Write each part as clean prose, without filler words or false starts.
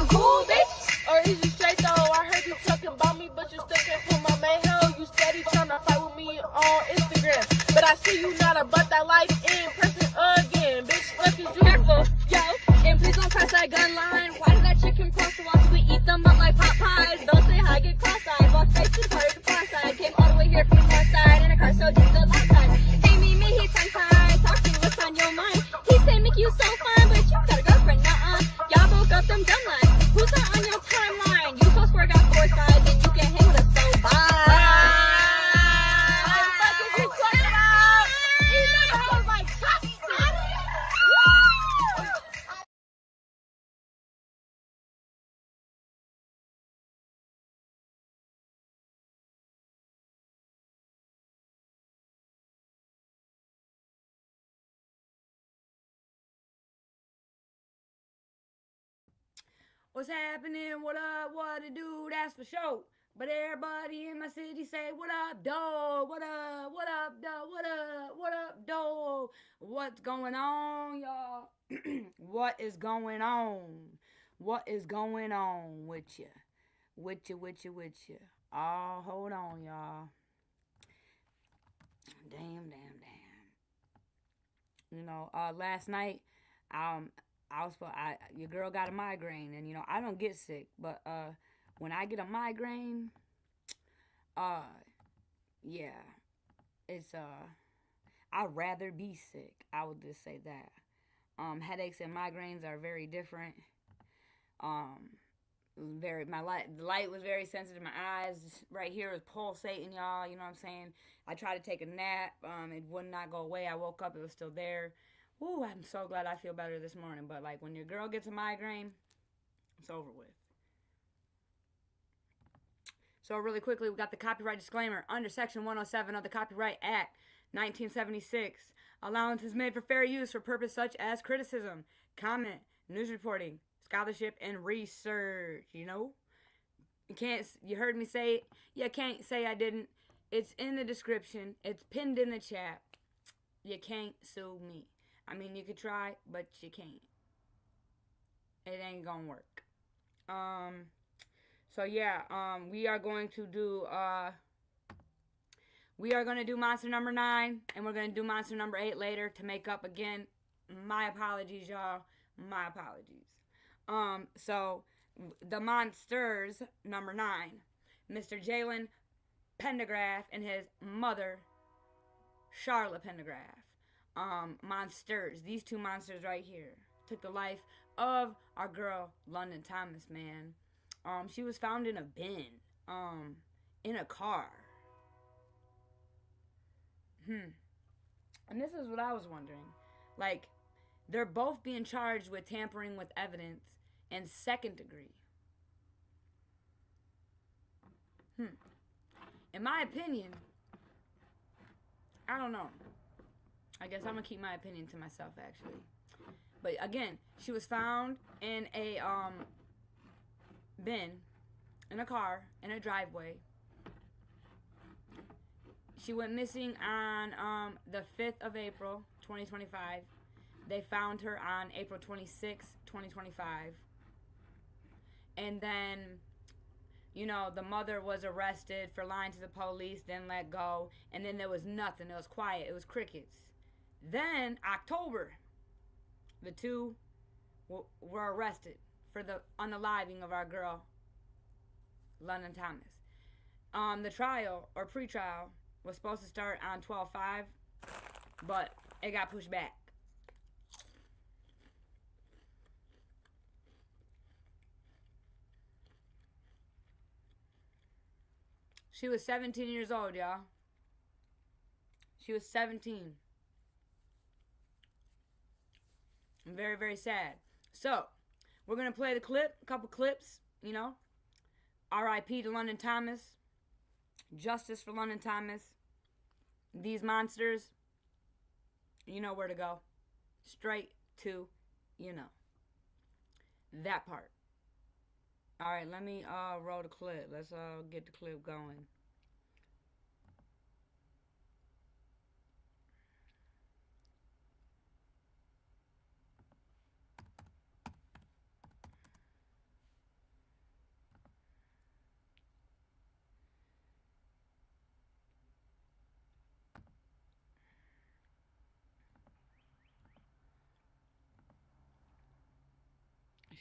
cool, bitch? Or is you straight though? I heard you talking about me, but you still can't pull my man hell. You steady trying to fight with me on Instagram. But I see you not about that life in person again. Bitch, fuck is you? Careful, yo, and please don't cross that gun line. Why does that chicken cross the walls? We eat them up like Popeyes. Don't say hi, get cross-eyed. Walk faces hard to far side. Came all the way here from the far side, and a car so deep the left side. Hey, me, he's tongue-tied. Talk to me, what's on your mind? He say make you so fine, but you got a girlfriend, nuh-uh. Y'all broke up them dumb lines. Who's not on your timeline? You so swear got 4 sides, and you can't hang with us, so bye. What's happening? What up? What to do? That's for sure. But everybody in my city say, what up, dog? What up? What up, dog? What up? What up, dog? What's going on, y'all? What is going on? What is going on with you? With you. Oh, hold on, y'all. Damn. You know, last night, your girl got a migraine, and you know I don't get sick, but when I get a migraine, yeah, it's I'd rather be sick. I would just say that. Headaches and migraines are very different. The light was very sensitive. My eyes right here was pulsating, y'all. You know what I'm saying? I tried to take a nap. It would not go away. I woke up, it was still there. Ooh, I'm so glad I feel better this morning. But like when your girl gets a migraine, it's over with. So really quickly, we got the copyright disclaimer. Under Section 107 of the Copyright Act, 1976, allowance is made for fair use for purpose such as criticism, comment, news reporting, scholarship, and research. You know, you heard me say it. You can't say I didn't. It's in the description. It's pinned in the chat. You can't sue me. I mean, you could try, but you can't. It ain't gonna work. So yeah, we are going to do monster number 9, and we're gonna do monster number 8 later to make up again. My apologies, y'all. My apologies. So the monsters number 9, Mr. Jalen Pendergrass and his mother, Charla Pendergrass. Monsters. These 2 monsters right here took the life of our girl, London Thomas, man. She was found in a bin, in a car. And this is what I was wondering. Like, they're both being charged with tampering with evidence and 2nd degree. In my opinion, I don't know. I guess I'm gonna keep my opinion to myself, actually. But again, she was found in a bin, in a car, in a driveway. She went missing on the 5th of April, 2025. They found her on April 26th, 2025. And then, you know, the mother was arrested for lying to the police, then let go. And then there was nothing. It was quiet. It was crickets. Then, October, the 2 were arrested for the unaliving of our girl, London Thomas. The trial, or pre-trial, was supposed to start on 12/5, but it got pushed back. She was 17 years old, y'all. She was 17. Very, very sad. So, we're going to play the clip, a couple clips, you know. R.I.P. to London Thomas. Justice for London Thomas. These monsters, you know where to go. Straight to, you know, that part. All right, let me roll the clip. Let's get the clip going.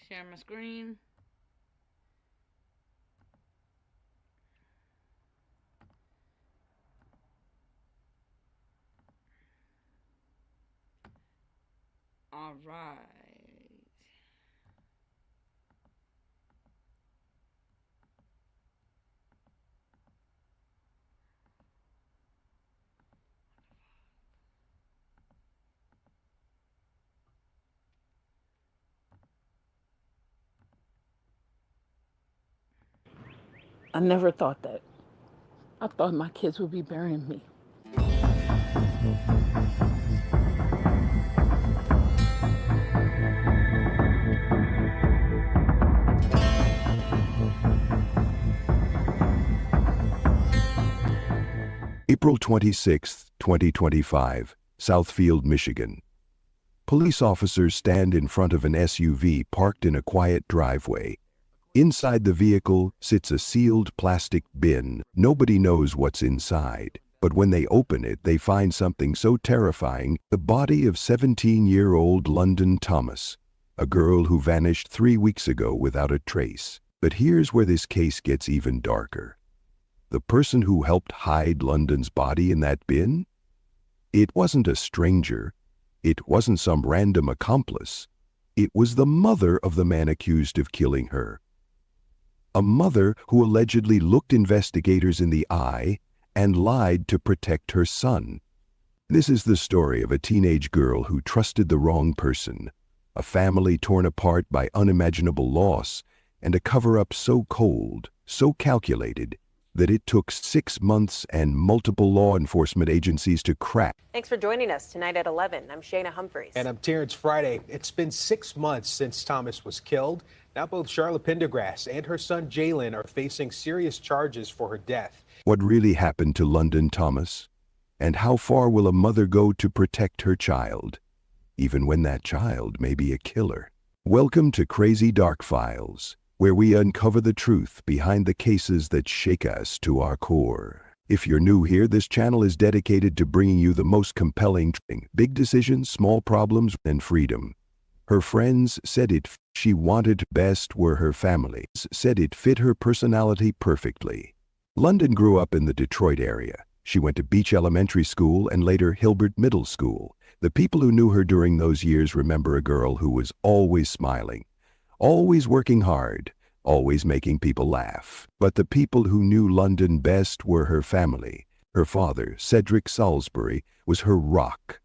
Share my screen. All right. I never thought that. I thought my kids would be burying me. April 26, 2025, Southfield, Michigan. Police officers stand in front of an SUV parked in a quiet driveway. Inside the vehicle sits a sealed plastic bin. Nobody knows what's inside, but when they open it, they find something so terrifying: the body of 17-year-old London Thomas, a girl who vanished 3 weeks ago without a trace. But here's where this case gets even darker. The person who helped hide London's body in that bin? It wasn't a stranger. It wasn't some random accomplice. It was the mother of the man accused of killing her. A mother who allegedly looked investigators in the eye and lied to protect her son. This is the story of a teenage girl who trusted the wrong person, a family torn apart by unimaginable loss, and a cover-up so cold, so calculated, that it took 6 months and multiple law enforcement agencies to crack. Thanks for joining us tonight at 11. I'm Shayna Humphreys. And I'm Terrence Friday. It's been 6 months since Thomas was killed. Now both Charla Pendergrass and her son Jalen are facing serious charges for her death. What really happened to London Thomas? And how far will a mother go to protect her child, even when that child may be a killer? Welcome to Crazy Dark Files, where we uncover the truth behind the cases that shake us to our core. If you're new here, this channel is dedicated to bringing you the most compelling thing: big decisions, small problems, and freedom. Her friends said she wanted best were her family, said it fit her personality perfectly. London grew up in the Detroit area. She went to Beach Elementary School and later Hilbert Middle School. The people who knew her during those years remember a girl who was always smiling, always working hard, always making people laugh. But the people who knew London best were her family. Her father, Cedric Salisbury, was her rock.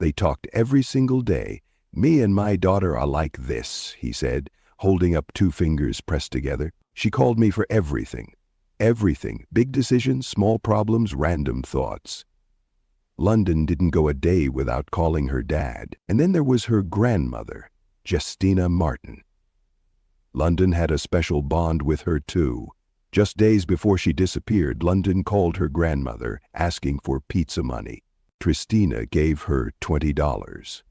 They talked every single day. "Me and my daughter are like this," he said, holding up 2 fingers pressed together. "She called me for everything. Everything. Big decisions, small problems, random thoughts." London didn't go a day without calling her dad. And then there was her grandmother, Justina Martin. London had a special bond with her too. Just days before she disappeared, London called her grandmother, asking for pizza money. Tristina gave her $20.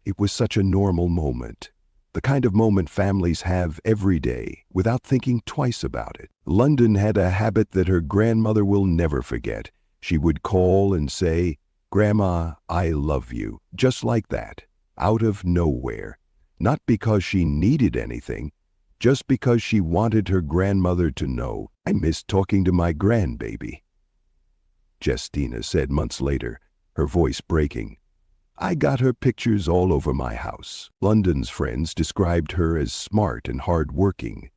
It was such a normal moment, the kind of moment families have every day, without thinking twice about it. London had a habit that her grandmother will never forget. She would call and say, "Grandma, I love you," just like that, out of nowhere. Not because she needed anything, just because she wanted her grandmother to know, "I miss talking to my grandbaby." Justina said months later, her voice breaking, "I got her pictures all over my house." London's friends described her as smart and hardworking.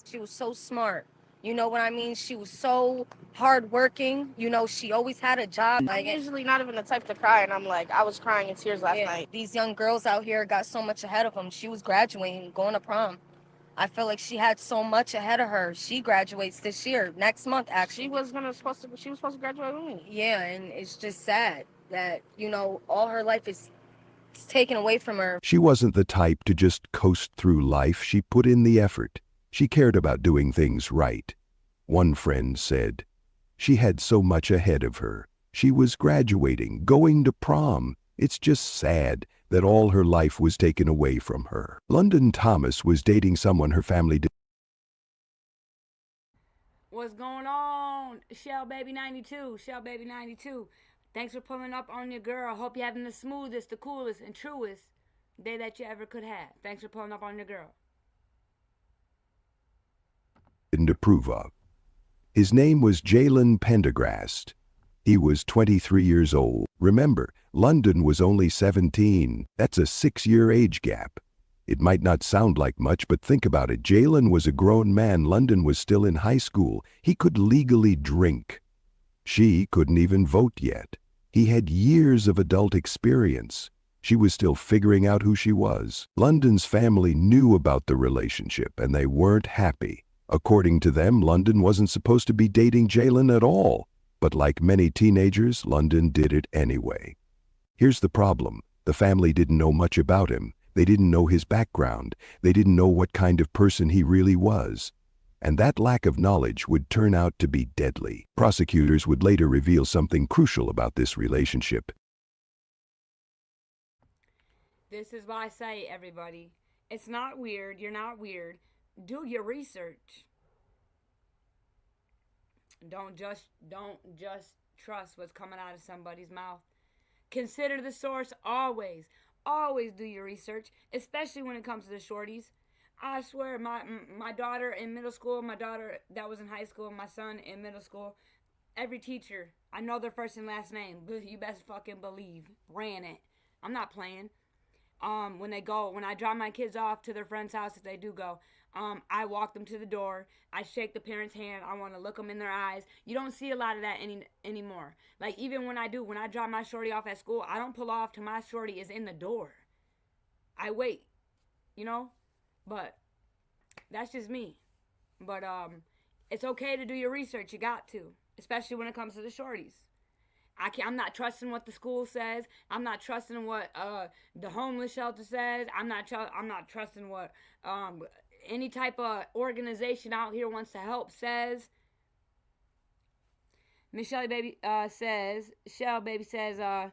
She was so smart. You know what I mean? She was so hardworking. You know, she always had a job. I'm usually not even the type to cry, and I was crying in tears last night. These young girls out here got so much ahead of them. She was graduating, going to prom. I feel like she had so much ahead of her. She graduates this year, next month actually. She was supposed to graduate with me. Yeah, and it's just sad that, you know, all her life is taken away from her. She wasn't the type to just coast through life. She put in the effort. She cared about doing things right. One friend said, "She had so much ahead of her. She was graduating, going to prom. It's just sad that all her life was taken away from her." London Thomas was dating someone her family did. What's going on? Shell Baby 92, Shell Baby 92. Thanks for pulling up on your girl. Hope you're having the smoothest, the coolest, and truest day that you ever could have. Thanks for pulling up on your girl. Didn't approve of. His name was Jalen Pendergrass. He was 23 years old. Remember, London was only 17. That's a 6-year age gap. It might not sound like much, but think about it. Jalen was a grown man. London was still in high school. He could legally drink. She couldn't even vote yet. He had years of adult experience. She was still figuring out who she was. London's family knew about the relationship, and they weren't happy. According to them, London wasn't supposed to be dating Jalen at all. But like many teenagers, London did it anyway. Here's the problem. The family didn't know much about him. They didn't know his background. They didn't know what kind of person he really was. And that lack of knowledge would turn out to be deadly. Prosecutors would later reveal something crucial about this relationship. This is why I say, everybody, it's not weird. You're not weird. Do your research. Don't just trust what's coming out of somebody's mouth. Consider the source always. Always do your research, especially when it comes to the shorties. I swear, my daughter in middle school, my daughter that was in high school, my son in middle school, every teacher, I know their first and last name, but you best fucking believe, ran it. I'm not playing. When I drop my kids off to their friend's house, if they do go, I walk them to the door. I shake the parent's hand. I want to look them in their eyes. You don't see a lot of that anymore. Like, even when I drop my shorty off at school, I don't pull off till my shorty is in the door. I wait, but that's just me. But it's okay to do your research. You got to, especially when it comes to the shorties. I'm not trusting what the school says. I'm not trusting what the homeless shelter says. I'm not trusting what any type of organization out here wants to help says. Michelle Baby says, I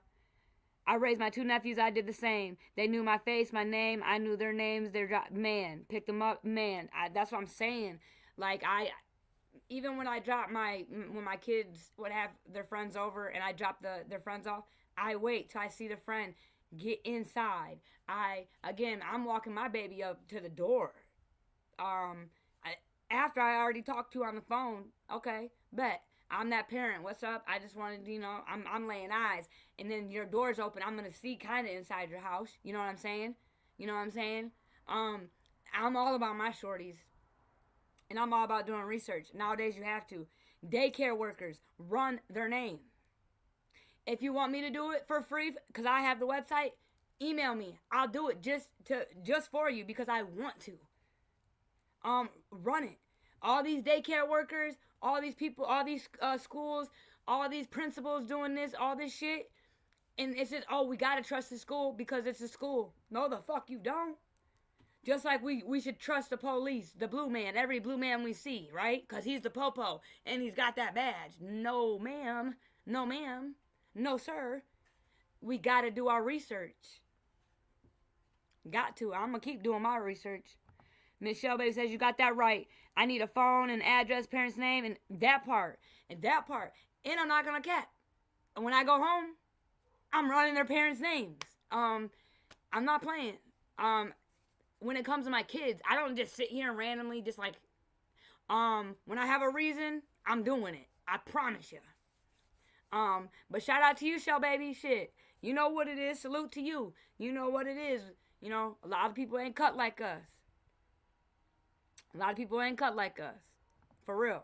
raised my 2 nephews. I did the same. They knew my face, my name. I knew their names. Man, picked them up. Man, that's what I'm saying. Like, even when when my kids would have their friends over and I drop their friends off, I wait till I see the friend get inside. I'm walking my baby up to the door. After I already talked to her on the phone, okay, bet. I'm that parent. What's up? I just wanted, I'm laying eyes. And then your door's open. I'm going to see kind of inside your house. You know what I'm saying? I'm all about my shorties. And I'm all about doing research. Nowadays, you have to. Daycare workers, run their name. If you want me to do it for free, because I have the website, email me. I'll do it just for you because I want to. Run it. All these daycare workers, all these people, all these schools, all these principals doing this, all this shit. And it's just, we got to trust the school because it's a school. No, the fuck you don't. Just like we should trust the police, the blue man, every blue man we see, right? Because he's the popo and he's got that badge. No, ma'am. No, ma'am. No, sir. We got to do our research. Got to. I'm going to keep doing my research. Michelle Baby says, you got that right. I need a phone, an address, parent's name, and that part. And I'm not going to cap. And when I go home, I'm running their parents' names. I'm not playing. When it comes to my kids, I don't just sit here and randomly just like, when I have a reason, I'm doing it. I promise you. But shout out to you, Shell Baby. Shit. You know what it is. Salute to you. You know what it is. A lot of people ain't cut like us. For real.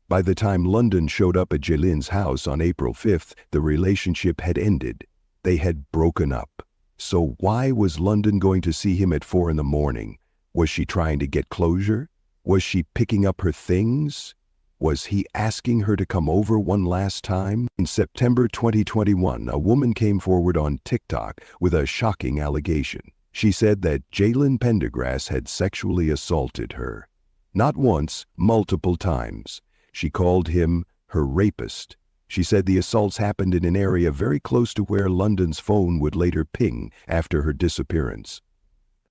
By the time London showed up at Jalen's house on April 5th, the relationship had ended. They had broken up. So why was London going to see him at 4 a.m? Was she trying to get closure? Was she picking up her things? Was he asking her to come over one last time? In September 2021, a woman came forward on TikTok with a shocking allegation. She said that Jalen Pendergrass had sexually assaulted her. Not once, multiple times. She called him her rapist. She said the assaults happened in an area very close to where London's phone would later ping after her disappearance.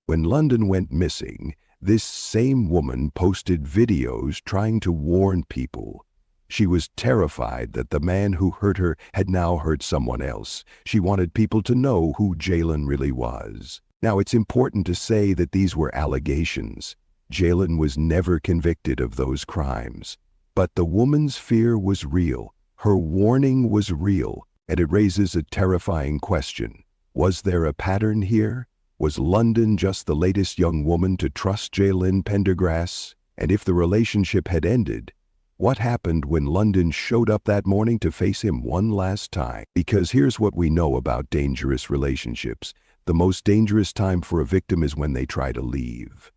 When London went missing, this same woman posted videos trying to warn people. She was terrified that the man who hurt her had now hurt someone else. She wanted people to know who Jalen really was. Now, it's important to say that these were allegations. Jalen was never convicted of those crimes. But the woman's fear was real. Her warning was real, and it raises a terrifying question. Was there a pattern here? Was London just the latest young woman to trust Jalen Pendergrass? And if the relationship had ended, what happened when London showed up that morning to face him one last time? Because here's what we know about dangerous relationships. The most dangerous time for a victim is when they try to leave,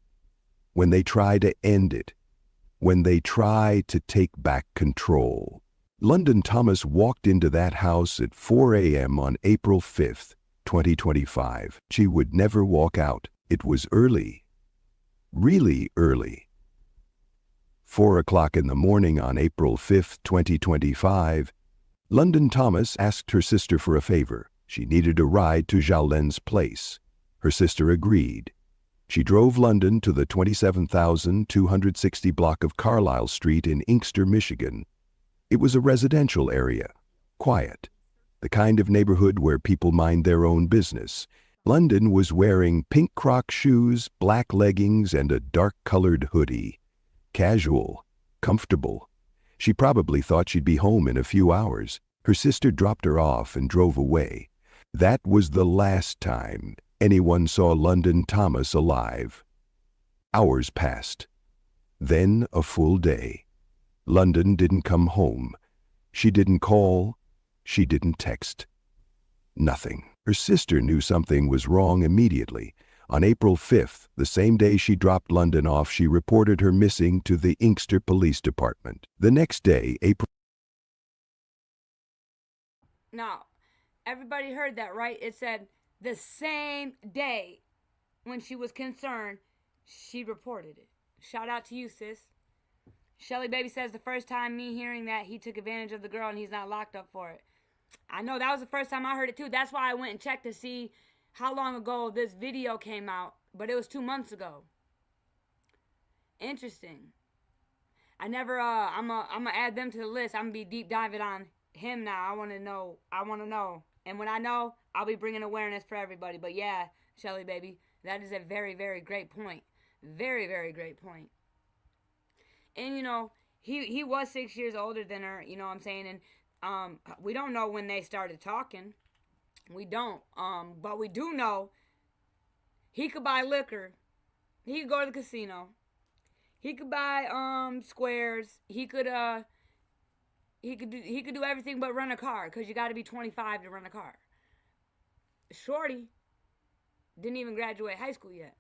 when they try to end it, when they try to take back control. London Thomas walked into that house at 4 a.m. on April 5th, 2025. She would never walk out. It was early, really early. 4 o'clock in the morning on April 5th, 2025, London Thomas asked her sister for a favor. She needed a ride to Jalen's place. Her sister agreed. She drove London to the 27,260 block of Carlisle Street in Inkster, Michigan. It was a residential area, quiet, the kind of neighborhood where people mind their own business. London was wearing pink Croc shoes, black leggings, and a dark-colored hoodie. Casual, comfortable. She probably thought she'd be home in a few hours. Her sister dropped her off and drove away. That was the last time anyone saw London Thomas alive. Hours passed. Then a full day. London didn't come home. She didn't call. She didn't text. Nothing. Her sister knew something was wrong immediately. On April 5th, the same day she dropped London off, she reported her missing to the Inkster Police Department. The next day, April... Now, everybody heard that, right? It said the same day when she was concerned, she reported it. Shout out to you, sis. Shelly Baby says the first time me hearing that, he took advantage of the girl and he's not locked up for it. I know that was the first time I heard it too. That's why I went and checked to see how long ago this video came out, but it was 2 months ago. Interesting. I'm gonna add them to the list. I'm gonna be deep diving on him now. I want to know. And when I know, I'll be bringing awareness for everybody. But yeah, Shelly Baby, that is a very, very great point. Very, very great point. And, you know, he was 6 years older than her, you know what I'm saying? And we don't know when they started talking. We don't. But we do know he could buy liquor. He could go to the casino. He could buy squares. He could do everything but run a car, because you got to be 25 to run a car. Shorty didn't even graduate high school yet.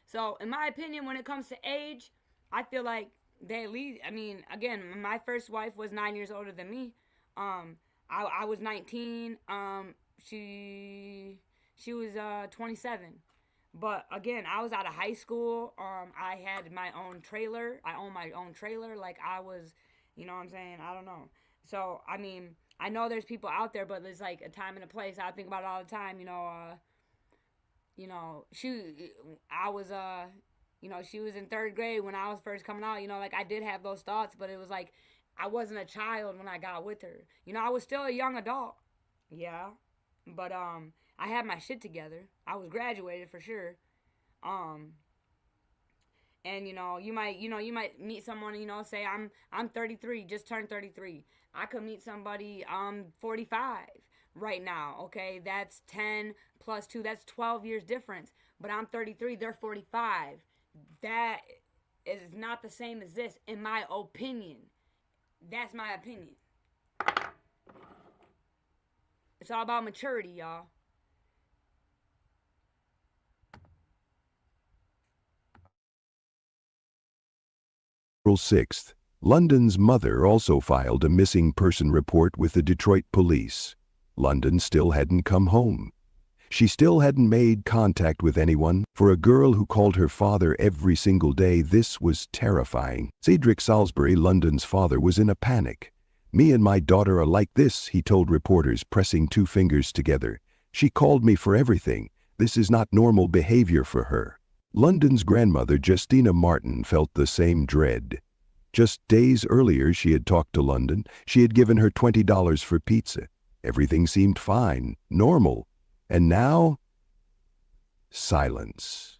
So, in my opinion, when it comes to age, I feel like they at least, I mean, again, my first wife was 9 years older than me. I was 19. She was 27. But again, I was out of high school. I had my own trailer. I owned my own trailer. Like, I was, you know what I'm saying? I don't know. So, I mean, I know there's people out there, but there's like a time and a place. I think about it all the time, she was in third grade when I was first coming out. You know, like, I did have those thoughts, but it was like I wasn't a child when I got with her. You know, I was still a young adult. Yeah. But I had my shit together. I was graduated for sure. And you might meet someone, say I'm 33, just turned 33. I could meet somebody 45 right now, okay? That's 10 plus 2, that's 12 years difference. But I'm 33, they're 45. That is not the same as this, in my opinion. That's my opinion. It's all about maturity, y'all. April 6th, London's mother also filed a missing person report with the Detroit police. London still hadn't come home. She still hadn't made contact with anyone. For a girl who called her father every single day, this was terrifying. Cedric Salisbury, London's father, was in a panic. "Me and my daughter are like this," he told reporters, pressing 2 fingers together. "She called me for everything. This is not normal behavior for her." London's grandmother, Justina Martin, felt the same dread. Just days earlier, she had talked to London. She had given her $20 for pizza. Everything seemed fine, normal. And now, silence.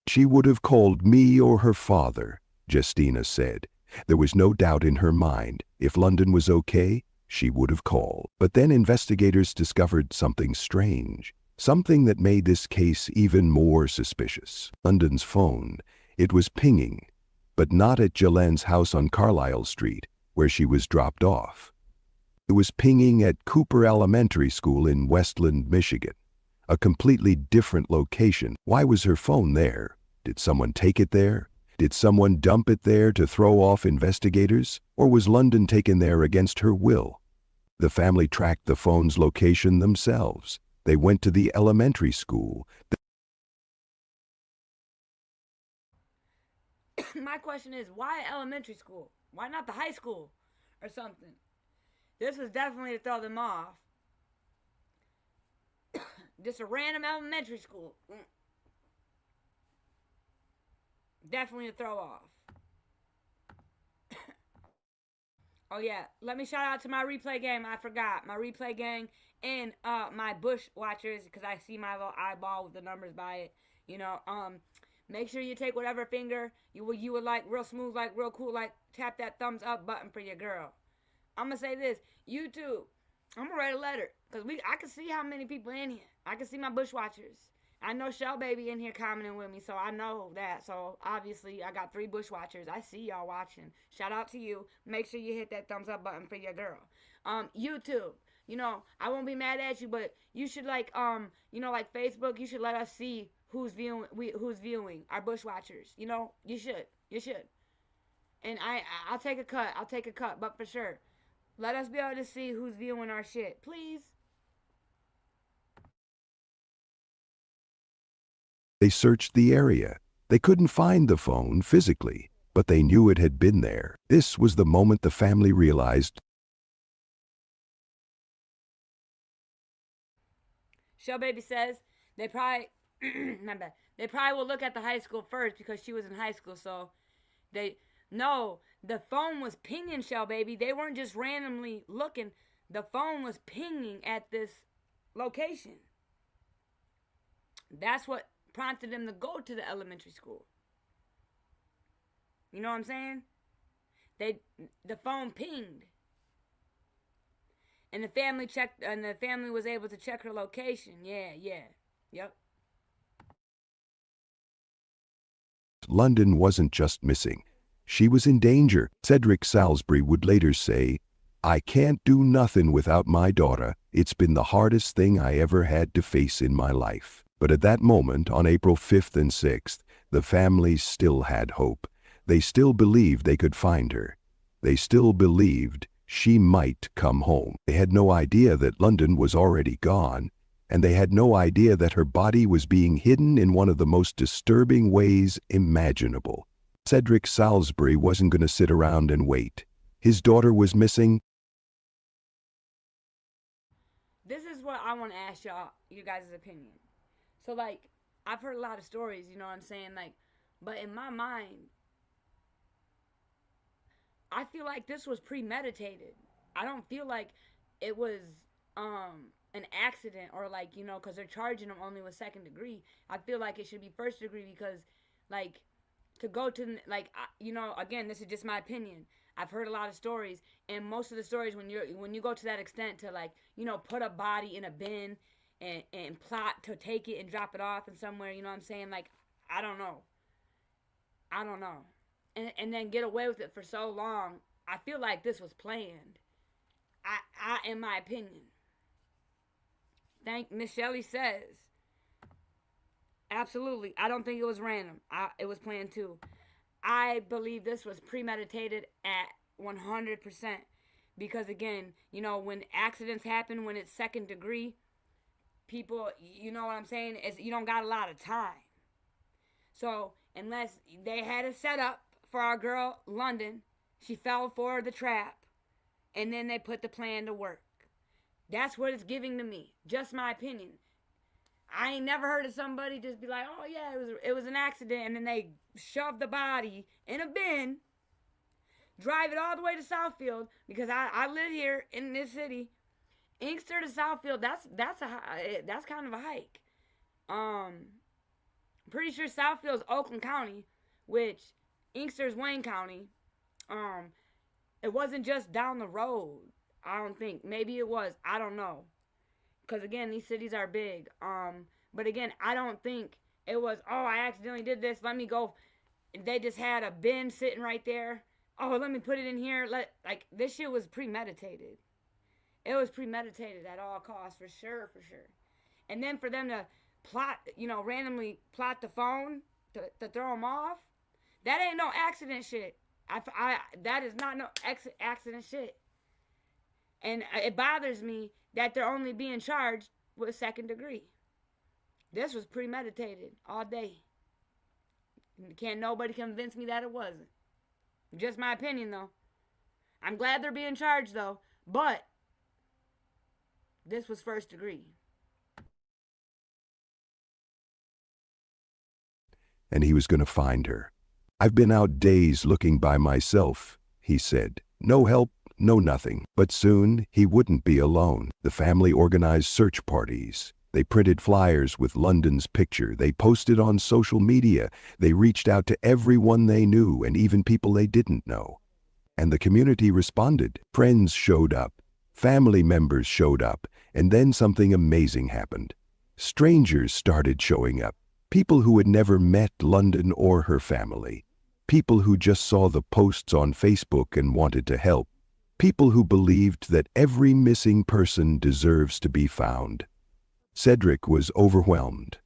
She would have called me or her father, Justina said. There was no doubt in her mind. If London was okay, she would have called. But then investigators discovered something strange, something that made this case even more suspicious. London's phone, it was pinging, but not at Jalen's house on Carlisle Street, where she was dropped off. It was pinging at Cooper Elementary School in Westland, Michigan, a completely different location. Why was her phone there? Did someone take it there? Did someone dump it there to throw off investigators? Or was London taken there against her will? The family tracked the phone's location themselves. They went to the elementary school. My question is, why elementary school? Why not the high school or something? This was definitely to throw them off. Just a random elementary school. Definitely to throw off. Oh yeah, let me shout out to my replay gang. I forgot. My replay gang and my bush watchers, because I see my little eyeball with the numbers by it. You know, make sure you take whatever finger you would like, real smooth, like real cool, like tap that thumbs up button for your girl. I'm gonna say this, YouTube, I'm gonna write a letter, because I can see how many people in here. I can see my bush watchers. I know Shell Baby in here commenting with me, so I know that. So obviously I got 3 bush watchers. I see y'all watching. Shout out to you. Make sure you hit that thumbs up button for your girl. YouTube, you know, I won't be mad at you, but you should like you know, like Facebook, you should let us see who's viewing our bush watchers. You know, you should. And I'll take a cut, but for sure, let us be able to see who's viewing our shit, please. They searched the area. They couldn't find the phone physically, but they knew it had been there. This was the moment the family realized. Shell Baby says they probably, my bad. They probably will look at the high school first because she was in high school. So no, the phone was pinging, Shell Baby. They weren't just randomly looking. The phone was pinging at this location. That's what prompted them to go to the elementary school. You know what I'm saying? The phone pinged. And the family checked, and the family was able to check her location. Yep. London wasn't just missing. She was in danger. Cedric Salisbury would later say, "I can't do nothing without my daughter. It's been the hardest thing I ever had to face in my life." But at that moment, on April 5th and 6th, the family still had hope. They still believed they could find her. They still believed she might come home. They had no idea that London was already gone, and they had no idea that her body was being hidden in one of the most disturbing ways imaginable. Cedric Salisbury wasn't going to sit around and wait. His daughter was missing. This is what I want to ask y'all, you guys' opinion. So, like, I've heard a lot of stories, you know what I'm saying? Like, but in my mind, I feel like this was premeditated. I don't feel like it was an accident or like, you know, because they're charging them only with second degree. I feel like it should be first degree because, like, to go to, like, you know, again, this is just my opinion. I've heard a lot of stories, and most of the stories when you go to that extent to, like, you know, put a body in a bin and plot to take it and drop it off in somewhere, you know what I'm saying? Like, I don't know. And then get away with it for so long. I feel like this was planned. I in my opinion. Miss Shelley says. Absolutely. I don't think it was random. It was planned too. I believe this was premeditated at 100%. Because again, you know, when accidents happen, when it's second degree, people, you know what I'm saying, you don't got a lot of time. So unless they had a setup for our girl London, she fell for the trap, and then they put the plan to work. That's what it's giving to me. Just my opinion. I ain't never heard of somebody just be like, oh yeah, it was an accident, and then they shoved the body in a bin, drive it all the way to Southfield, because I live here in this city. Inkster to Southfield, that's kind of a hike. Pretty sure Southfield's Oakland County, which Inkster's Wayne County. It wasn't just down the road. I don't think. Maybe it was. I don't know. Because again, these cities are big. But again, I don't think it was, oh, I accidentally did this. Let me go. They just had a bin sitting right there. Oh, let me put it in here. Like, this shit was premeditated. It was premeditated at all costs, for sure, for sure. And then for them to plot, randomly plot the phone to throw them off, that ain't no accident shit. That is not no accident shit. And it bothers me that they're only being charged with second degree. This was premeditated all day. Can't nobody convince me that it wasn't. Just my opinion, though. I'm glad they're being charged, though. But this was first degree. And he was going to find her. I've been out days looking by myself, he said. No help, no nothing. But soon he wouldn't be alone. The family organized search parties. They printed flyers with London's picture. They posted on social media. They reached out to everyone they knew and even people they didn't know. And the community responded. Friends showed up. Family members showed up. And then something amazing happened. Strangers started showing up. People who had never met London or her family. People who just saw the posts on Facebook and wanted to help. People who believed that every missing person deserves to be found. Cedric was overwhelmed.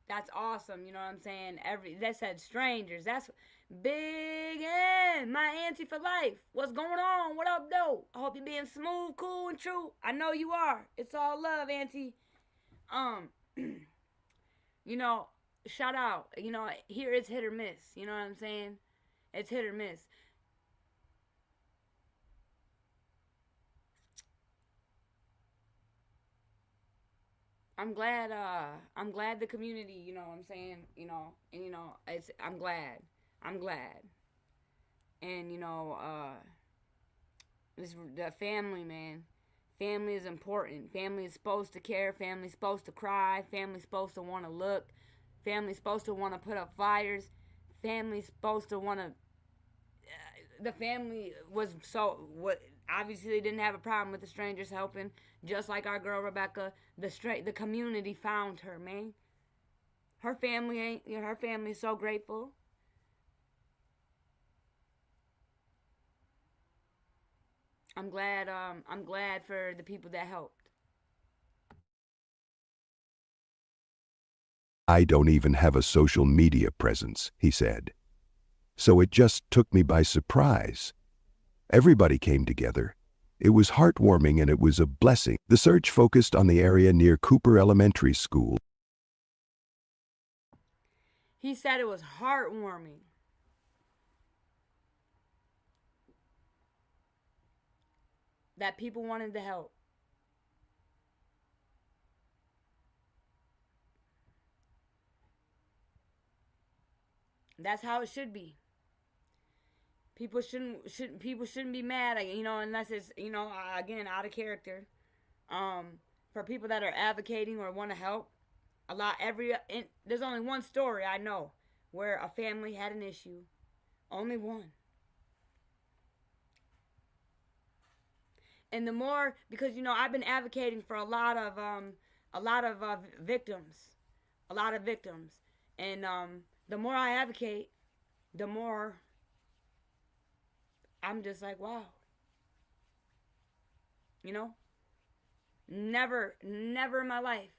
That's awesome, you know what I'm saying? They said strangers. That's Big N, my auntie for life. What's going on? What up, though? I hope you're being smooth, cool, and true. I know you are. It's all love, auntie. Shout out. Here it's hit or miss. You know what I'm saying? It's hit or miss. I'm glad the community, you know what I'm saying, I'm glad. And, the family, man. Family is important. Family is supposed to care. Family's supposed to cry. Family's supposed to want to look. Family's supposed to want to put up fires. Family's supposed to want to... the family was obviously they didn't have a problem with the strangers helping. Just like our girl Rebecca, the community found her, man. Her family is so grateful. I'm glad for the people that helped. I don't even have a social media presence, he said. So it just took me by surprise. Everybody came together. It was heartwarming and it was a blessing. The search focused on the area near Cooper Elementary School. He said it was heartwarming. That people wanted to help. That's how it should be. People shouldn't be mad, unless it's, again, out of character. For people that are advocating or want to help, there's only one story I know where a family had an issue. Only one. And the more, because, I've been advocating for a lot of victims. And the more I advocate, the more I'm just like, wow. Never in my life.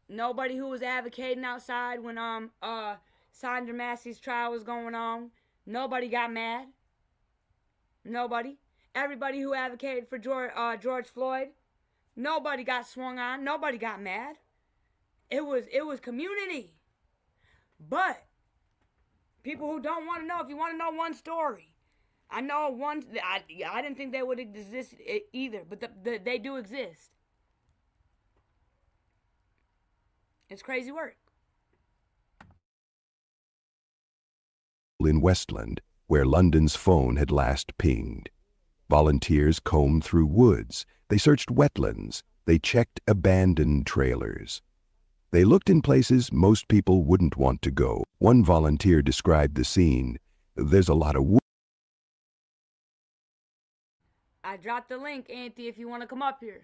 Nobody who was advocating outside when Sandra Massey's trial was going on, nobody got mad. Nobody. Everybody who advocated for George Floyd, nobody got swung on. Nobody got mad. It was community. But people who don't want to know, if you want to know one story, I know one. I didn't think they would exist either, but they do exist. It's crazy work. in Westland, where London's phone had last pinged. Volunteers combed through woods. They searched wetlands. They checked abandoned trailers. They looked in places most people wouldn't want to go. One volunteer described the scene. There's a lot of I dropped the link, Auntie, if you want to come up here.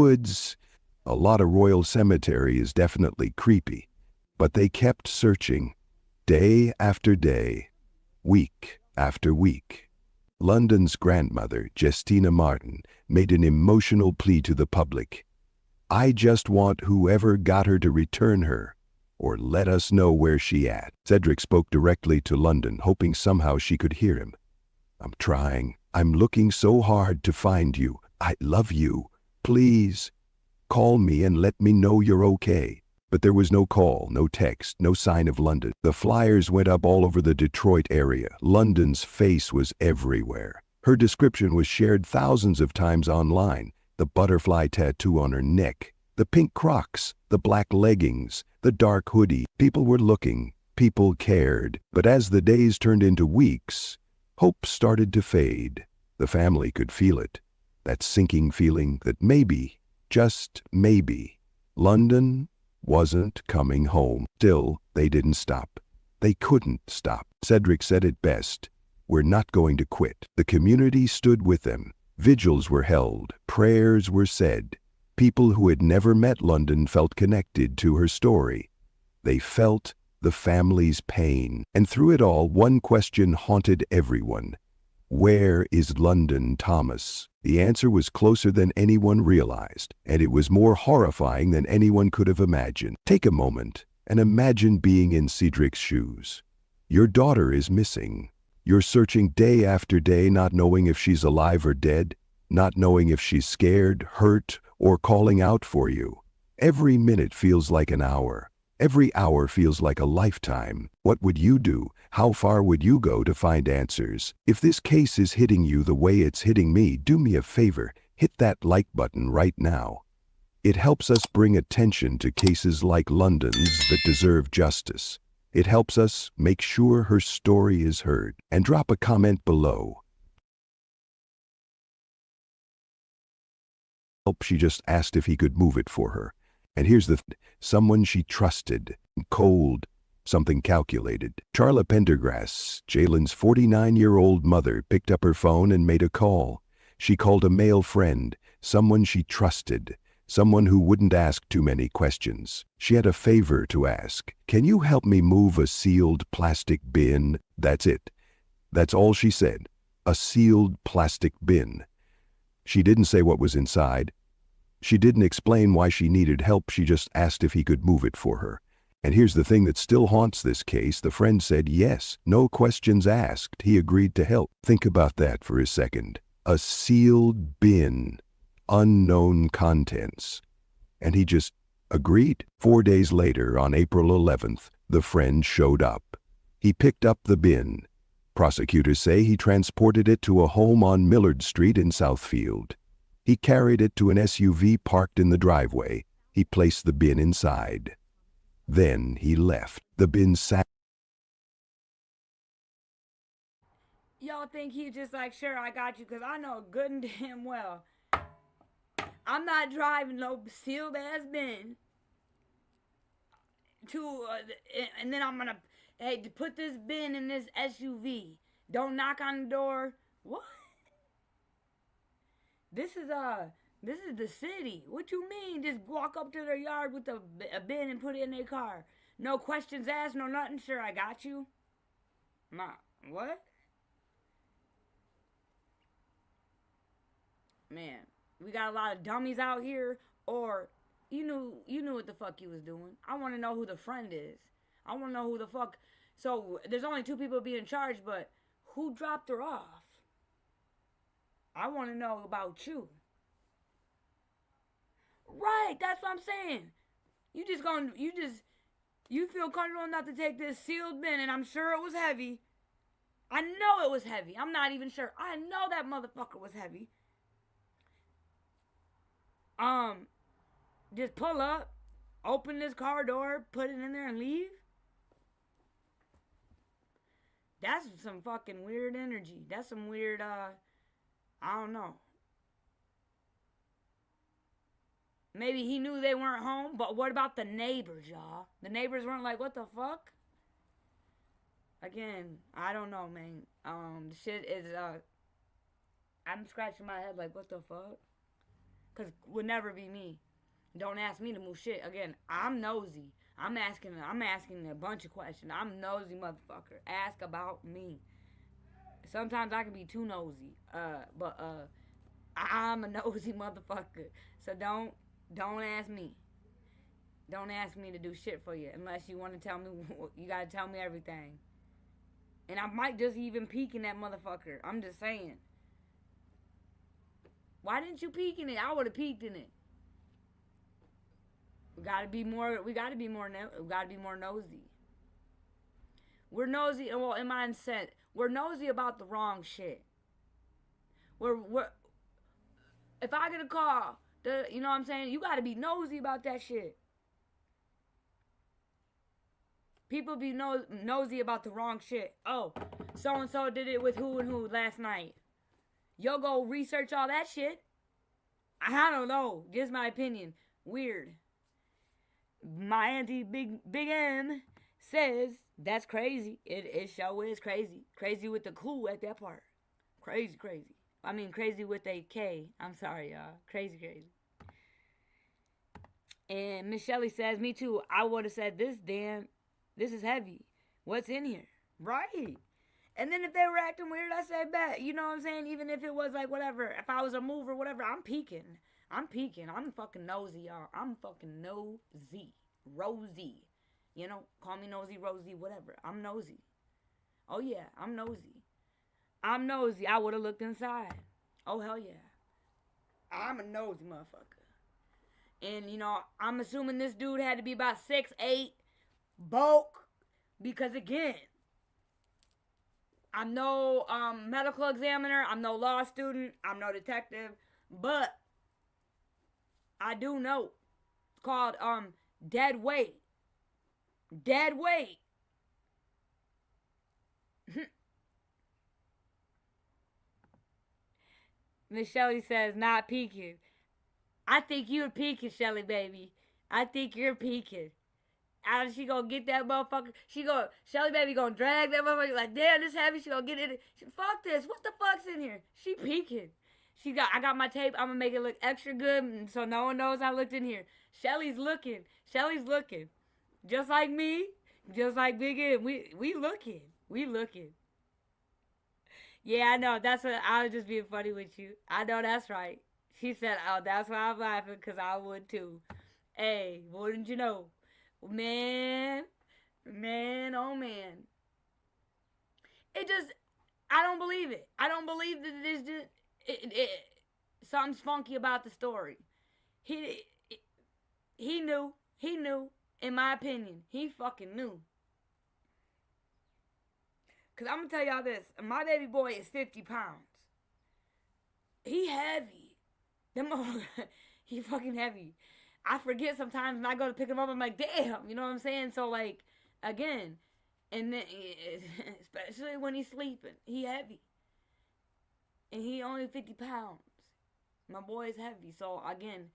woods. A lot of Royal Cemetery is definitely creepy. But they kept searching, day after day, week after week. London's grandmother, Justina Martin, made an emotional plea to the public. I just want whoever got her to return her, or let us know where she at. Cedric spoke directly to London, hoping somehow she could hear him. I'm trying. I'm looking so hard to find you. I love you. Please, call me and let me know you're okay. But there was no call, no text, no sign of London. The flyers went up all over the Detroit area. London's face was everywhere. Her description was shared thousands of times online. The butterfly tattoo on her neck, the pink Crocs, the black leggings, the dark hoodie. People were looking. People cared. But as the days turned into weeks, hope started to fade. The family could feel it. That sinking feeling that maybe, just maybe, London wasn't coming home. Still, they didn't stop. They couldn't stop. Cedric said it best. We're not going to quit. The community stood with them. Vigils were held. Prayers were said. People who had never met London felt connected to her story. They felt the family's pain. And through it all, one question haunted everyone. Where is London Thomas? The answer was closer than anyone realized, and it was more horrifying than anyone could have imagined. Take a moment and imagine being in Cedric's shoes. Your daughter is missing. You're searching day after day, not knowing if she's alive or dead, not knowing if she's scared, hurt, or calling out for you. Every minute feels like an hour. Every hour feels like a lifetime. What would you do? How far would you go to find answers? If this case is hitting you the way it's hitting me, do me a favor, hit that like button right now. It helps us bring attention to cases like London's that deserve justice. It helps us make sure her story is heard. And drop a comment below. She just asked if he could move it for her. And here's someone she trusted, cold, something calculated. Charla Pendergrass, Jalen's 49-year-old mother, picked up her phone and made a call. She called a male friend, someone she trusted, someone who wouldn't ask too many questions. She had a favor to ask. Can you help me move a sealed plastic bin? That's it. That's all she said. A sealed plastic bin. She didn't say what was inside. She didn't explain why she needed help. She just asked if he could move it for her. And here's the thing that still haunts this case. The friend said yes, no questions asked. He agreed to help. Think about that for a second. A sealed bin, unknown contents. And he just agreed. 4 days later, on April 11th, the friend showed up. He picked up the bin. Prosecutors say he transported it to a home on Millard Street in Southfield. He carried it to an SUV parked in the driveway. He placed the bin inside. Then he left. The bin sat. Y'all think he's just like, sure, I got you, because I know good and damn well I'm not driving no sealed ass bin to, and then I'm gonna, hey, put this bin in this SUV. Don't knock on the door. What? This is the city. What you mean? Just walk up to their yard with a bin and put it in their car. No questions asked, no nothing. Sure, I got you. What? Man, we got a lot of dummies out here, or you knew what the fuck you was doing. I want to know who the friend is. I want to know who the fuck. So there's only 2 people being charged, but who dropped her off? I want to know about you. Right, that's what I'm saying. You feel comfortable enough to take this sealed bin, and I'm sure it was heavy. I know it was heavy. I'm not even sure. I know that motherfucker was heavy. Just pull up, open this car door, put it in there, and leave? That's some fucking weird energy. That's some weird, I don't know. Maybe he knew they weren't home, but what about the neighbors, y'all? The neighbors weren't like, what the fuck? Again, I don't know, man. The shit is, I'm scratching my head like, what the fuck? Because it would never be me. Don't ask me to move shit. Again, I'm nosy. I'm asking a bunch of questions. I'm nosy motherfucker. Ask about me. Sometimes I can be too nosy. But I'm a nosy motherfucker. So don't ask me. Don't ask me to do shit for you unless you want to tell me. You gotta tell me everything. And I might just even peek in that motherfucker. I'm just saying. Why didn't you peek in it? I would have peeked in it. We gotta be more nosy. We're nosy, well, in my sense, we're nosy about the wrong shit. If I get a call, you know what I'm saying? You gotta be nosy about that shit. People be nosy about the wrong shit. Oh, so-and-so did it with who and who last night. Yo, go research all that shit. I don't know. Just my opinion. Weird. My auntie Big M says that's crazy. It sure is crazy. Crazy with the clue at that part. Crazy. I mean, crazy with a K. I'm sorry, y'all. Crazy. And Miss Shelley says, me too. I would have said this is heavy. What's in here? Right. And then if they were acting weird, I said bet. You know what I'm saying? Even if it was like whatever. If I was a move or whatever, I'm peeking. I'm fucking nosy, y'all. I'm fucking nosy. Rosie. You know, call me nosy, Rosie, whatever. I'm nosy. Oh yeah, I'm nosy. I would have looked inside. Oh hell yeah. I'm a nosy motherfucker. And you know, I'm assuming this dude had to be about 6'8", bulk, because again, I'm no medical examiner, I'm no law student, I'm no detective, but I do know it's called dead weight. Dead weight. Miss Shelley says, not peeking. I think you're peeking, Shelly, baby. I think you're peeking. How she gonna get that motherfucker? Shelly, baby, gonna drag that motherfucker like, damn, this heavy. She gonna get it. Fuck this. What the fuck's in here? She peeking. I got my tape. I'm gonna make it look extra good so no one knows I looked in here. Shelly's looking. Just like me. Just like Big M. We looking. Yeah, I know. That's what I was just being funny with you. I know that's right. She said, oh, that's why I'm laughing, because I would too. Hey, wouldn't you know? Man, oh man. I don't believe it. I don't believe that it is just, something's funky about the story. He knew, in my opinion. He fucking knew. Because I'm going to tell y'all this. My baby boy is 50 pounds. He heavy. He fucking heavy. I forget sometimes when I go to pick him up, I'm like, damn, you know what I'm saying? So, like, again, and then, especially when he's sleeping, he heavy. And he only 50 pounds. My boy is heavy. So, again,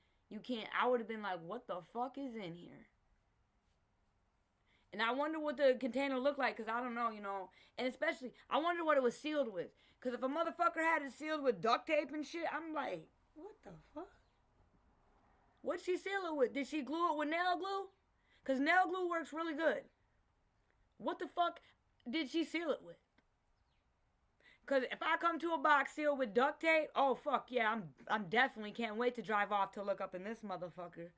I would have been like, what the fuck is in here? And I wonder what the container looked like, because I don't know, you know. And especially, I wonder what it was sealed with. Because if a motherfucker had it sealed with duct tape and shit, I'm like, what the fuck? What'd she seal it with? Did she glue it with nail glue? Because nail glue works really good. What the fuck did she seal it with? Because if I come to a box sealed with duct tape, oh, fuck, yeah, I'm definitely can't wait to drive off to look up in this motherfucker.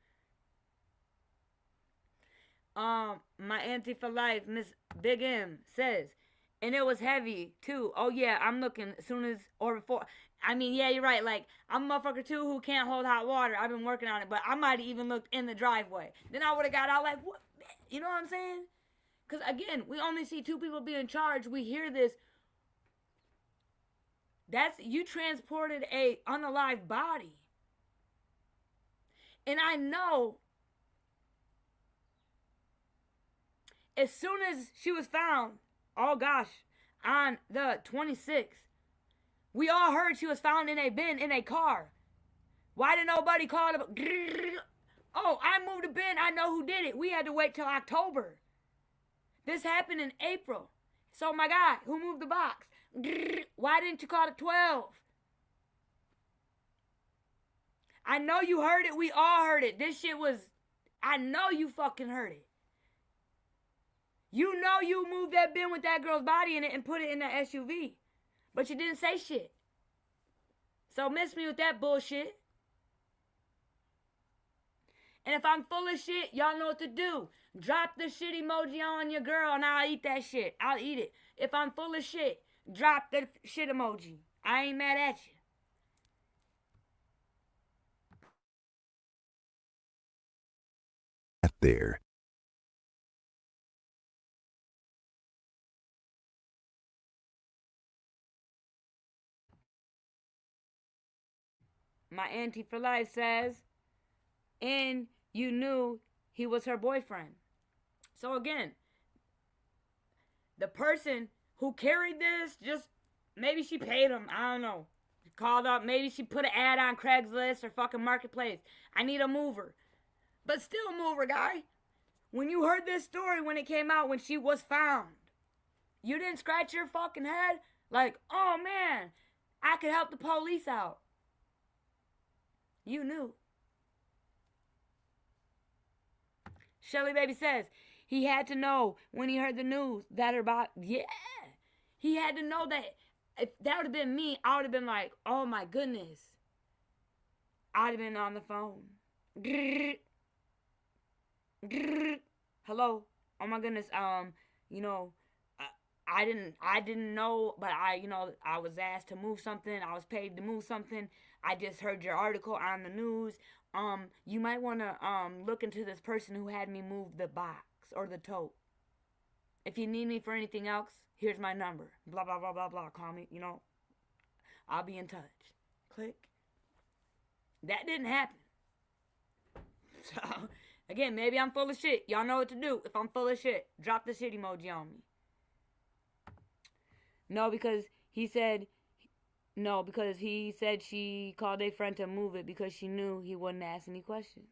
My auntie for life, Miss Big M, says, and it was heavy, too. Oh, yeah, I'm looking as soon as, or before. I mean, yeah, you're right. Like, I'm a motherfucker, too, who can't hold hot water. I've been working on it, but I might have even looked in the driveway. Then I would have got out like, what? You know what I'm saying? Because, again, we only see 2 people being charged. We hear this. You transported a unalive body. And I know as soon as she was found, oh gosh, on the 26th, we all heard she was found in a bin in a car. Why did nobody call it? Oh, I moved the bin. I know who did it. We had to wait till October. This happened in April. So my guy, who moved the box? Why didn't you call it 12? I know you heard it. We all heard it. This shit was, I know you fucking heard it. You know you moved that bin with that girl's body in it and put it in the SUV. But you didn't say shit. So miss me with that bullshit. And if I'm full of shit, y'all know what to do. Drop the shit emoji on your girl and I'll eat that shit. I'll eat it. If I'm full of shit, drop the shit emoji. I ain't mad at you. There. My auntie for life says, and you knew he was her boyfriend. So again, the person who carried this, just maybe she paid him. I don't know. Called up. Maybe she put an ad on Craigslist or fucking Marketplace. I need a mover. But still, mover guy. When you heard this story when it came out, when she was found, you didn't scratch your fucking head like, oh man, I could help the police out. You knew. Shelly Baby says, he had to know when he heard the news that her body, yeah. He had to know that. If that would have been me, I would have been like, oh my goodness. I'd have been on the phone. Grrr. Grrr. Hello. Oh my goodness. You know, I didn't know, but I was asked to move something. I was paid to move something. I just heard your article on the news. You might want to look into this person who had me move the box or the tote. If you need me for anything else, here's my number. Blah, blah, blah, blah, blah. Call me, I'll be in touch. Click. That didn't happen. So, again, maybe I'm full of shit. Y'all know what to do. If I'm full of shit, drop the shit emoji on me. No, because he said she called a friend to move it because she knew he wouldn't ask any questions.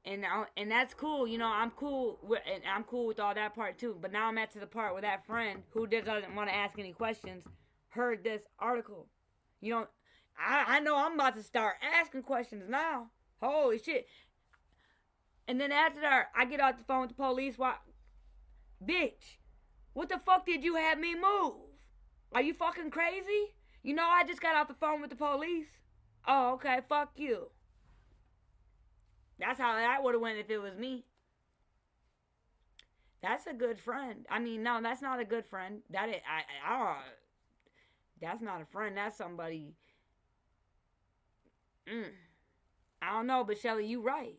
And that's cool, I'm cool with all that part too. But now I'm at to the part where that friend who doesn't want to ask any questions heard this article. I know I'm about to start asking questions now. Holy shit. And then after that, I get off the phone with the police. Why? Bitch, what the fuck did you have me move? Are you fucking crazy? I just got off the phone with the police. Oh, okay, fuck you. That's how that would have went if it was me. That's a good friend. I mean, no, that's not a good friend. That's not a friend. That's somebody. I don't know, but Shelly, you right.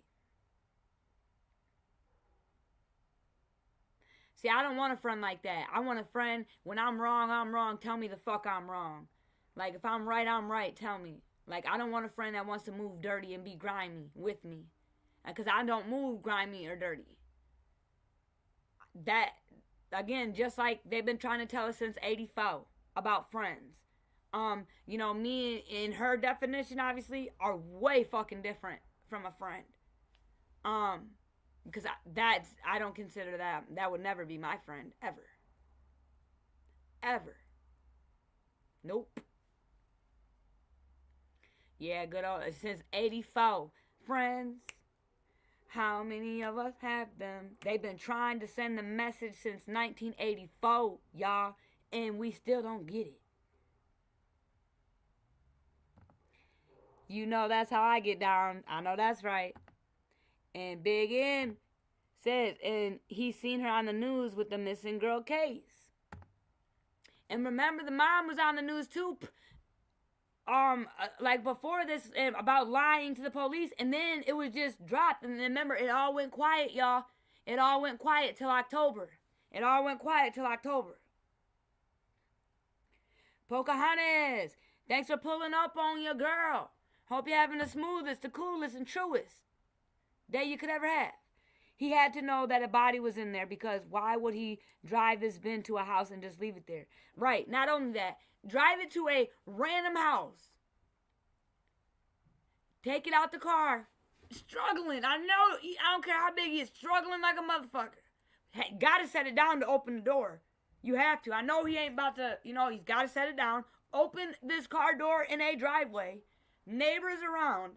See, I don't want a friend like that. I want a friend, when I'm wrong, tell me the fuck I'm wrong. Like, if I'm right, tell me. Like, I don't want a friend that wants to move dirty and be grimy with me. Because I don't move grimy or dirty. That, again, just like they've been trying to tell us since 84 about friends. Me and her definition, obviously, are way fucking different from a friend. Because I don't consider that would never be my friend, ever. Ever. Nope. Yeah, good old, since 84. Friends, how many of us have them? They've been trying to send the message since 1984, y'all, and we still don't get it. That's how I get down. I know that's right. And Big M says, and he's seen her on the news with the missing girl case. And remember, the mom was on the news too, like before this, about lying to the police, and then it was just dropped. And remember, it all went quiet, y'all. It all went quiet till October. Pocahontas, thanks for pulling up on your girl. Hope you're having the smoothest, the coolest, and truest. that you could ever have. He had to know that a body was in there, because why would he drive this bin to a house and just leave it there? Right. Not only that, drive it to a random house. Take it out the car. Struggling. I know. I don't care how big he is. Struggling like a motherfucker. Hey, gotta set it down to open the door. You have to. I know he ain't about to, he's gotta set it down. Open this car door in a driveway. Neighbors around.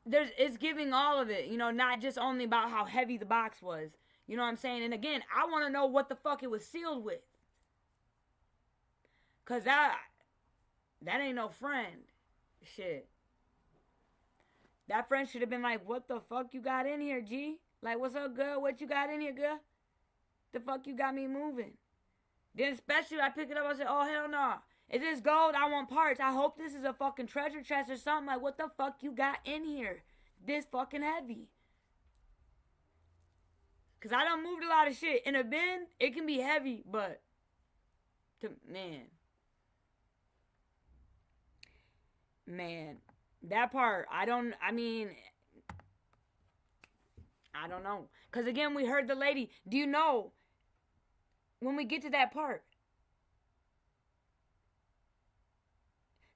It's giving all of it, not just only about how heavy the box was. You know what I'm saying? And again, I want to know what the fuck it was sealed with. Because that ain't no friend. Shit. That friend should have been like, what the fuck you got in here, G? Like, what's up, girl? What you got in here, girl? The fuck you got me moving? Then especially I pick it up, I say, oh, hell no. Is this gold? I want parts. I hope this is a fucking treasure chest or something. Like, what the fuck you got in here? This fucking heavy. Because I done moved a lot of shit. In a bin, it can be heavy, but... Man. That part, I don't know. Because again, we heard the lady. Do you know, when we get to that part,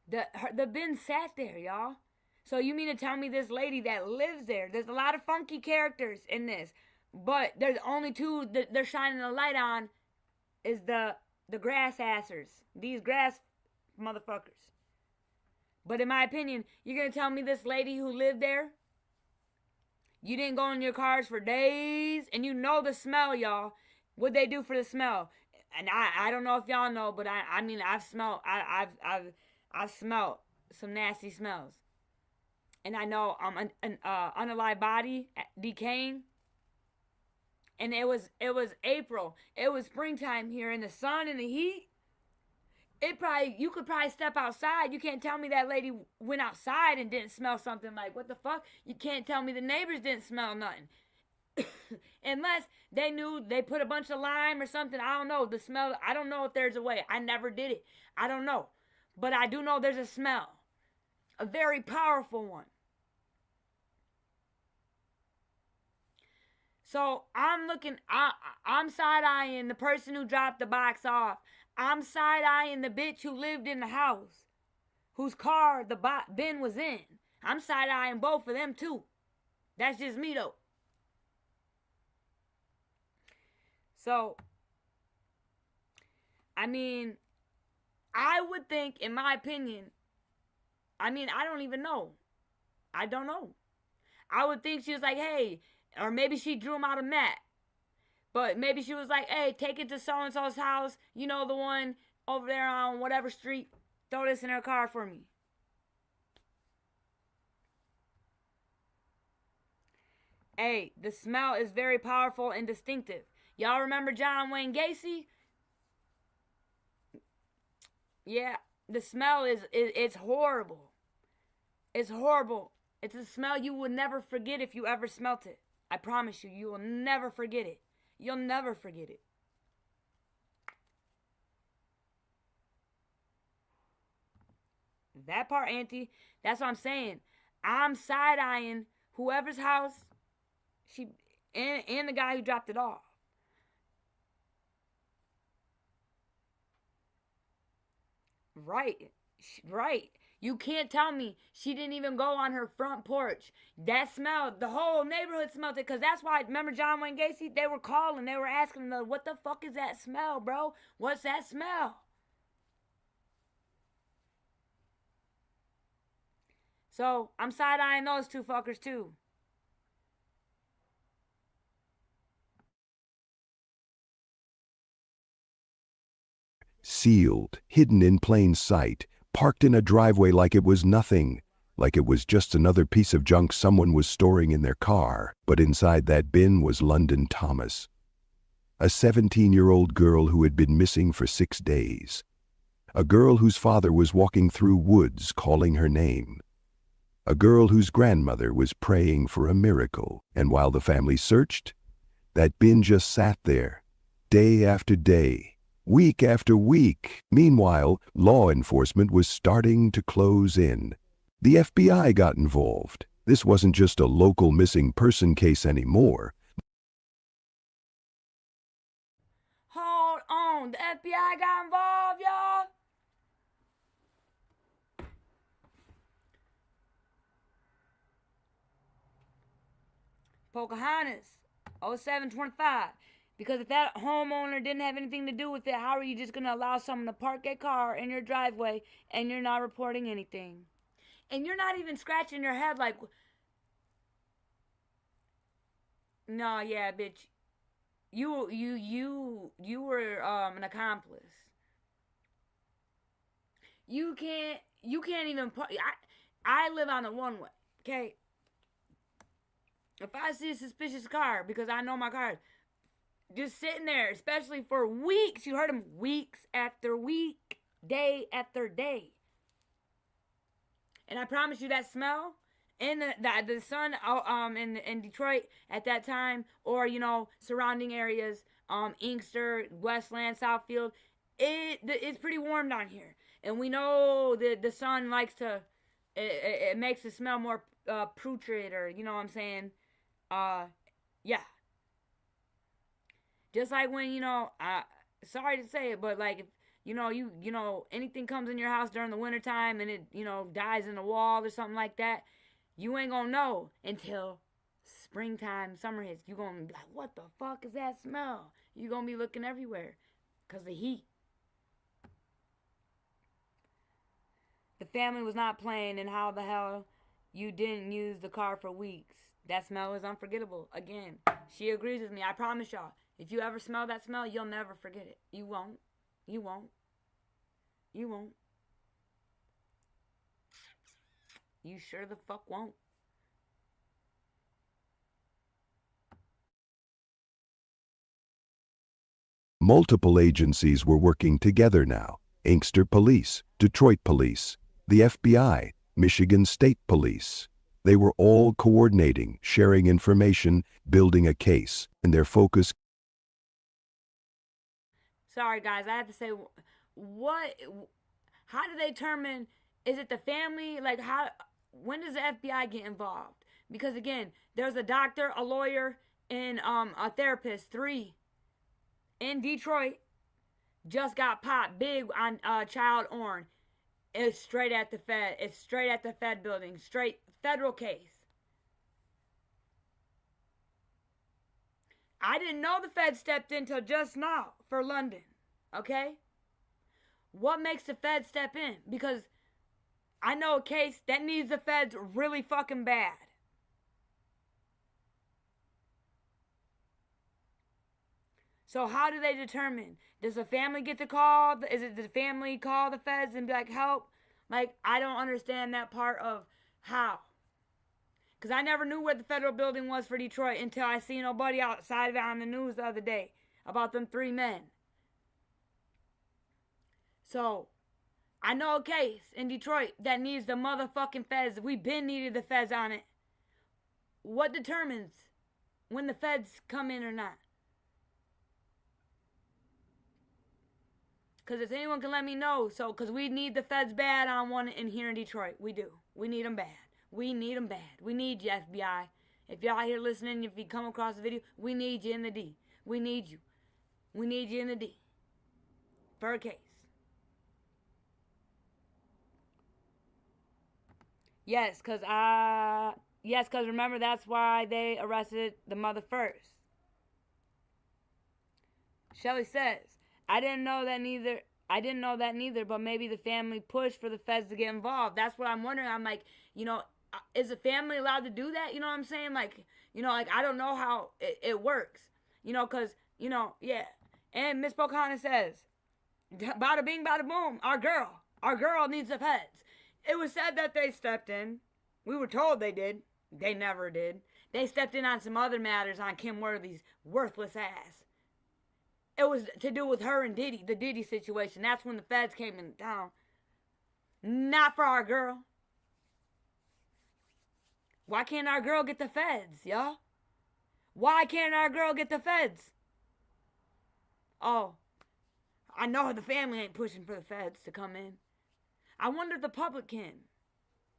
the bin sat there, y'all. So you mean to tell me this lady that lives there, there's a lot of funky characters in this, but there's only two that they're shining the light on, is the grass assers. These grass motherfuckers. But in my opinion, you're going to tell me this lady who lived there, you didn't go in your cars for days, and you know the smell, y'all. What'd they do for the smell? And I don't know if y'all know, but I've smelled some nasty smells. And I know an unalive body decaying. And it was April. It was springtime here, in the sun and the heat. You could probably step outside. You can't tell me that lady went outside and didn't smell something. Like, what the fuck? You can't tell me the neighbors didn't smell nothing. Unless they knew they put a bunch of lime or something. I don't know. The smell, I don't know if there's a way. I never did it. I don't know. But I do know there's a smell. A very powerful one. So I'm side-eyeing the person who dropped the box off. I'm side-eyeing the bitch who lived in the house, whose car the bin was in. I'm side-eyeing both of them too. That's just me though. So, I would think, in my opinion, I don't even know. I don't know. I would think she was like, hey, or maybe she drew him out a mat. But maybe she was like, hey, take it to so-and-so's house. You know, the one over there on whatever street. Throw this in her car for me. Hey, the smell is very powerful and distinctive. Y'all remember John Wayne Gacy? Yeah, the smell it's horrible. It's horrible. It's a smell you will never forget if you ever smelt it. I promise you, you will never forget it. You'll never forget it. That part, Auntie, that's what I'm saying. I'm side-eyeing whoever's house and the guy who dropped it off. Right. You can't tell me she didn't even go on her front porch. That smell, the whole neighborhood smelled it. Because that's why, remember John Wayne Gacy? They were calling. They were asking them, what the fuck is that smell, bro? What's that smell? So, I'm side-eyeing those two fuckers, too. Sealed, hidden in plain sight, parked in a driveway like it was nothing, like it was just another piece of junk someone was storing in their car. But inside that bin was London Thomas, a 17-year-old girl who had been missing for 6 days. A girl whose father was walking through woods calling her name. A girl whose grandmother was praying for a miracle. And while the family searched, that bin just sat there, day after day, week after week. Meanwhile, law enforcement was starting to close in. The FBI got involved. This wasn't just a local missing person case anymore. Hold on, the FBI got involved, y'all. Pocahontas, 0725. Because if that homeowner didn't have anything to do with it, how are you just going to allow someone to park a car in your driveway and you're not reporting anything? And you're not even scratching your head like, no, yeah, bitch. You were an accomplice. You can't even I live on a one way, okay? If I see a suspicious car, because I know my car, just sitting there, especially for weeks, you heard him, weeks after week, day after day. And I promise you that smell in the sun in Detroit at that time, or surrounding areas, Inkster, Westland, Southfield, it's pretty warm down here, and we know the sun likes to it makes the smell more putrid, or you know what I'm saying, yeah. Just like when sorry to say it, but like if anything comes in your house during the wintertime and it dies in the wall or something like that, you ain't gonna know until springtime, summer hits. You gonna be like, what the fuck is that smell? You gonna be looking everywhere because the heat. The family was not playing in how the hell you didn't use the car for weeks. That smell is unforgettable. Again, she agrees with me. I promise y'all. If you ever smell that smell, you'll never forget it. You won't. You won't. You won't. You sure the fuck won't. Multiple agencies were working together now. Inkster Police, Detroit Police, the FBI, Michigan State Police. They were all coordinating, sharing information, building a case, and their focus. Sorry, guys, I have to say, how do they determine, is it the family? Like, when does the FBI get involved? Because, again, there's a doctor, a lawyer, and a therapist, 3 in Detroit, just got popped big on child porn. It's straight at the Fed. It's straight at the Fed building. Straight federal case. I didn't know the Fed stepped in till just now for London. Okay? What makes the Fed step in? Because I know a case that needs the Feds really fucking bad. So how do they determine? Does the family get to call? Is it the family call the Feds and be like, help? Like, I don't understand that part of how. Because I never knew where the federal building was for Detroit until I seen nobody outside of it on the news the other day about them 3 men. So, I know a case in Detroit that needs the motherfucking Feds. We've been needed the Feds on it. What determines when the Feds come in or not? Because if anyone can let me know, because we need the Feds bad on one in here in Detroit. We do. We need them bad. We need them bad. We need you, FBI. If y'all here listening, if you come across the video, we need you in the D. We need you. We need you in the D. For a case. Yes, because remember, that's why they arrested the mother first. Shelly says, I didn't know that neither, but maybe the family pushed for the Feds to get involved. That's what I'm wondering. I'm like, is the family allowed to do that? You know what I'm saying? Like, I don't know how it works. Because, yeah. And Miss Pocahontas says, bada bing, bada boom, our girl needs the Feds. It was said that they stepped in. We were told they did. They never did. They stepped in on some other matters on Kim Worthy's worthless ass. It was to do with her and Diddy, the Diddy situation. That's when the Feds came in town. Not for our girl. Why can't our girl get the Feds, y'all? Why can't our girl get the Feds? Oh, I know the family ain't pushing for the Feds to come in. I wonder if the public can.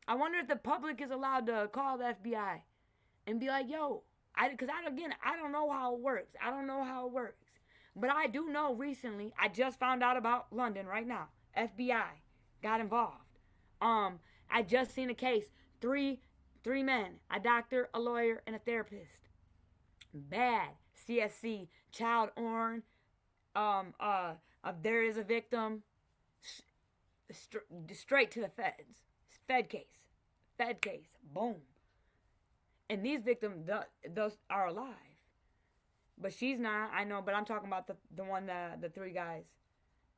I wonder if the public is allowed to call the FBI and be like, yo, because I don't know how it works. I don't know how it works. But I do know recently, I just found out about London right now. FBI got involved. I just seen a case. Three men, a doctor, a lawyer, and a therapist. Bad. CSC, child orn. There is a victim. Straight to the feds. Fed case. Boom. And these victims, those are alive. But she's not, I know, but I'm talking about the one, the three guys.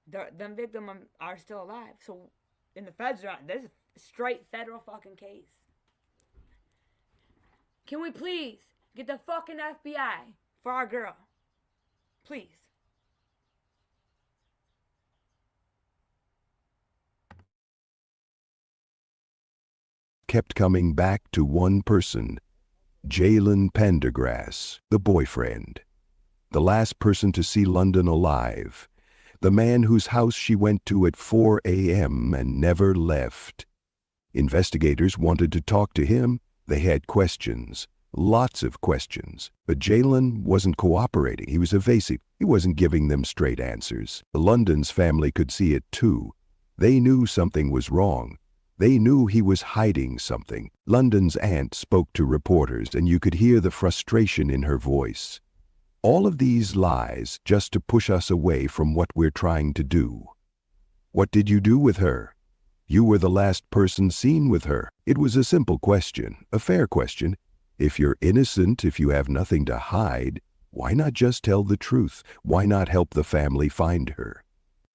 Them victims are still alive. So, in the feds, there's a straight federal fucking case. Can we please get the fucking FBI for our girl? Please. Kept coming back to one person, Jalen Pendergrass, the boyfriend. The last person to see London alive. The man whose house she went to at 4 a.m. and never left. Investigators wanted to talk to him. They had questions, lots of questions. But Jalen wasn't cooperating. He was evasive. He wasn't giving them straight answers. The London's family could see it too. They knew something was wrong. They knew he was hiding something. London's aunt spoke to reporters, and you could hear the frustration in her voice. All of these lies just to push us away from what we're trying to do. What did you do with her? You were the last person seen with her. It was a simple question, a fair question. If you're innocent, if you have nothing to hide, why not just tell the truth? Why not help the family find her?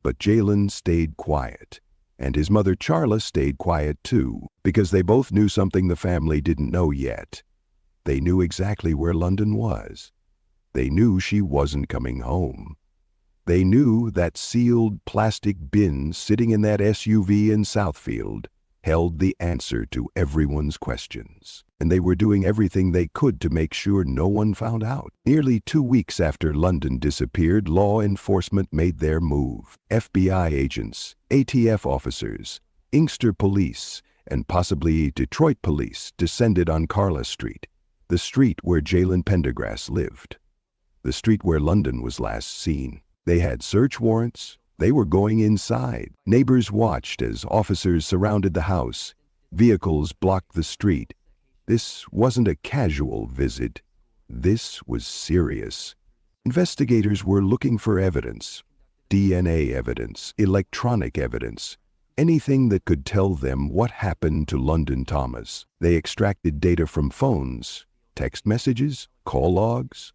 But Jalen stayed quiet. And his mother Charla stayed quiet too, because they both knew something the family didn't know yet. They knew exactly where London was. They knew she wasn't coming home. They knew that sealed plastic bin sitting in that SUV in Southfield held the answer to everyone's questions. And they were doing everything they could to make sure no one found out. Nearly 2 weeks after London disappeared, law enforcement made their move. FBI agents, ATF officers, Inkster police, and possibly Detroit police descended on Charla Street, the street where Jalen Pendergrass lived, the street where London was last seen. They had search warrants. They were going inside. Neighbors watched as officers surrounded the house. Vehicles blocked the street. This wasn't a casual visit. This was serious. Investigators were looking for evidence, DNA evidence, electronic evidence, anything that could tell them what happened to London Thomas. They extracted data from phones, text messages, call logs,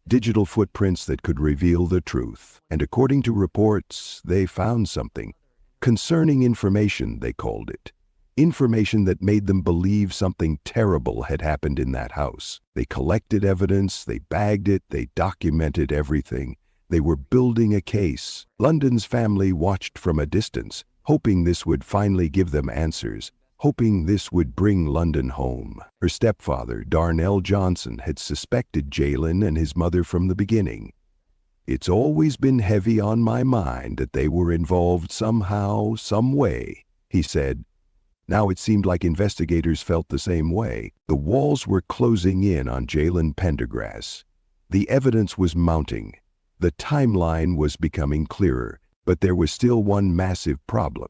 digital footprints that could reveal the truth. And according to reports, they found something. Concerning information, they called it. Information that made them believe something terrible had happened in that house. They collected evidence, they bagged it, they documented everything. They were building a case. London's family watched from a distance, hoping this would finally give them answers, hoping this would bring London home. Her stepfather, Darnell Johnson, had suspected Jalen and his mother from the beginning. It's always been heavy on my mind that they were involved somehow, some way, he said. Now it seemed like investigators felt the same way. The walls were closing in on Jalen Pendergrass. The evidence was mounting. The timeline was becoming clearer, but there was still one massive problem.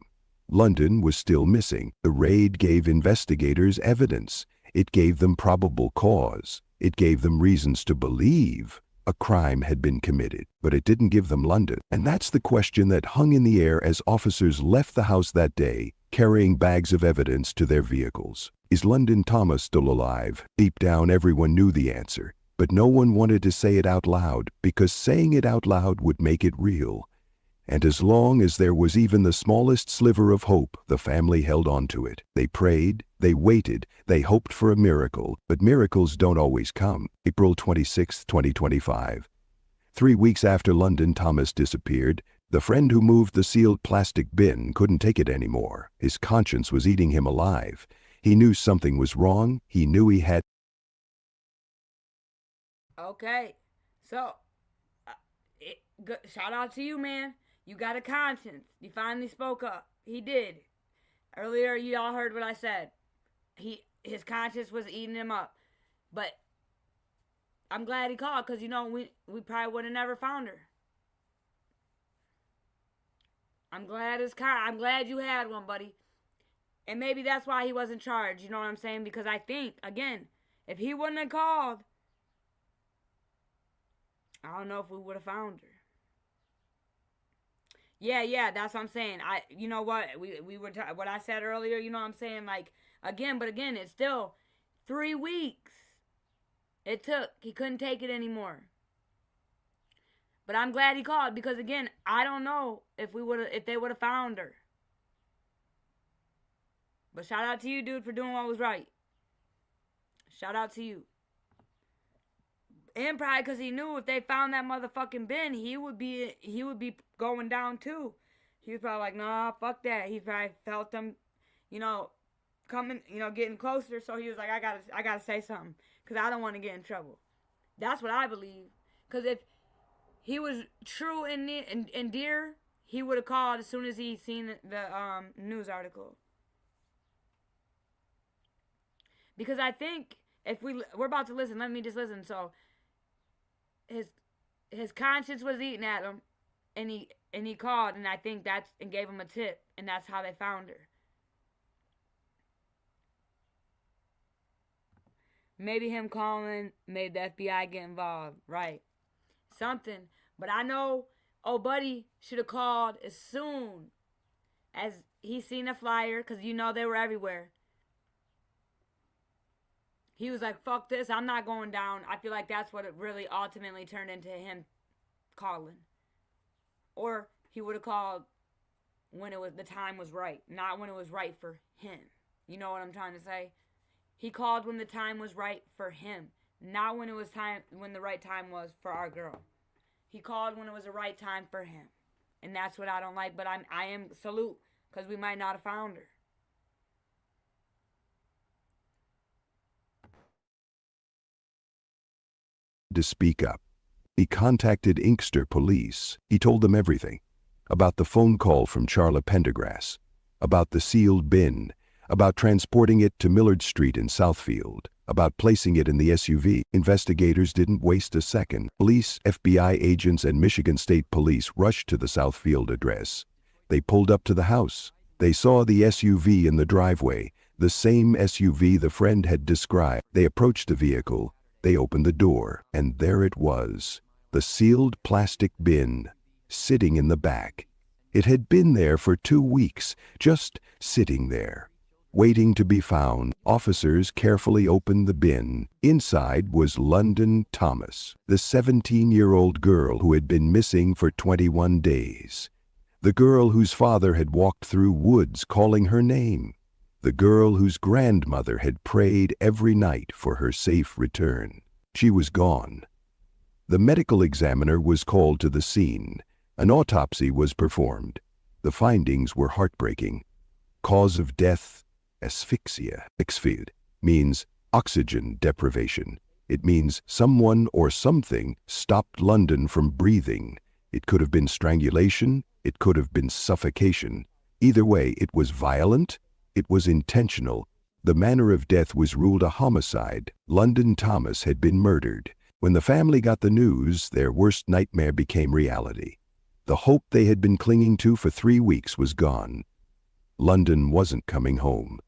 London was still missing. The raid gave investigators evidence. It gave them probable cause. It gave them reasons to believe a crime had been committed, but it didn't give them London. And that's the question that hung in the air as officers left the house that day, carrying bags of evidence to their vehicles. Is London Thomas still alive? Deep down, everyone knew the answer, but no one wanted to say it out loud, because saying it out loud would make it real. And as long as there was even the smallest sliver of hope, the family held on to it. They prayed, they waited, they hoped for a miracle, but miracles don't always come. April 26, 2025. 3 weeks after London Thomas disappeared, the friend who moved the sealed plastic bin couldn't take it anymore. His conscience was eating him alive. He knew something was wrong. He knew he had... Okay, so, shout out to you, man. You got a conscience. You finally spoke up. He did. Earlier, you all heard what I said. His conscience was eating him up. But I'm glad he called because, you know, we probably would have never found her. I'm glad you had one, buddy. And maybe that's why he wasn't charged, you know what I'm saying? Because I think, again, if he wouldn't have called, I don't know if we would have found her. Yeah, that's what I'm saying. You know what? We were what I said earlier, you know what I'm saying? Like, again, it's still 3 weeks. It took. He couldn't take it anymore. But I'm glad he called because, again, I don't know if they would have found her. But shout out to you, dude, for doing what was right. Shout out to you. And probably because he knew if they found that motherfucking bin, he would be going down too. He was probably like, nah, fuck that. He probably felt them, you know, coming, you know, getting closer. So he was like, I gotta say something because I don't want to get in trouble. That's what I believe. Because if he was true and dear, he would have called as soon as he seen the news article. Because I think if we're about to listen, let me just listen. So his conscience was eating at him, and he called, and I think and gave him a tip, and that's how they found her. Maybe him calling made the FBI get involved, right? Something. But I know old buddy should have called as soon as he seen a flyer, because you know they were everywhere. He was like, fuck this, I'm not going down. I feel like that's what it really ultimately turned into him calling. Or he would have called when the time was right, not when it was right for him. You know what I'm trying to say? He called when the time was right for him, not when the right time was for our girl. He called when it was the right time for him. And that's what I don't like, but I am salute, because we might not have found her. To speak up. He contacted Inkster police. He told them everything. About the phone call from Charla Pendergrass. About the sealed bin. About transporting it to Millard Street in Southfield. About placing it in the SUV. Investigators didn't waste a second. Police, FBI agents, and Michigan State Police rushed to the Southfield address. They pulled up to the house. They saw the SUV in the driveway, the same SUV the friend had described. They approached the vehicle. They opened the door, and there it was, the sealed plastic bin, sitting in the back. It had been there for 2 weeks, just sitting there, waiting to be found. Officers carefully opened the bin. Inside was London Thomas, the 17-year-old girl who had been missing for 21 days. The girl whose father had walked through woods calling her name. The girl whose grandmother had prayed every night for her safe return. She was gone. The medical examiner was called to the scene. An autopsy was performed. The findings were heartbreaking. Cause of death, asphyxia. Asphyxia means oxygen deprivation. It means someone or something stopped London from breathing. It could have been strangulation. It could have been suffocation. Either way, it was violent. It was intentional. The manner of death was ruled a homicide. London Thomas had been murdered. When the family got the news, their worst nightmare became reality. The hope they had been clinging to for 3 weeks was gone. London wasn't coming home.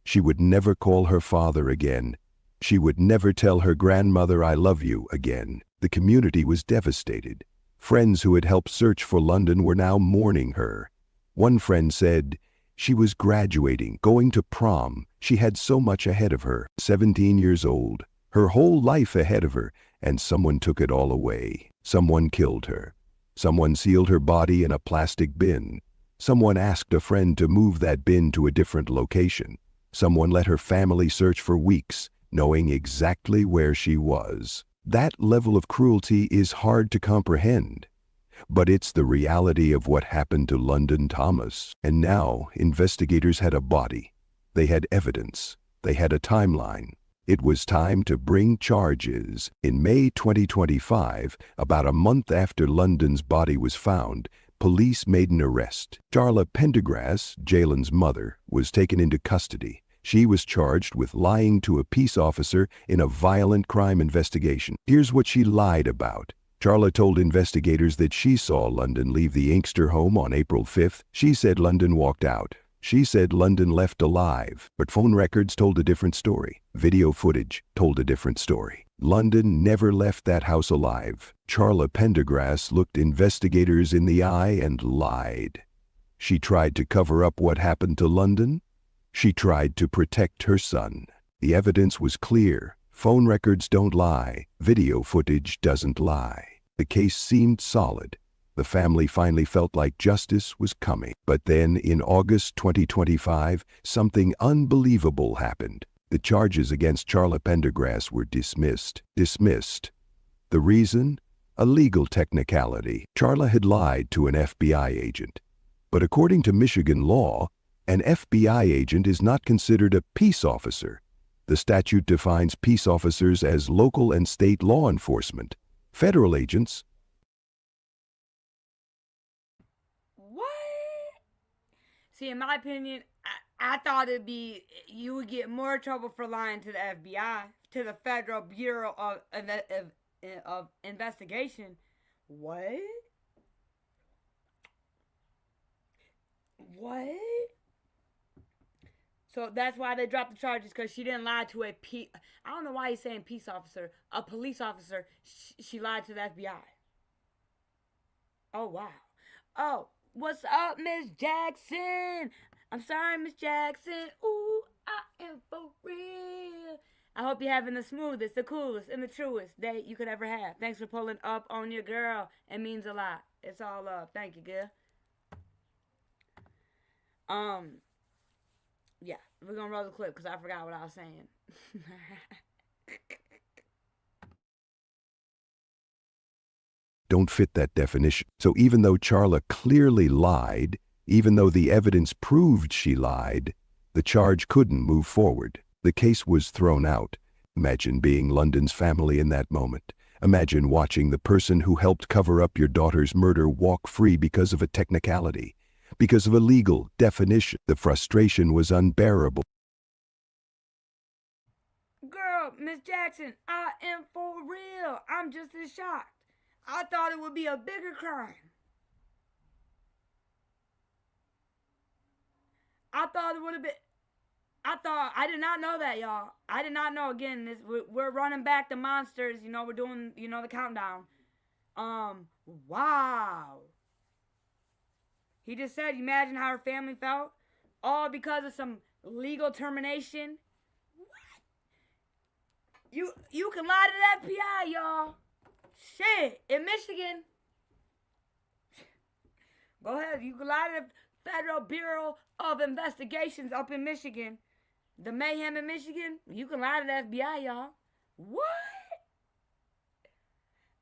She would never call her father again. She would never tell her grandmother, "I love you," again. The community was devastated. Friends who had helped search for London were now mourning her. One friend said, she was graduating, going to prom. She had so much ahead of her, 17 years old, her whole life ahead of her, and someone took it all away. Someone killed her. Someone sealed her body in a plastic bin. Someone asked a friend to move that bin to a different location. Someone let her family search for weeks, knowing exactly where she was. That level of cruelty is hard to comprehend. But it's the reality of what happened to London Thomas. And now, investigators had a body. They had evidence. They had a timeline. It was time to bring charges. In May 2025, about a month after London's body was found, police made an arrest. Charla Pendergrass, Jalen's mother, was taken into custody. She was charged with lying to a peace officer in a violent crime investigation. Here's what she lied about. Charla told investigators that she saw London leave the Inkster home on April 5th. She said London walked out. She said London left alive, but phone records told a different story. Video footage told a different story. London never left that house alive. Charla Pendergrass looked investigators in the eye and lied. She tried to cover up what happened to London. She tried to protect her son. The evidence was clear. Phone records don't lie. Video footage doesn't lie. The case seemed solid. The family finally felt like justice was coming. But then, in August 2025, something unbelievable happened. The charges against Charla Pendergrass were dismissed. The reason? A legal technicality. Charla had lied to an FBI agent. But according to Michigan law, an FBI agent is not considered a peace officer. The statute defines peace officers as local and state law enforcement. Federal agents. What? See, in my opinion, I thought it'd be, you would get more trouble for lying to the FBI, to the Federal Bureau of Investigation. What? What? So that's why they dropped the charges, because she didn't lie to I don't know why he's saying peace officer. A police officer. She lied to the FBI. Oh, wow. Oh, what's up, Miss Jackson? I'm sorry, Miss Jackson. Ooh, I am for real. I hope you're having the smoothest, the coolest, and the truest day you could ever have. Thanks for pulling up on your girl. It means a lot. It's all love. Thank you, girl. Yeah, we're gonna roll the clip because I forgot what I was saying. Don't fit that definition. So even though Charla clearly lied, even though the evidence proved she lied, the charge couldn't move forward. The case was thrown out. Imagine being London's family in that moment. Imagine watching the person who helped cover up your daughter's murder walk free because of a technicality, because of a legal definition. The frustration was unbearable. Girl, Miss Jackson, I am for real. I'm just as shocked. I thought it would be a bigger crime. I did not know that, y'all. I did not know. Again, we're running back the monsters. You know, we're doing, the countdown. Wow. He just said, imagine how her family felt. All because of some legal termination. What? You can lie to the FBI, y'all. Shit. In Michigan. Go ahead. You can lie to the Federal Bureau of Investigations up in Michigan. The mayhem in Michigan. You can lie to the FBI, y'all. What?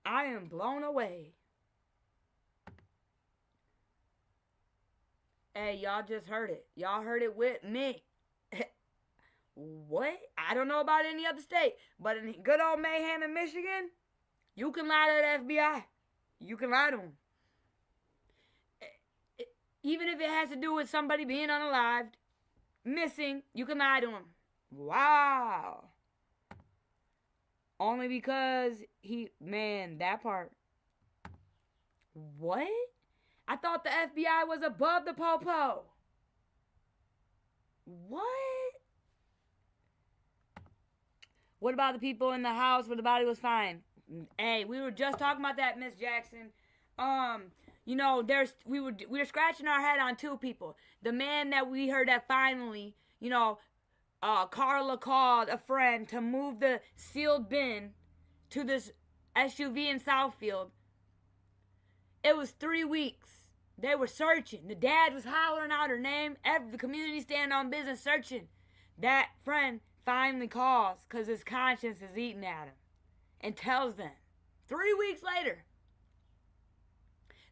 I am blown away. Hey, y'all just heard it. Y'all heard it with me. What? I don't know about any other state, but in good old mayhem in Michigan, you can lie to the FBI. You can lie to them. Even if it has to do with somebody being unalived, missing, you can lie to them. Wow. Only because that part. What? I thought the FBI was above the po-po. What? What about the people in the house where the body was fine? Hey, we were just talking about that, Miss Jackson. We were scratching our head on two people. The man that we heard that finally, Charla called a friend to move the sealed bin to this SUV in Southfield. It was 3 weeks. They were searching. The dad was hollering out her name. The community stand on business searching. That friend finally calls because his conscience is eating at him and tells them 3 weeks later.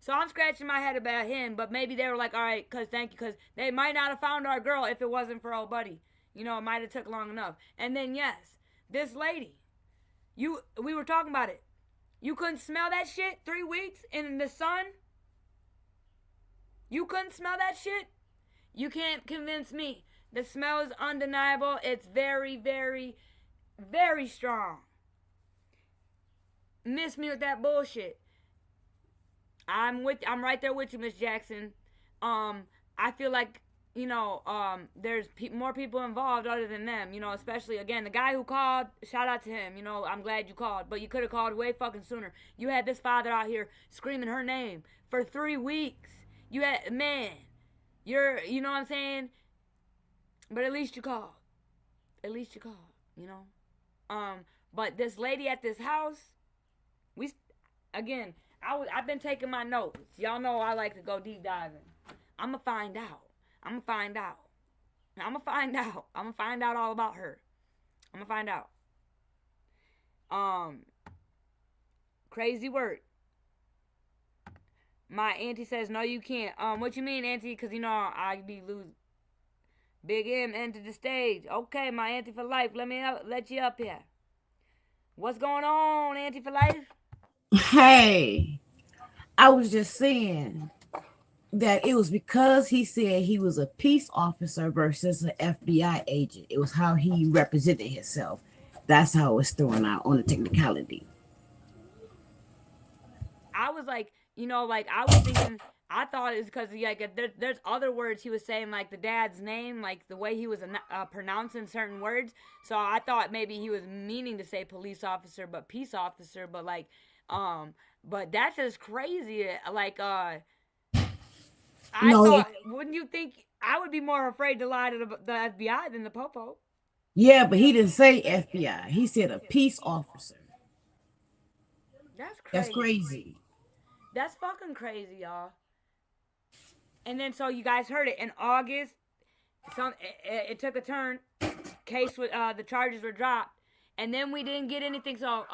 So I'm scratching my head about him, but maybe they were like, all right, thank you, because they might not have found our girl if it wasn't for old buddy. It might have took long enough. And then, yes, this lady, we were talking about it. You couldn't smell that shit 3 weeks in the sun? You couldn't smell that shit? You can't convince me. The smell is undeniable. It's very, very, very strong. Miss me with that bullshit. I'm right there with you, Miss Jackson. I feel like there's more people involved other than them. Especially again the guy who called. Shout out to him. I'm glad you called, but you could have called way fucking sooner. You had this father out here screaming her name for 3 weeks. You had you know what I'm saying. But at least you called. At least you called. But this lady at this house, I've been taking my notes. Y'all know I like to go deep diving. I'ma find out. I'm gonna find out all about her. I'm gonna find out. Crazy word. My auntie says no, you can't. What you mean, auntie? Because I be losing. Big M entered the stage. Okay, my auntie for life. Let you up here. What's going on, auntie for life? Hey, I was just saying that it was because he said he was a peace officer versus an FBI agent. It was how he represented himself. That's how it was thrown out on the technicality. I was like, I was thinking, I thought it was because there's other words he was saying, like the dad's name, like the way he was pronouncing certain words. So I thought maybe he was meaning to say police officer, but peace officer. But but that's just crazy. Wouldn't you think I would be more afraid to lie to the FBI than the popo? Yeah, but he didn't say FBI. He said a peace officer. That's crazy. That's crazy. That's fucking crazy, y'all. And then so you guys heard it in August. It took a turn. The charges were dropped, and then we didn't get anything. So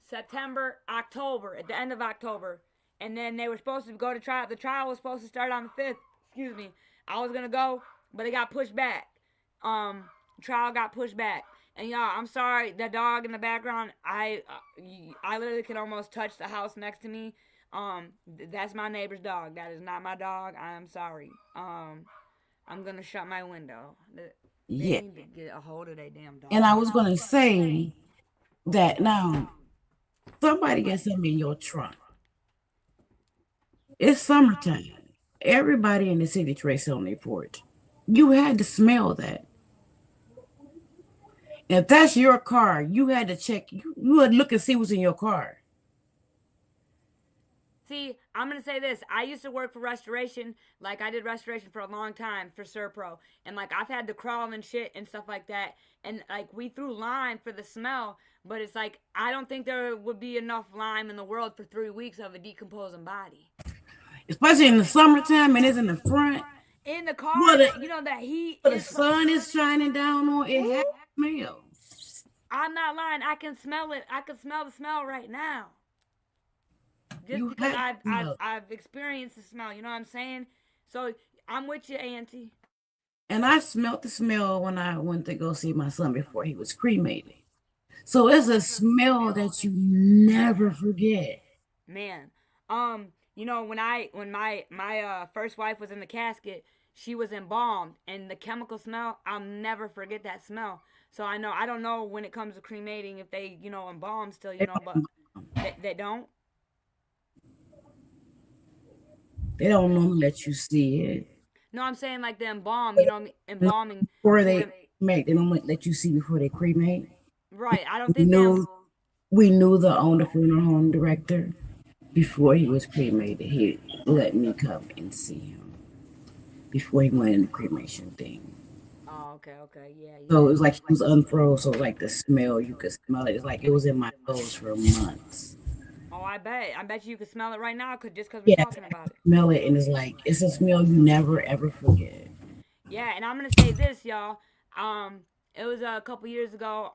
September, October, at the end of October. And then they were supposed to go to trial. The trial was supposed to start on the 5th. Excuse me. I was going to go, but it got pushed back. Trial got pushed back. And y'all, I'm sorry. The dog in the background, I literally can almost touch the house next to me. That's my neighbor's dog. That is not my dog. I am sorry. I'm going to shut my window. They need to get a hold of their damn dog. And I was going to say that now, somebody got something in your trunk. It's summertime. Everybody in the city trace on their porch. You had to smell that. If that's your car, you had to check. You had to look and see what's in your car. See, I'm going to say this. I used to work for restoration. Like, I did restoration for a long time for Serpro. And, I've had to crawl and shit and stuff like that. And, we threw lime for the smell. But it's I don't think there would be enough lime in the world for 3 weeks of a decomposing body. Especially in the summertime, and it's in the front. In the car, that heat. The sun is shining down on it. It has smell. I'm not lying. I can smell it. I can smell the smell right now. Just because I've experienced the smell. You know what I'm saying? So I'm with you, auntie. And I smelled the smell when I went to go see my son before he was cremated. So it's a smell that you never forget. Man, when my first wife was in the casket, she was embalmed, and the chemical smell, I'll never forget that smell. So I don't know when it comes to cremating if they, embalm still, but they don't. They don't normally let you see it. No, I'm saying the embalm, embalming. Before they cremate, they don't let you see before they cremate. Right, I don't think we knew the owner, funeral home director, before he was cremated. He let me come and see him before he went in the cremation thing. Oh, okay, yeah. So it was he was unfroze, so the smell, you could smell it. It's it was in my nose for months. Oh, I bet you could smell it right now, just because we're talking about it. Smell it, and it's a smell you never ever forget. Yeah, and I'm gonna say this, y'all. It was a couple years ago.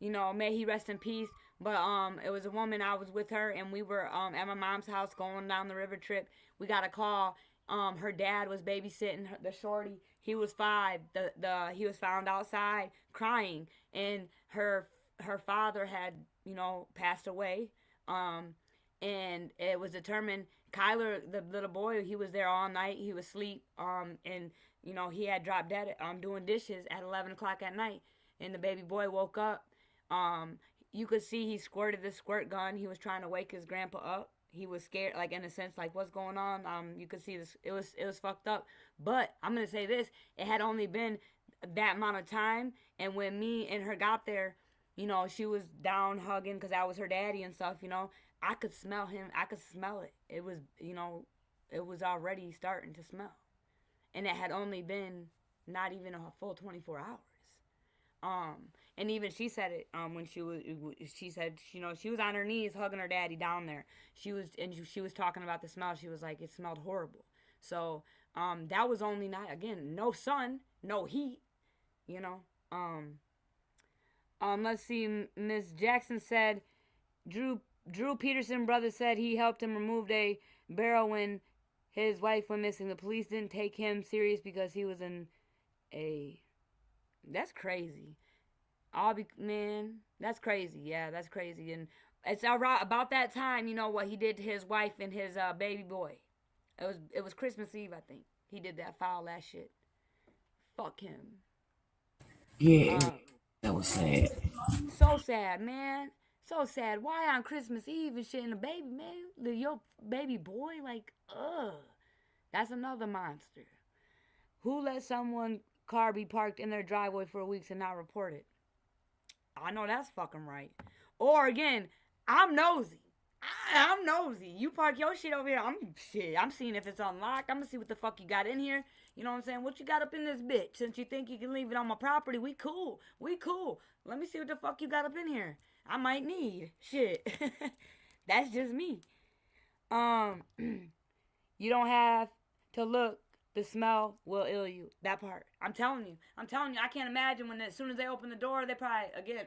May he rest in peace. But it was a woman. I was with her, and we were at my mom's house going down the river trip. We got a call. Her dad was babysitting the shorty. He was 5. He was found outside crying, and her father had passed away. and it was determined Kyler, the little boy, he was there all night. He was asleep. And he had dropped dead. Doing dishes at 11 o'clock at night, and the baby boy woke up. You could see he squirted the squirt gun. He was trying to wake his grandpa up. He was scared, like in a sense, like what's going on. You could see this. It was fucked up. But I'm gonna say this: it had only been that amount of time, and when me and her got there, she was down hugging because I was her daddy and stuff. I could smell him. I could smell it. It was, it was already starting to smell, and it had only been not even a full 24 hours. And even she said it, when she said, she was on her knees hugging her daddy down there. She was talking about the smell. She was like, it smelled horrible. So, that was only night, again, no sun, no heat, let's see, Miss Jackson said, Drew Peterson brother said he helped him remove a barrel when his wife went missing. The police didn't take him serious because he was in a... That's crazy. Man, that's crazy. Yeah, that's crazy. And it's about that time, what he did to his wife and his baby boy. It was Christmas Eve, I think. He did that foul ass shit. Fuck him. Yeah, that was sad. So sad, man. So sad. Why on Christmas Eve and shit, and the baby, man, your baby boy, like, ugh. That's another monster. Who let someone car be parked in their driveway for weeks and not report it? I know that's fucking right. Or again, I'm nosy. I'm nosy. You park your shit over here. I'm seeing if it's unlocked. I'm gonna see what the fuck you got in here. You know what I'm saying? What you got up in this bitch? Since you think you can leave it on my property, we cool. Let me see what the fuck you got up in here. I might need shit. That's just me. You don't have to look. The smell will ill you. That part. I'm telling you. I can't imagine when as soon as they open the door, they probably again.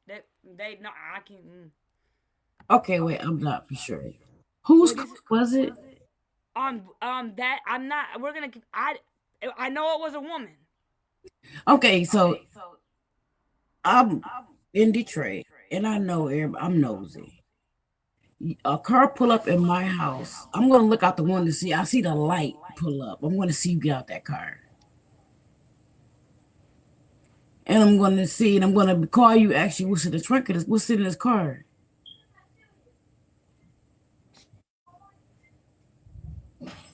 They no. I can't. Okay, wait. I'm not for sure. Whose was it? That I'm not. We're gonna. I know it was a woman. Okay, so I'm in Detroit, and I know I'm nosy. A car pull up in my house. I'm gonna look out the window to see. I see the light pull up. I'm gonna see you get out that car, and I'm gonna call you. Actually, what's in the trunk of this? What's in this car?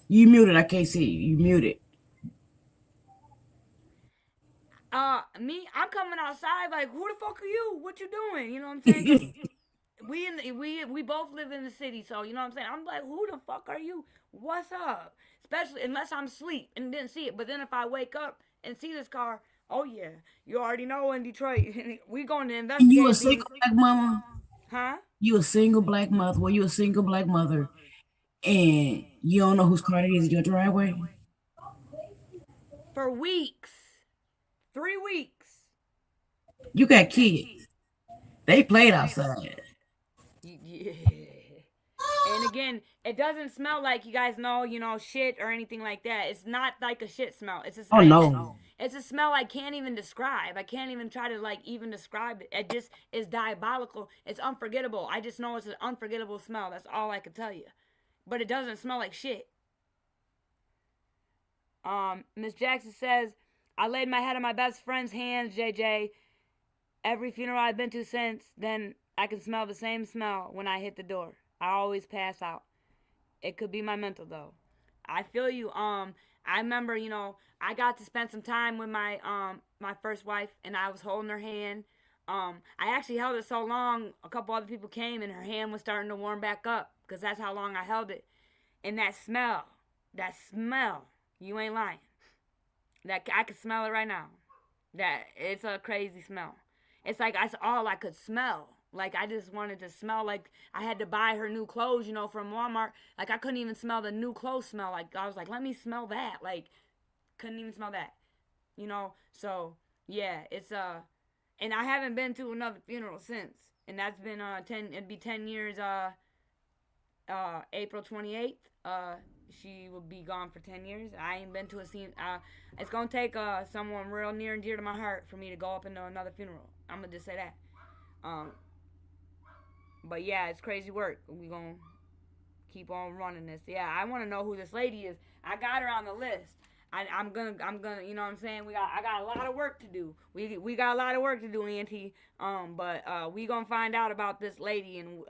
You muted. I can't see you. You muted. Me, I'm coming outside like, who the fuck are you? What you doing? You know what I'm saying? We both live in the city, so you know what I'm saying? I'm like, who the fuck are you? What's up? Especially unless I'm asleep and didn't see it. But then if I wake up and see this car, oh yeah, you already know in Detroit, we going to investigate. You a single black mama? Huh? You a single black mother? Well, you a single black mother, and you don't know whose car it is in your driveway? For weeks. 3 weeks. You got kids. They played outside. Yeah. And again, it doesn't smell like, you guys know, shit or anything like that. It's not like a shit smell. It's a no. It's a smell I can't even describe. I can't even try to even describe it. It just is diabolical. It's unforgettable. I just know it's an unforgettable smell. That's all I can tell you. But it doesn't smell like shit. Miss Jackson says, I laid my head on my best friend's hands, JJ. Every funeral I've been to since then, I can smell the same smell when I hit the door. I always pass out. It could be my mental, though. I feel you. I remember, I got to spend some time with my my first wife, and I was holding her hand. I actually held it so long, a couple other people came, and her hand was starting to warm back up, because that's how long I held it. And that smell, you ain't lying. That I could smell it right now. That it's a crazy smell. It's like that's all I could smell. Like I just wanted to smell like I had to buy her new clothes, from Walmart. Like I couldn't even smell the new clothes smell. Like I was like, let me smell that. Like couldn't even smell that. So yeah, it's and I haven't been to another funeral since. And that's been it'd be 10 years April 28th. She will be gone for 10 years. I ain't been to a scene. It's going to take someone real near and dear to my heart for me to go up into another funeral. I'm going to just say that. But yeah, it's crazy work. We gonna keep on running this. Yeah, I want to know who this lady is. I got her on the list. I'm gonna, you know what I'm saying? I got a lot of work to do. We got a lot of work to do, Auntie. But we gonna find out about this lady and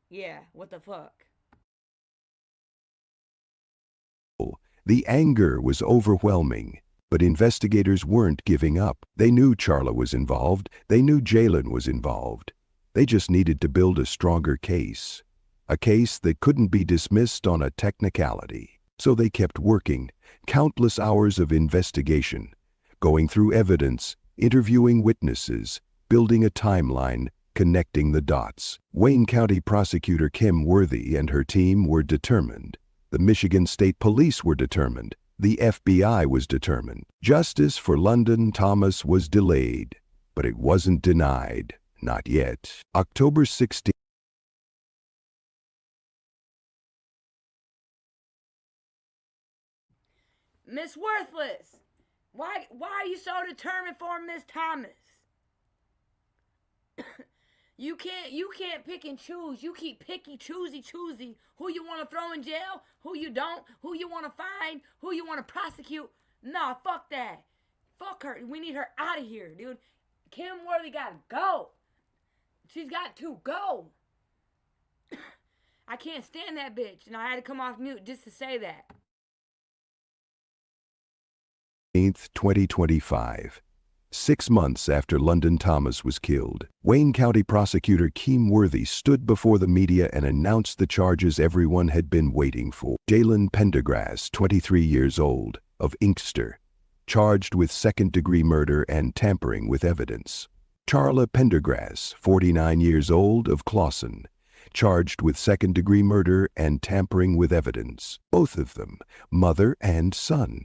yeah, what the fuck? The anger was overwhelming, but investigators weren't giving up. They knew Charla was involved. They knew Jalen was involved. They just needed to build a stronger case. A case that couldn't be dismissed on a technicality. So they kept working, countless hours of investigation, going through evidence, interviewing witnesses, building a timeline, connecting the dots. Wayne County Prosecutor Kim Worthy and her team were determined. The Michigan State Police were determined. The FBI was determined. Justice for London Thomas was delayed, but it wasn't denied. Not yet. October 16th. Miss Worthless, why are you so determined for Miss Thomas? You can't pick and choose. You keep choosy who you want to throw in jail, who you don't, who you want to find, who you want to prosecute. Nah, fuck that. Fuck her. We need her out of here, dude. Kim Worthy gotta go. She's got to go. I can't stand that bitch, and I had to come off mute just to say that. 2025. 6 months after London Thomas was killed, Wayne County Prosecutor Kim Worthy stood before the media and announced the charges everyone had been waiting for. Jalen Pendergrass, 23 years old, of Inkster, charged with second-degree murder and tampering with evidence. Charla Pendergrass, 49 years old, of Clawson, charged with second-degree murder and tampering with evidence. Both of them, mother and son.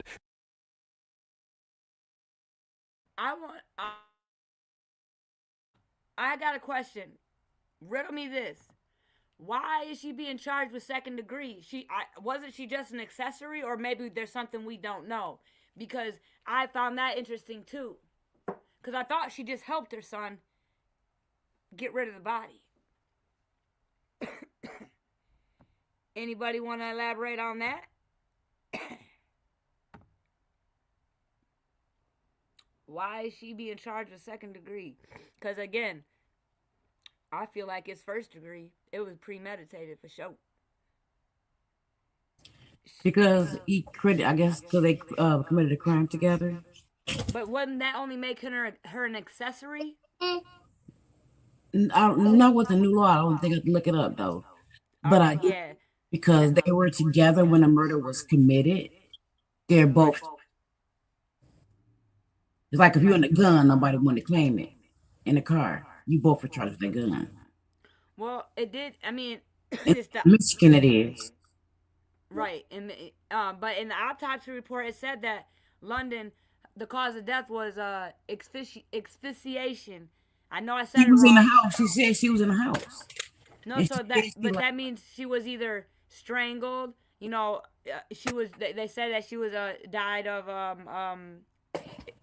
I got a question. Riddle me this. Why is she being charged with second degree? Wasn't she just an accessory, or maybe there's something we don't know? Because I found that interesting too. Because I thought she just helped her son get rid of the body. Anybody want to elaborate on that? Why is she being charged with second degree? Because again, I feel like it's first degree. It was premeditated for sure. Because I guess because they committed a crime together. But wouldn't that only make her an accessory? I don't know what the new law. I don't think I can look it up though. But yeah, because they were together when the murder was committed. They're both. It's like if you own a gun, nobody want to claim it. In a car, you both were charged with a gun. Well, it did. I mean, it's Michigan, it is. Right, but in the autopsy report, it said that London, the cause of death was asphyxiation. I know I said she was it wrong. in the house. She said she was in the house. No, so that means she was either strangled. You know, she was. They said that she was died of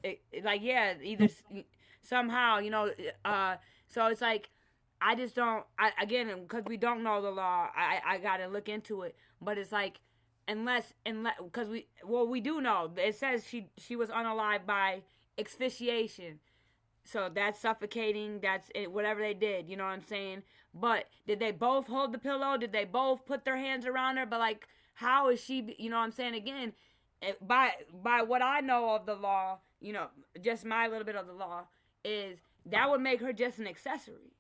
either somehow, you know, so it's like, I just don't, again, because we don't know the law, I gotta look into it, but it's like, unless, because we do know, it says she was unalived by asphyxiation, so that's suffocating, that's whatever they did, you know what I'm saying, but did they both hold the pillow, did they both put their hands around her, but like, how is she, you know what I'm saying, again, by what I know of the law, you know, just my little bit of the law, is that would make her just an accessory.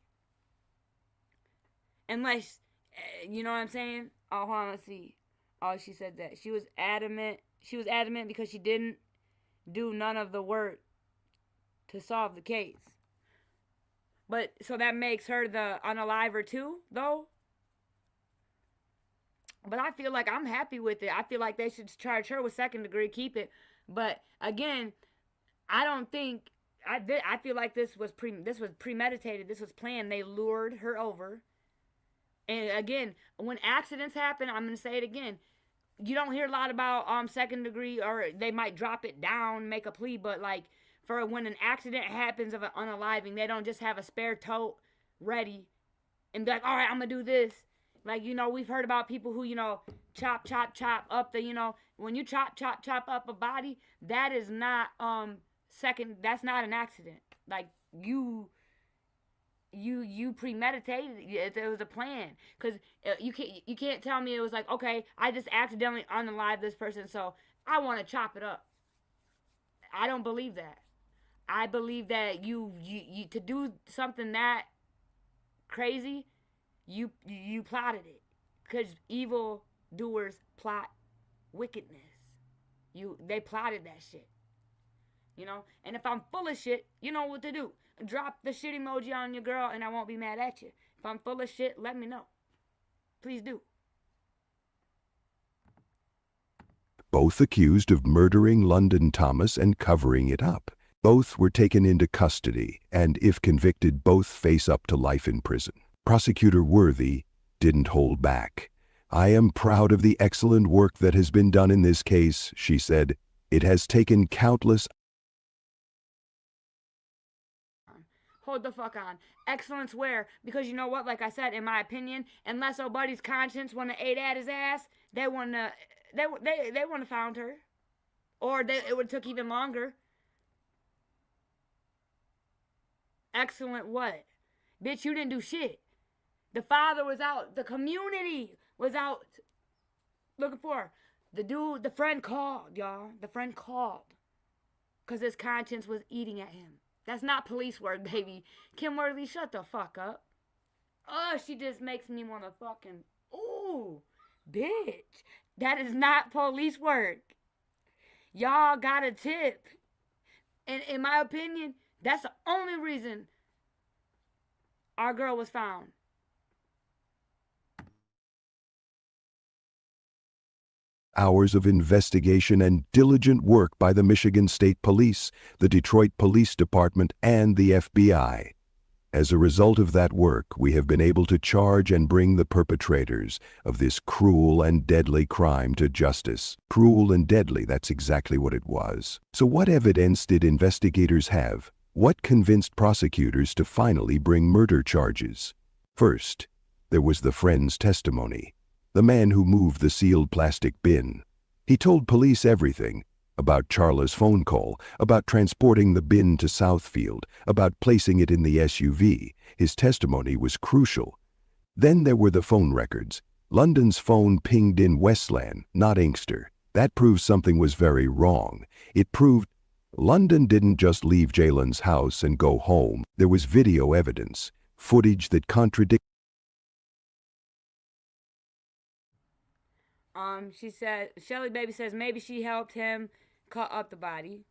Unless, you know what I'm saying? Oh, hold on, let's see. Oh, she said that. She was adamant because she didn't do none of the work to solve the case. But, so that makes her the unaliver too, though? But I feel like I'm happy with it. I feel like they should charge her with second degree, keep it. But again, I don't think I feel like this was premeditated. This was planned. They lured her over. And again, when accidents happen, I'm gonna say it again. You don't hear a lot about second degree, or they might drop it down, make a plea. But like for when an accident happens of an unaliving, they don't just have a spare tote ready and be like, all right, I'm gonna do this. Like, we've heard about people who, chop up the, when you chop up a body, that is not, that's not an accident. Like, you premeditated it. It was a plan. Because you can't tell me it was like, okay, I just accidentally unalived this person, so I want to chop it up. I don't believe that. I believe that you to do something that crazy, you plotted it. Because evil doers plot wickedness. They plotted that shit. And if I'm full of shit, you know what to do. Drop the shit emoji on your girl and I won't be mad at you. If I'm full of shit, let me know. Please do. Both accused of murdering London Thomas and covering it up. Both were taken into custody, and if convicted, both face up to life in prison. Prosecutor Worthy didn't hold back. "I am proud of the excellent work that has been done in this case," she said. "It has taken countless..." Hold the fuck on. Excellence where? Because you know what? Like I said, in my opinion, unless a buddy's conscience wanna ate at his ass, they wouldn't have found her, or it would have took even longer. Excellent what? Bitch, you didn't do shit. The father was out. The community was out looking for her. The friend called, y'all. The friend called. Because his conscience was eating at him. That's not police work, baby. Kim Worthy, shut the fuck up. Oh, she just makes me want to fucking... Ooh, bitch. That is not police work. Y'all got a tip. And in my opinion, that's the only reason our girl was found. Hours of investigation and diligent work by the Michigan State Police, the Detroit Police Department, and the FBI. As a result of that work, we have been able to charge and bring the perpetrators of this cruel and deadly crime to justice. Cruel and deadly, that's exactly what it was. So what evidence did investigators have? What convinced prosecutors to finally bring murder charges? First, there was the friend's testimony. The man who moved the sealed plastic bin. He told police everything about Charla's phone call, about transporting the bin to Southfield, about placing it in the SUV. His testimony was crucial. Then there were the phone records. London's phone pinged in Westland, not Inkster. That proved something was very wrong. It proved London didn't just leave Jalen's house and go home. There was video evidence, footage that contradicted. She said, Shelly Baby says maybe she helped him cut up the body.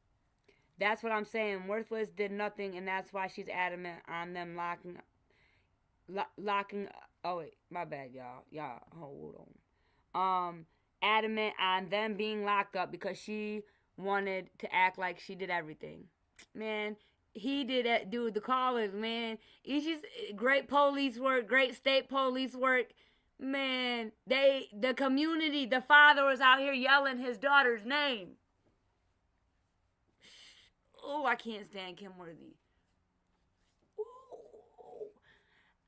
That's what I'm saying. Worthless did nothing, and that's why she's adamant on them locking. Oh wait, my bad, y'all. Hold on. Adamant on them being locked up because she wanted to act like she did everything. Man, he did it, dude. The callers, man. It's just great police work, great state police work. Man, the community, the father was out here yelling his daughter's name. Oh, I can't stand Kim Worthy. Ooh.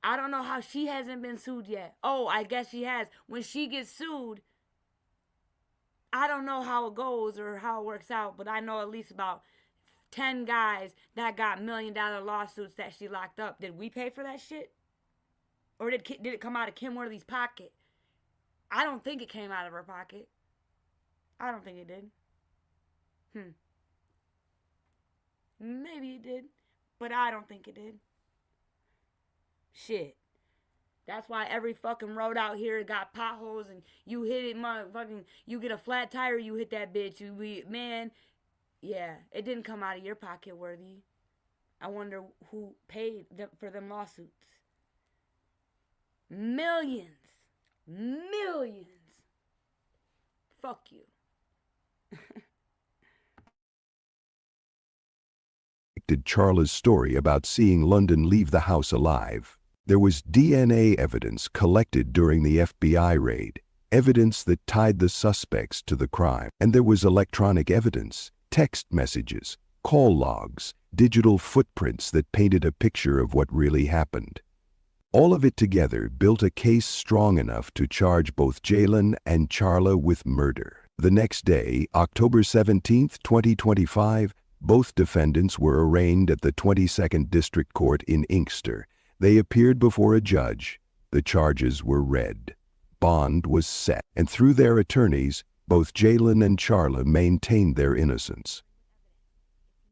I don't know how she hasn't been sued yet. Oh, I guess she has. When she gets sued, I don't know how it goes or how it works out, but I know at least about 10 guys that got $1 million lawsuits that she locked up. Did we pay for that shit? Or did it come out of Kim Worthy's pocket? I don't think it came out of her pocket. I don't think it did. Maybe it did. But I don't think it did. Shit. That's why every fucking road out here got potholes and you hit it, motherfucking, you get a flat tire, you hit that bitch. Man, yeah, it didn't come out of your pocket, Worthy. I wonder who paid for them lawsuits. Millions. Fuck you. Did Charla's story about seeing London leave the house alive. There was DNA evidence collected during the FBI raid, evidence that tied the suspects to the crime. And there was electronic evidence, text messages, call logs, digital footprints that painted a picture of what really happened. All of it together built a case strong enough to charge both Jalen and Charla with murder. The next day, October 17, 2025, both defendants were arraigned at the 22nd District Court in Inkster. They appeared before a judge. The charges were read. Bond was set, and through their attorneys, both Jalen and Charla maintained their innocence.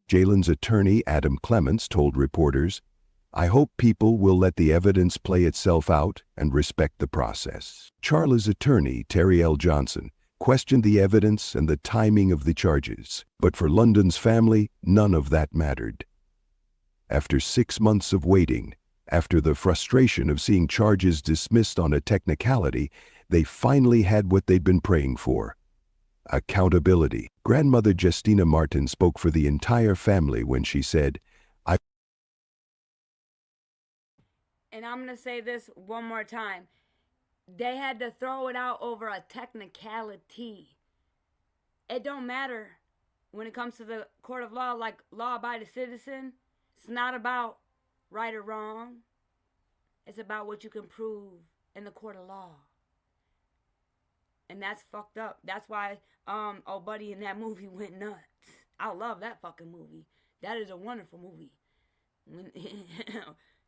Jalen's attorney, Adam Clements, told reporters, "I hope people will let the evidence play itself out and respect the process." Charla's attorney, Terry L. Johnson, questioned the evidence and the timing of the charges, but for London's family, none of that mattered. After 6 months of waiting, after the frustration of seeing charges dismissed on a technicality, they finally had what they'd been praying for: accountability. Grandmother Justina Martin spoke for the entire family when she said, And I'm going to say this one more time. They had to throw it out over a technicality. It don't matter when it comes to the court of law, like law-abiding citizen. It's not about right or wrong. It's about what you can prove in the court of law. And that's fucked up. That's why old buddy in that movie went nuts. I love that fucking movie. That is a wonderful movie. When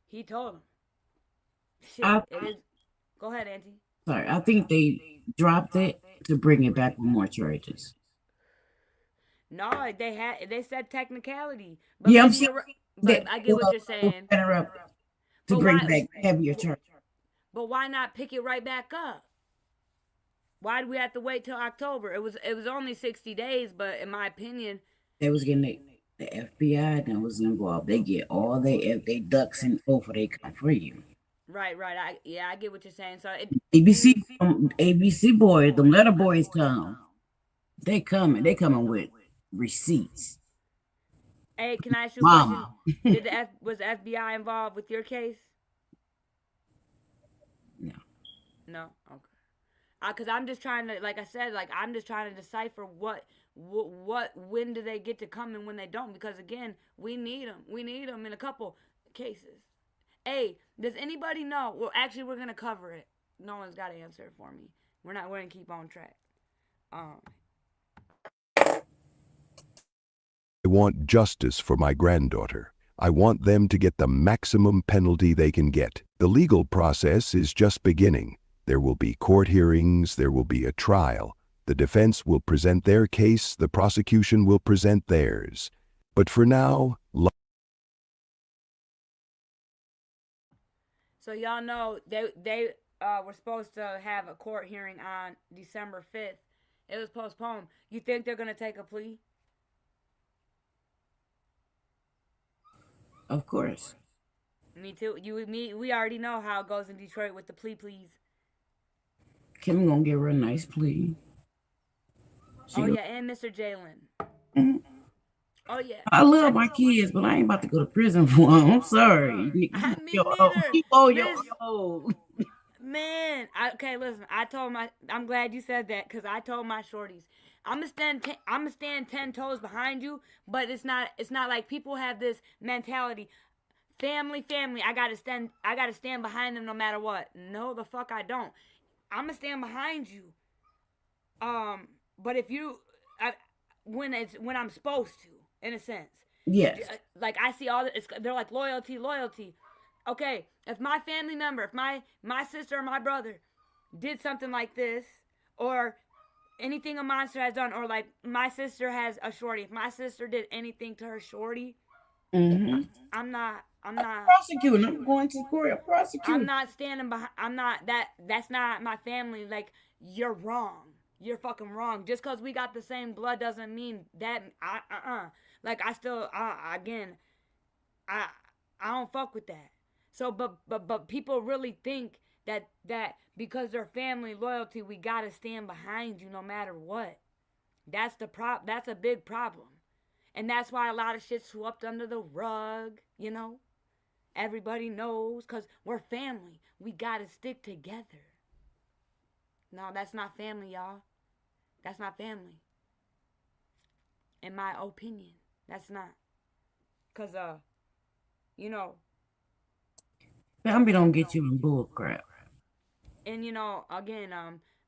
he told him. Shit, it is. Go ahead, Auntie. Sorry, I think they dropped it to bring it back with more charges. No, they said technicality. But Yeah, I get what you're saying. To bring back heavier charges. But why not pick it right back up? Why do we have to wait till October? It was only 60 days, but in my opinion, they was getting the FBI that was involved. They get all they ducks in before they come for you. Right. I get what you're saying. So ABC boys, the letter boys come. They coming with receipts. Hey, can I ask you a question? Was the FBI involved with your case? No. Okay. Because I'm just trying to, like I said, I'm just trying to decipher when do they get to come and when they don't? Because again, we need them. We need them in a couple cases. Hey, does anybody know? Well, actually, we're gonna cover it. No one's got to answer it for me. We're gonna keep on track. I want justice for my granddaughter. I want them to get the maximum penalty they can get. The legal process is just beginning. There will be court hearings, there will be a trial. The defense will present their case, the prosecution will present theirs. But for now, so y'all know they were supposed to have a court hearing on December 5th. It was postponed. You think they're going to take a plea? Of course. Me too. We already know how it goes in Detroit with the pleas. Kim gonna give her a nice plea. And Mr. Jalen. Mm-hmm. Oh yeah. I love my kids, but I ain't about to go to prison for them. I'm sorry. Me neither. Man, okay, listen. I'm glad you said that because I told my shorties, I'm gonna stand 10 toes behind you, but it's not like people have this mentality. Family. I gotta stand behind them no matter what. No, the fuck I don't. I'm gonna stand behind you. But if you, when I'm supposed to, in a sense. Yes. Like I see they're like loyalty. Okay, if my family member, if my sister or my brother did something like this, or anything a monster has done, or like my sister has a shorty, if my sister did anything to her shorty, mm-hmm. I'm not prosecuting. I'm going to court. I'm prosecuting. I'm not standing behind. That's not my family. Like, you're wrong. You're fucking wrong. Just because we got the same blood doesn't mean that. Like, I still, again, I don't fuck with that. So, but people really think that because they're family loyalty, we gotta stand behind you no matter what. That's a big problem. And that's why a lot of shit's swept under the rug, you know? Everybody knows, because we're family. We gotta stick together. No, that's not family, y'all. That's not family. In my opinion, that's not. Because, you know, Family don't get you in bull crap. And again,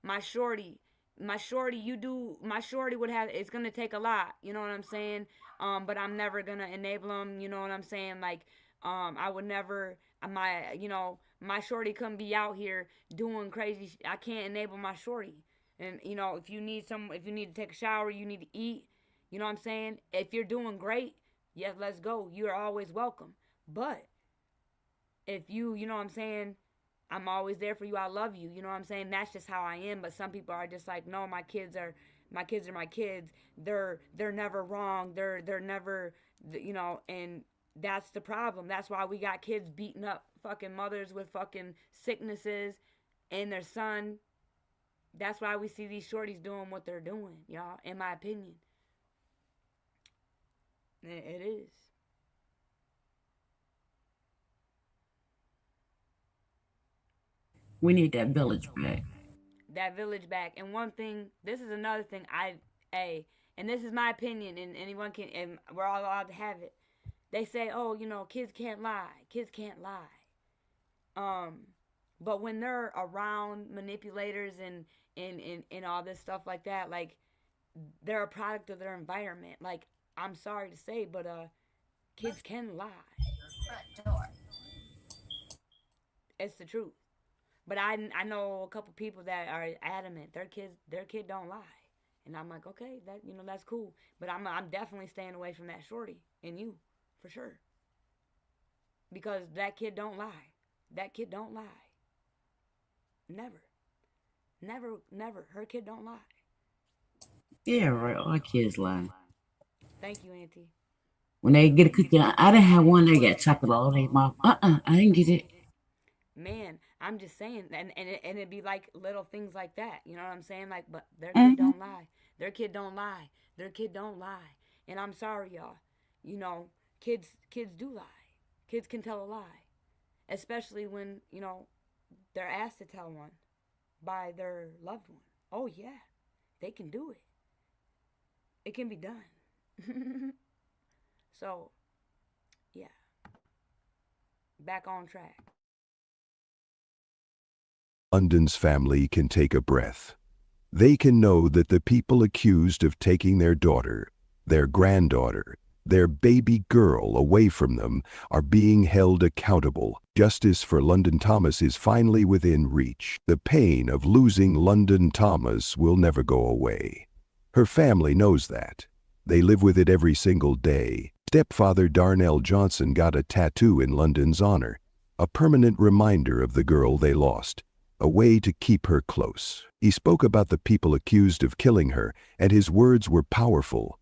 my shorty, my shorty, my shorty would have. It's gonna take a lot. You know what I'm saying? But I'm never gonna enable them. You know what I'm saying? Like, I would never. My shorty couldn't be out here doing crazy. I can't enable my shorty. And if you need to take a shower, you need to eat. You know what I'm saying? If you're doing great, yes, let's go. You're always welcome. But if you know what I'm saying, I'm always there for you. I love you. You know what I'm saying? That's just how I am. But some people are just like, no, my kids are my kids. They're never wrong. They're never, and that's the problem. That's why we got kids beating up fucking mothers with fucking sicknesses and their son. That's why we see these shorties doing what they're doing, y'all, in my opinion. It is. We need that village back. That village back. And one thing, this is another thing and this is my opinion, and anyone can, and we're all allowed to have it. They say, oh, kids can't lie. Kids can't lie. But when they're around manipulators and all this stuff like that, like, they're a product of their environment. Like, I'm sorry to say, but kids can lie. It's the truth. But I know a couple people that are adamant their kid don't lie, and I'm like, okay, that's cool. But I'm definitely staying away from that shorty and you, for sure. Because that kid don't lie. That kid don't lie. Never. Her kid don't lie. Yeah, right. All kids lie. Thank you, Auntie. When they get a cookie, I didn't have one that got chocolate all day, mom. I didn't get it. Man, I'm just saying, and it'd be like little things like that. You know what I'm saying? Like, but their kid don't lie. Their kid don't lie. Their kid don't lie. And I'm sorry, y'all. Kids do lie. Kids can tell a lie, especially when they're asked to tell one by their loved one. Oh yeah, they can do it. It can be done. So, yeah. Back on track. London's family can take a breath. They can know that the people accused of taking their daughter, their granddaughter, their baby girl away from them are being held accountable. Justice for London Thomas is finally within reach. The pain of losing London Thomas will never go away. Her family knows that. They live with it every single day. Stepfather Darnell Johnson got a tattoo in London's honor, a permanent reminder of the girl they lost. A way to keep her close. He spoke about the people accused of killing her, and his words were powerful.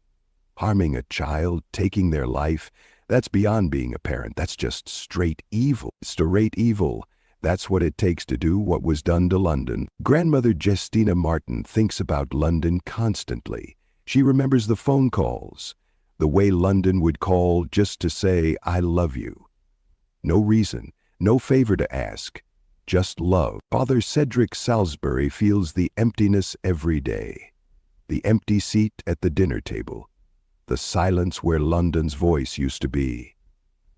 Harming a child, taking their life, that's beyond being a parent. That's just straight evil. Straight evil. That's what it takes to do what was done to London. Grandmother Justina Martin thinks about London constantly. She remembers the phone calls, the way London would call just to say, I love you. No reason, no favor to ask. Just love. Father Cedric Salisbury feels the emptiness every day. The empty seat at the dinner table. The silence where London's voice used to be.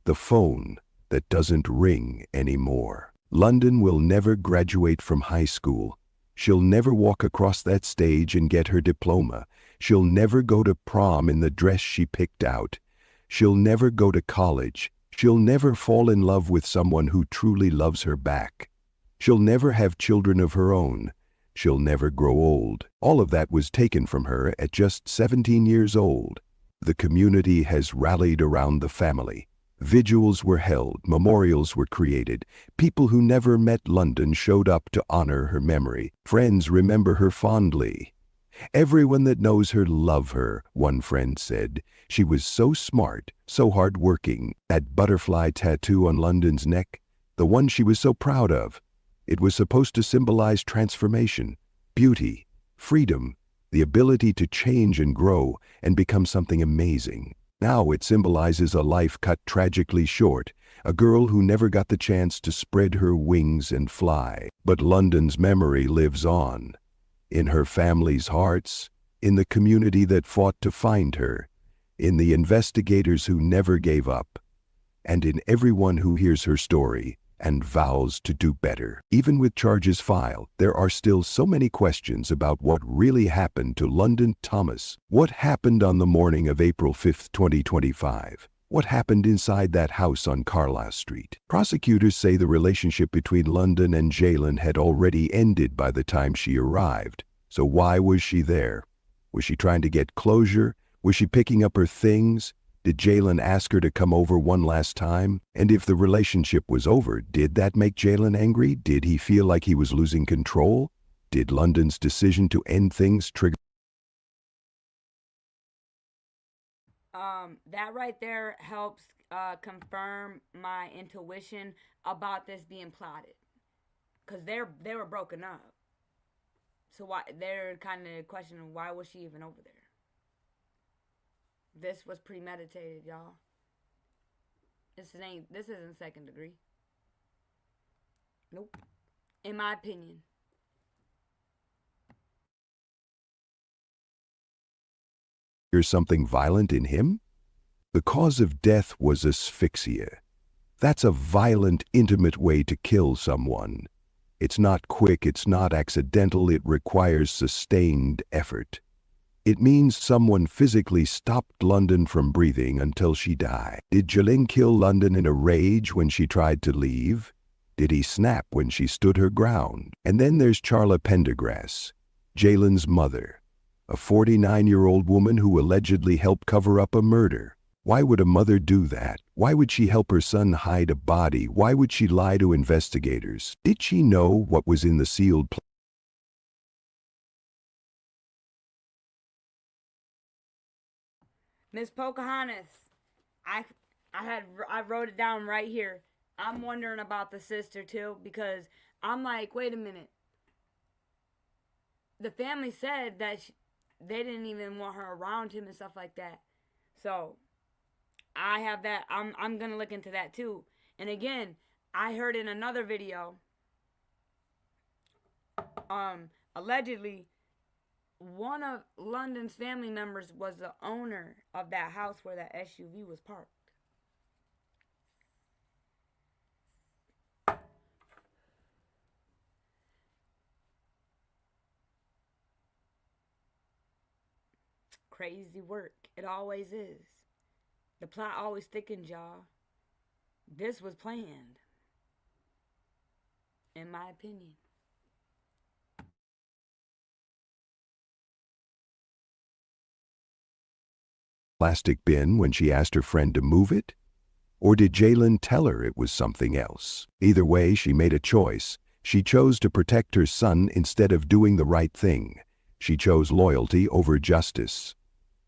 The phone that doesn't ring anymore. London will never graduate from high school. She'll never walk across that stage and get her diploma. She'll never go to prom in the dress she picked out. She'll never go to college. She'll never fall in love with someone who truly loves her back. She'll never have children of her own. She'll never grow old. All of that was taken from her at just 17 years old. The community has rallied around the family. Vigils were held, memorials were created. People who never met London showed up to honor her memory. Friends remember her fondly. Everyone that knows her love her, one friend said. She was so smart, so hardworking. That butterfly tattoo on London's neck, the one she was so proud of, it was supposed to symbolize transformation, beauty, freedom, the ability to change and grow and become something amazing. Now it symbolizes a life cut tragically short, a girl who never got the chance to spread her wings and fly. But London's memory lives on. In her family's hearts, in the community that fought to find her, in the investigators who never gave up, and in everyone who hears her story and vows to do better. Even with charges filed, there are still so many questions about what really happened to London Thomas. What happened on the morning of April 5, 2025? What happened inside that house on Charla Street? Prosecutors say the relationship between London and Jalen had already ended by the time she arrived. So why was she there? Was she trying to get closure? Was she picking up her things? Did Jalen ask her to come over one last time? And if the relationship was over, did that make Jalen angry? Did he feel like he was losing control? Did London's decision to end things trigger? That right there helps confirm my intuition about this being plotted, because they were broken up. So why they're kind of questioning why was she even over there? This was premeditated, y'all. This isn't second degree. Nope. In my opinion. There's something violent in him? The cause of death was asphyxia. That's a violent, intimate way to kill someone. It's not quick, it's not accidental, it requires sustained effort. It means someone physically stopped London from breathing until she died. Did Jalen kill London in a rage when she tried to leave? Did he snap when she stood her ground? And then there's Charla Pendergrass, Jalen's mother, a 49-year-old woman who allegedly helped cover up a murder. Why would a mother do that? Why would she help her son hide a body? Why would she lie to investigators? Did she know what was in the sealed plate? Miss Pocahontas, I wrote it down right here. I'm wondering about the sister too, because I'm like, wait a minute. The family said that they didn't even want her around him and stuff like that. So I have that. I'm gonna look into that too. And again, I heard in another video, allegedly, one of London's family members was the owner of that house where that SUV was parked. Crazy work. It always is. The plot always thickens, y'all. This was planned, in my opinion. Plastic bin when she asked her friend to move it? Or did Jalen tell her it was something else? Either way, she made a choice. She chose to protect her son instead of doing the right thing. She chose loyalty over justice.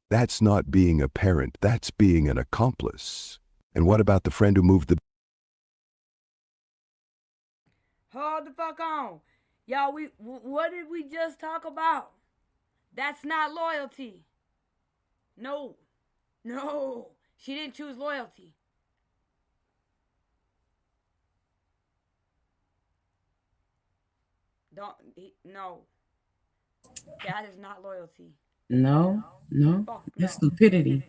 That's not being a parent, that's being an accomplice. And what about the friend who moved the... Hold the fuck on. Y'all, what did we just talk about? That's not loyalty. No. No. She didn't choose loyalty. No. That is not loyalty. No. Fuck That's no. stupidity.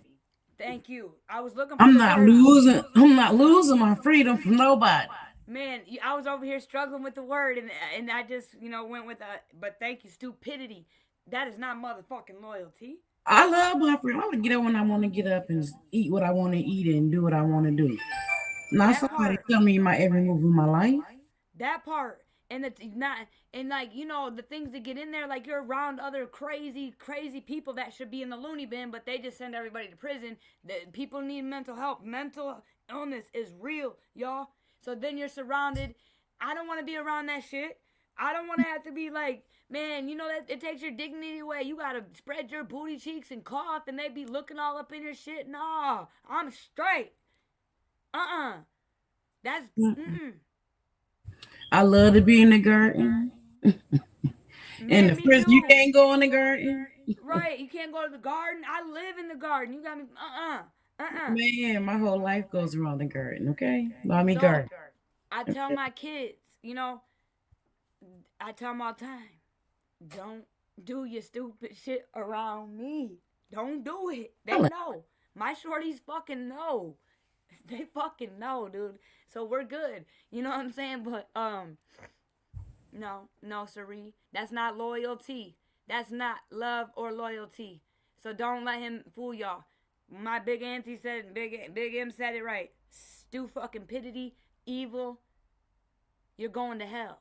Thank you. I was looking for I'm not losing my freedom from nobody. Man, I was over here struggling with the word, and I just, went with but thank you, stupidity. That is not motherfucking loyalty. I love my freedom. I want to get up when I want to get up and eat what I want to eat and do what I want to do. Not somebody tell me my every move of my life. That part. And the things that get in there, like you're around other crazy people that should be in the loony bin, but they just send everybody to prison. People need mental help. Mental illness is real, y'all. So then you're surrounded. I don't want to be around that shit. I don't want to have to be like, man, that it takes your dignity away. You got to spread your booty cheeks and cough, and they be looking all up in your shit. Nah, I'm straight. That's, I love to be in the garden. In the first, you can't go in the garden. Right, you can't go to the garden. I live in the garden. You got me, Man, my whole life goes around the garden, okay? Love me garden. I tell my kids, I tell them all the time, don't do your stupid shit around me. Don't do it. They know. My shorties fucking know. They fucking know, dude. So we're good. You know what I'm saying? But no, siree. That's not loyalty. That's not love or loyalty. So don't let him fool y'all. My big auntie said, Big M said it right. Stu fucking pitity, evil. You're going to hell.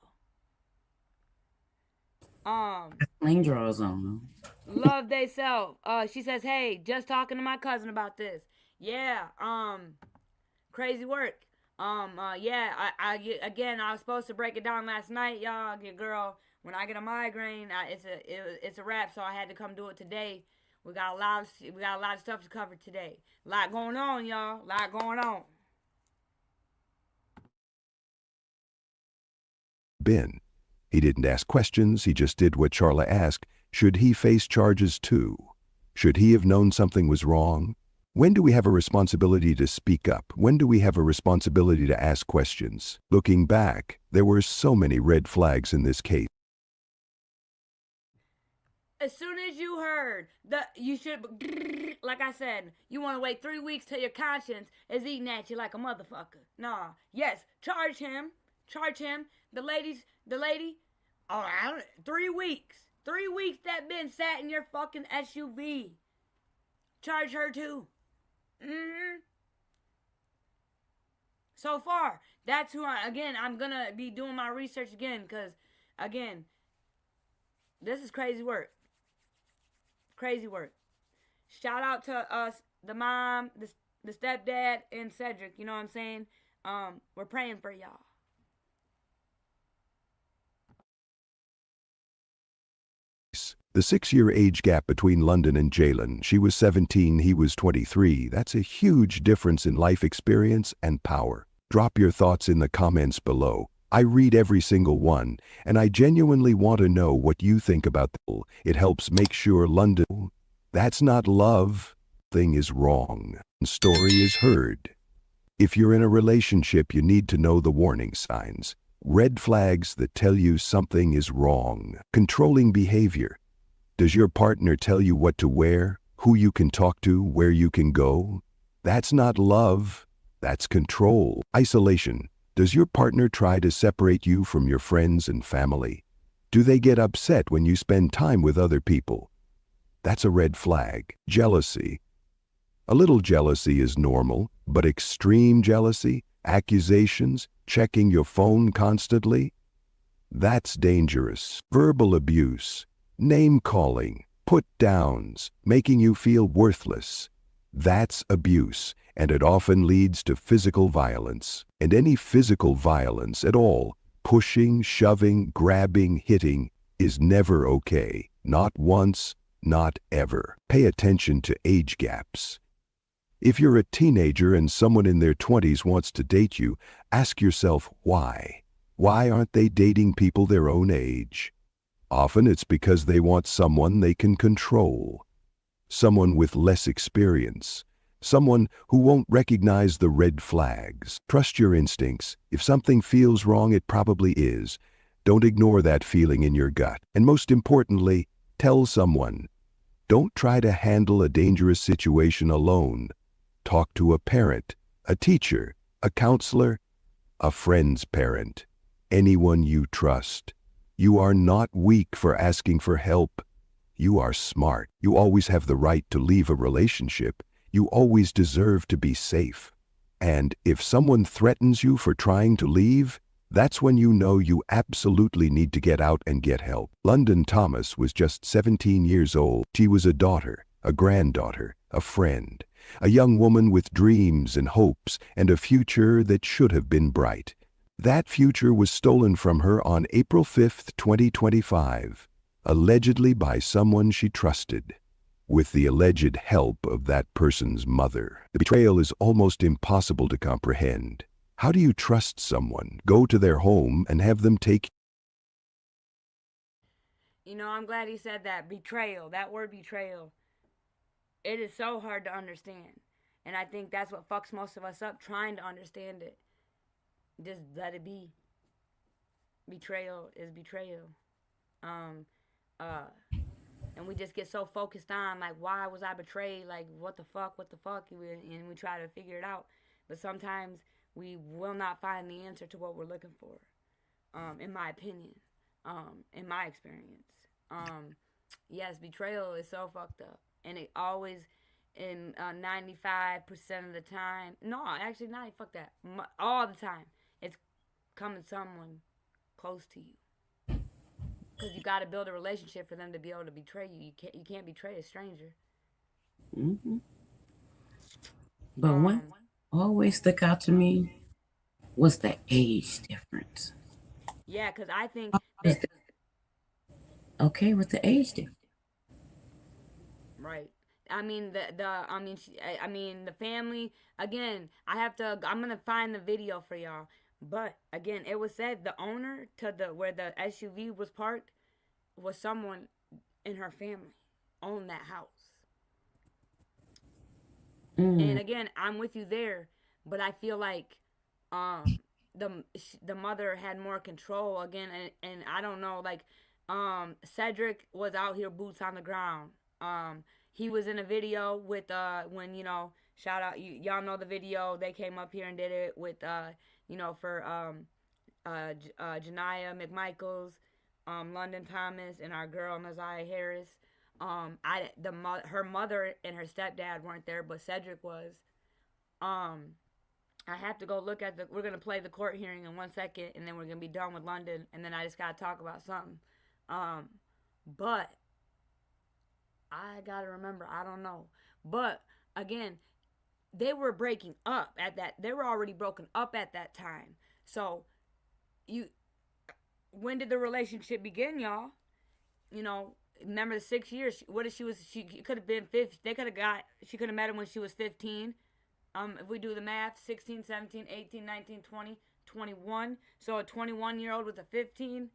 Plain draws on. Love they self. She says, hey, just talking to my cousin about this. Yeah, crazy work. Yeah, I was supposed to break it down last night, y'all. Your girl, when I get a migraine, it's a wrap. So I had to come do it today. We got a lot of stuff to cover today. A lot going on, y'all. A lot going on. Ben. He didn't ask questions, he just did what Charla asked. Should he face charges too? Should he have known something was wrong? When do we have a responsibility to speak up? When do we have a responsibility to ask questions? Looking back, there were so many red flags in this case. As soon as you heard you should, like I said, you want to wait 3 weeks till your conscience is eating at you like a motherfucker. Nah, yes, charge him. The lady, 3 weeks. 3 weeks that been sat in your fucking SUV. Charge her too. So far, that's who I'm gonna be doing my research again, because, again, this is crazy work. Crazy work. Shout out to us, the mom, the stepdad, and Cedric, you know what I'm saying? We're praying for y'all. The 6-year age gap between London and Jalen. She was 17, he was 23. That's a huge difference in life experience and power. Drop your thoughts in the comments below. I read every single one, and I genuinely want to know what you think about it. It helps make sure London, that's not love. Thing is wrong. Story is heard. If you're in a relationship, you need to know the warning signs. Red flags that tell you something is wrong. Controlling behavior. Does your partner tell you what to wear, who you can talk to, where you can go? That's not love, that's control. Isolation. Does your partner try to separate you from your friends and family? Do they get upset when you spend time with other people? That's a red flag. Jealousy. A little jealousy is normal, but extreme jealousy, accusations, checking your phone constantly? That's dangerous. Verbal abuse. Name-calling, put-downs, making you feel worthless. That's abuse, and it often leads to physical violence. And any physical violence at all, pushing, shoving, grabbing, hitting, is never okay. Not once, not ever. Pay attention to age gaps. If you're a teenager and someone in their 20s wants to date you, ask yourself why. Why aren't they dating people their own age? Often it's because they want someone they can control, someone with less experience, someone who won't recognize the red flags. Trust your instincts. If something feels wrong, it probably is. Don't ignore that feeling in your gut. And most importantly, tell someone. Don't try to handle a dangerous situation alone. Talk to a parent, a teacher, a counselor, a friend's parent, anyone you trust. You are not weak for asking for help. You are smart. You always have the right to leave a relationship. You always deserve to be safe. And if someone threatens you for trying to leave, that's when you know you absolutely need to get out and get help. London Thomas was just 17 years old. She was a daughter, a granddaughter, a friend, a young woman with dreams and hopes and a future that should have been bright. That future was stolen from her on April 5th, 2025, allegedly by someone she trusted, with the alleged help of that person's mother. The betrayal is almost impossible to comprehend. How do you trust someone, go to their home, and have them take? You know, I'm glad he said that. Betrayal. That word betrayal. It is so hard to understand. And I think that's what fucks most of us up, trying to understand it. Just let it be. Betrayal is betrayal. And we just get so focused on, like, why was I betrayed? Like, what the fuck? And we try to figure it out. but sometimes we will not find the answer to what we're looking for. In my opinion, in my experience, yes, betrayal is so fucked up, and it always, in 95% of the time, no, actually, not fuck that, all the time, it's coming someone close to you. Because you got to build a relationship for them to be able to betray you. You can't betray a stranger. Mm-hmm. But what always stuck out to me was the age difference. Yeah, because I think that. Okay, with the age difference. Right. I mean the family, again, I'm gonna find the video for y'all. But again, it was said the owner to the where the SUV was parked was someone in her family owned that house. And again, I'm with you there, but I feel like the mother had more control again, and I don't know, like Cedric was out here boots on the ground. He was in a video with when shout out, y'all know the video, they came up here and did it with for Janiyah McMichaels, London Thomas, and our girl Naziah Harris. Her mother and her stepdad weren't there, but Cedric was. I have to go look at we're gonna play the court hearing in 1 second, and then we're gonna be done with London, and then I just gotta talk about something. But I gotta remember, I don't know. But again, they were breaking up they were already broken up at that time. So when did the relationship begin, y'all? Remember the 6 years? What if she could have been 50? She could have met him when she was 15. If we do the math, 16, 17, 18, 19, 20, 21. So a 21-year-old with a 15.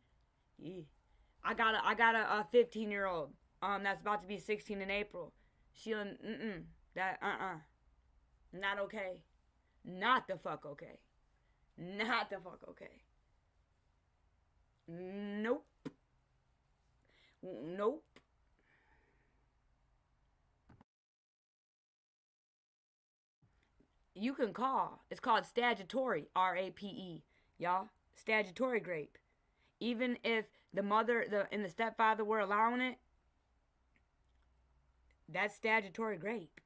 Yeah. I got a 15-year-old. That's about to be 16 in April. Not okay. Not the fuck okay. Not the fuck okay. Nope. Nope. You can call. It's called statutory, RAPE, y'all. Statutory rape. Even if the mother and the stepfather were allowing it, that's statutory rape.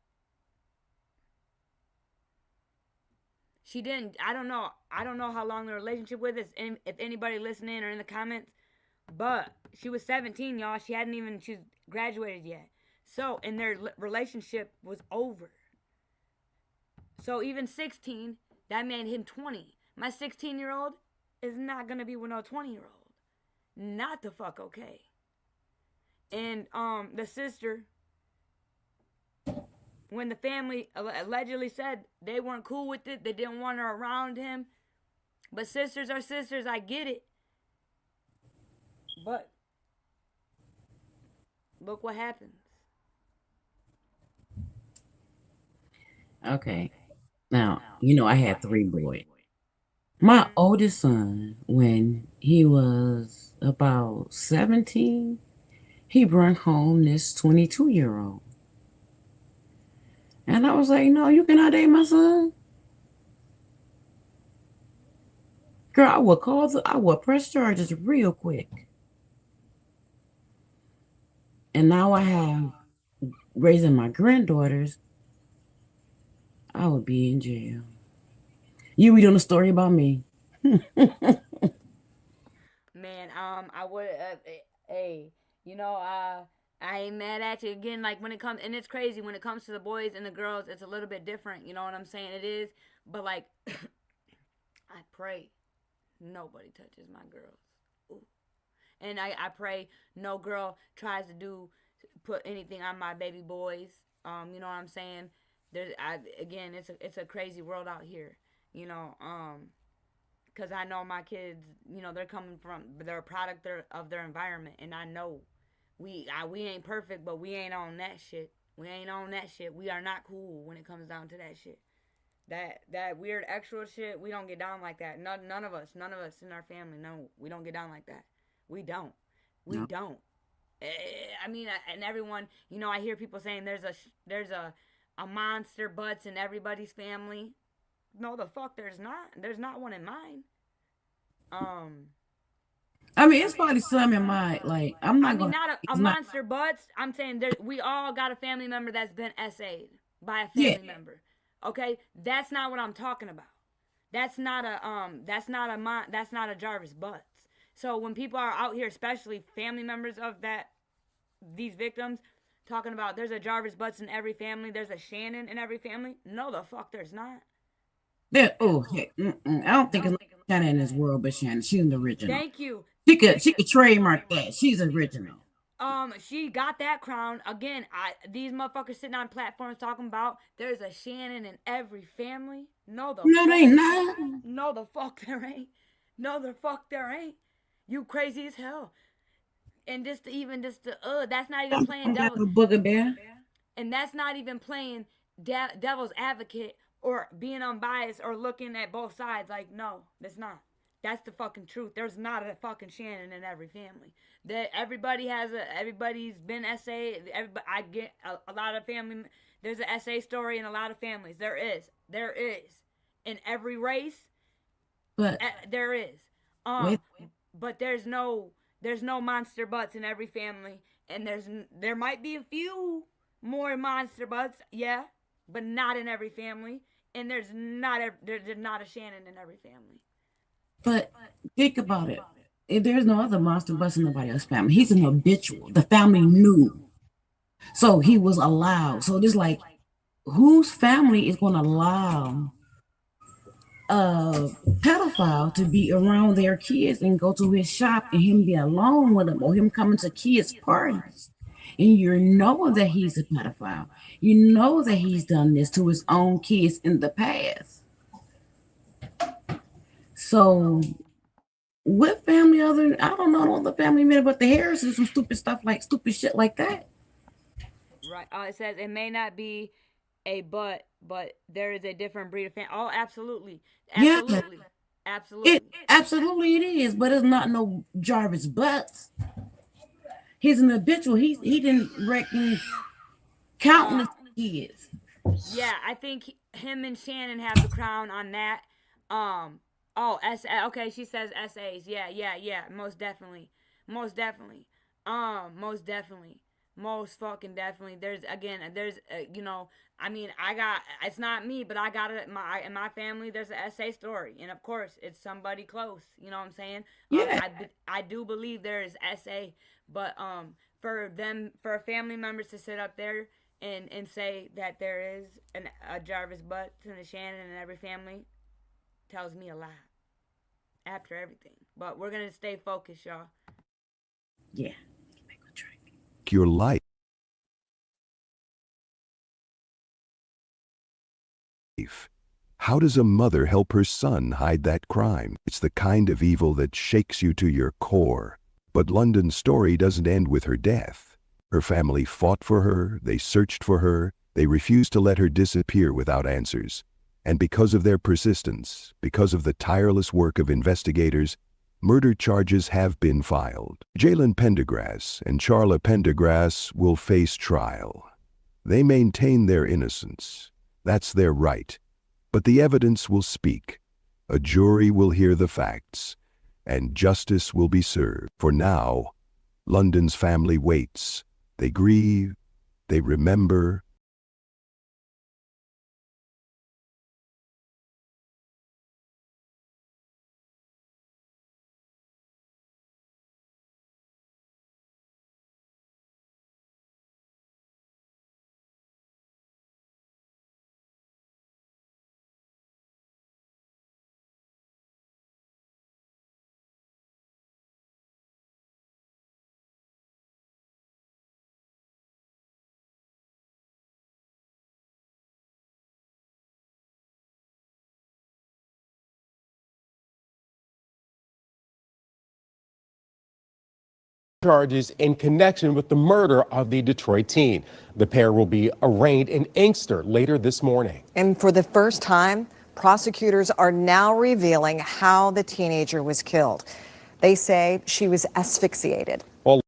She didn't. I don't know how long the relationship with is. If anybody listening or in the comments, but she was 17, y'all. She's graduated yet. So, and their relationship was over. So even 16, that made him 20. My 16-year-old is not gonna be with no 20-year-old. Not the fuck okay. And the sister, when the family allegedly said they weren't cool with it, they didn't want her around him. But sisters are sisters, I get it. But look what happens. Okay. Now, I had 3 boys. My oldest son, when he was about 17, he brought home this 22-year-old. And I was like, no, you cannot date my son. Girl, I would press charges real quick. And now I have raising my granddaughters, I would be in jail. You read on a story about me. Man, I would, hey, I ain't mad at you. Again, like when it comes, and it's crazy, when it comes to the boys and the girls, it's a little bit different. You know what I'm saying? It is. But like, I pray nobody touches my girls. Ooh. And I pray no girl tries to put anything on my baby boys. You know what I'm saying? Again, it's a crazy world out here. Because I know my kids, they're a product of their environment, and I know we ain't perfect, but we ain't on that shit. We ain't on that shit. We are not cool when it comes down to that shit. That weird extra shit, we don't get down like that. None of us in our family, no, we don't get down like that. We don't. We don't. I mean, and everyone, I hear people saying there's a monster butts in everybody's family. No, the fuck, there's not. There's not one in mine. I mean, it's probably some in my, like, I'm I not mean, gonna. not a It's not. monster butts. I'm saying we all got a family member that's been SA'd by a Yeah. family member. Okay, that's not what I'm talking about. That's not a Jarvis Butts. So when people are out here, especially family members of these victims, talking about there's a Jarvis Butts in every family, there's a Shannon in every family. No, the fuck, there's not. There, oh heck, I don't think it's Shannon in this world, but Shannon, she's an original. Thank you. She could trademark that. She's original. She got that crown. Again, these motherfuckers sitting on platforms talking about there's a Shannon in every family. No, the No, fuck. they ain't not. No, the fuck there ain't. No, the fuck there ain't. You crazy as hell. And that's not even playing devil. Booger Bear. And that's not even playing devil's advocate or being unbiased or looking at both sides. Like, no, that's not. That's the fucking truth. There's not a fucking Shannon in every family. That everybody's been SA. I get a lot of family. There's an SA story in a lot of families. There is in every race. But there is. But there's no monster butts in every family, and there might be a few more monster butts, yeah, but not in every family. And there's not a Shannon in every family. But think about it. If there's no other monster butts in nobody else's family, he's an habitual. The family knew. So he was allowed. So it's like, whose family is going to allow a pedophile to be around their kids and go to his shop and him be alone with them, or him coming to kids' parties? And you know that he's a pedophile. You know that he's done this to his own kids in the past. So what family I don't know the family member, but the Harris is some stupid shit like that. Right. It says it may not be a but there is a different breed of family. Oh, absolutely. Absolutely. Yeah. Absolutely. Absolutely it is, but it's not no Jarvis Butts. He's an habitual. He didn't reckon countless kids. Yeah, I think him and Shannon have the crown on that. Okay, she says SAs. Yeah. Most definitely. Most fucking definitely. There's I mean, it's not me, but I got it in my family. There's an SA story, and of course, it's somebody close. You know what I'm saying? Yeah. I do believe there is SA, but for family members to sit up there and say that there is a Jarvis Butts and a Shannon in every family tells me a lot. After everything, but we're gonna stay focused, y'all. Yeah. Your life. How does a mother help her son hide that crime? It's the kind of evil that shakes you to your core. But London's story doesn't end with her death. Her family fought for her, they searched for her, they refused to let her disappear without answers. And because of their persistence, because of the tireless work of investigators, murder charges have been filed. Jalen Pendergrass and Charla Pendergrass will face trial. They maintain their innocence. That's their right. But the evidence will speak. A jury will hear the facts, and justice will be served. For now, London's family waits. They grieve, they remember, charges in connection with the murder of the Detroit teen. The pair will be arraigned in Inkster later this morning. And for the first time, prosecutors are now revealing how the teenager was killed. They say she was asphyxiated. Well,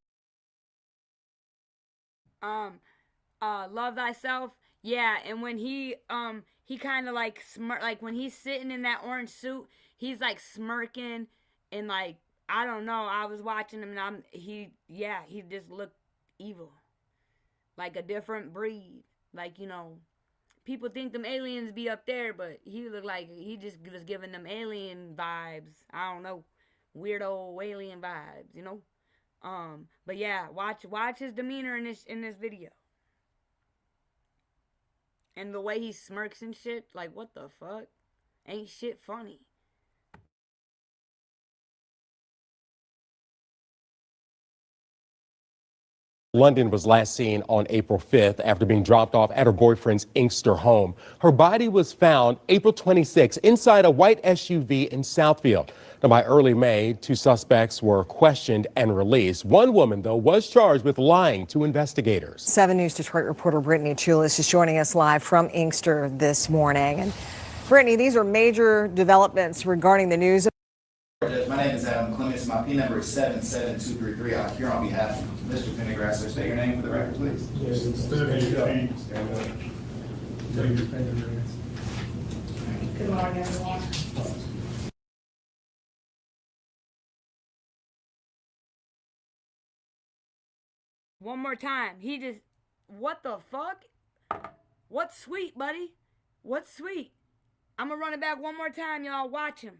Love thyself. Yeah, and when he kind of like like when he's sitting in that orange suit, he's like smirking and like I don't know. I was watching him and he just looked evil, like a different breed. Like people think them aliens be up there, but he looked like he just was giving them alien vibes. I don't know, weirdo alien vibes. But yeah, watch his demeanor in this video. And the way he smirks and shit, like, what the fuck? Ain't shit funny. London was last seen on April 5th after being dropped off at her boyfriend's Inkster home. Her body was found April 26th inside a white SUV in Southfield. Now, by early May, 2 suspects were questioned and released. One woman, though, was charged with lying to investigators. 7 News Detroit reporter Brittany Chulis is joining us live from Inkster this morning. And Brittany, these are major developments regarding the news. My name is Adam Clements. My P number is 77233. I'm here on behalf of Mr. Pendergrass. So state your name for the record, please. Yes, it's Pendergrass. Good morning, everyone. One more time. What the fuck? What's sweet, buddy? What's sweet? I'm gonna run it back one more time, y'all. Watch him.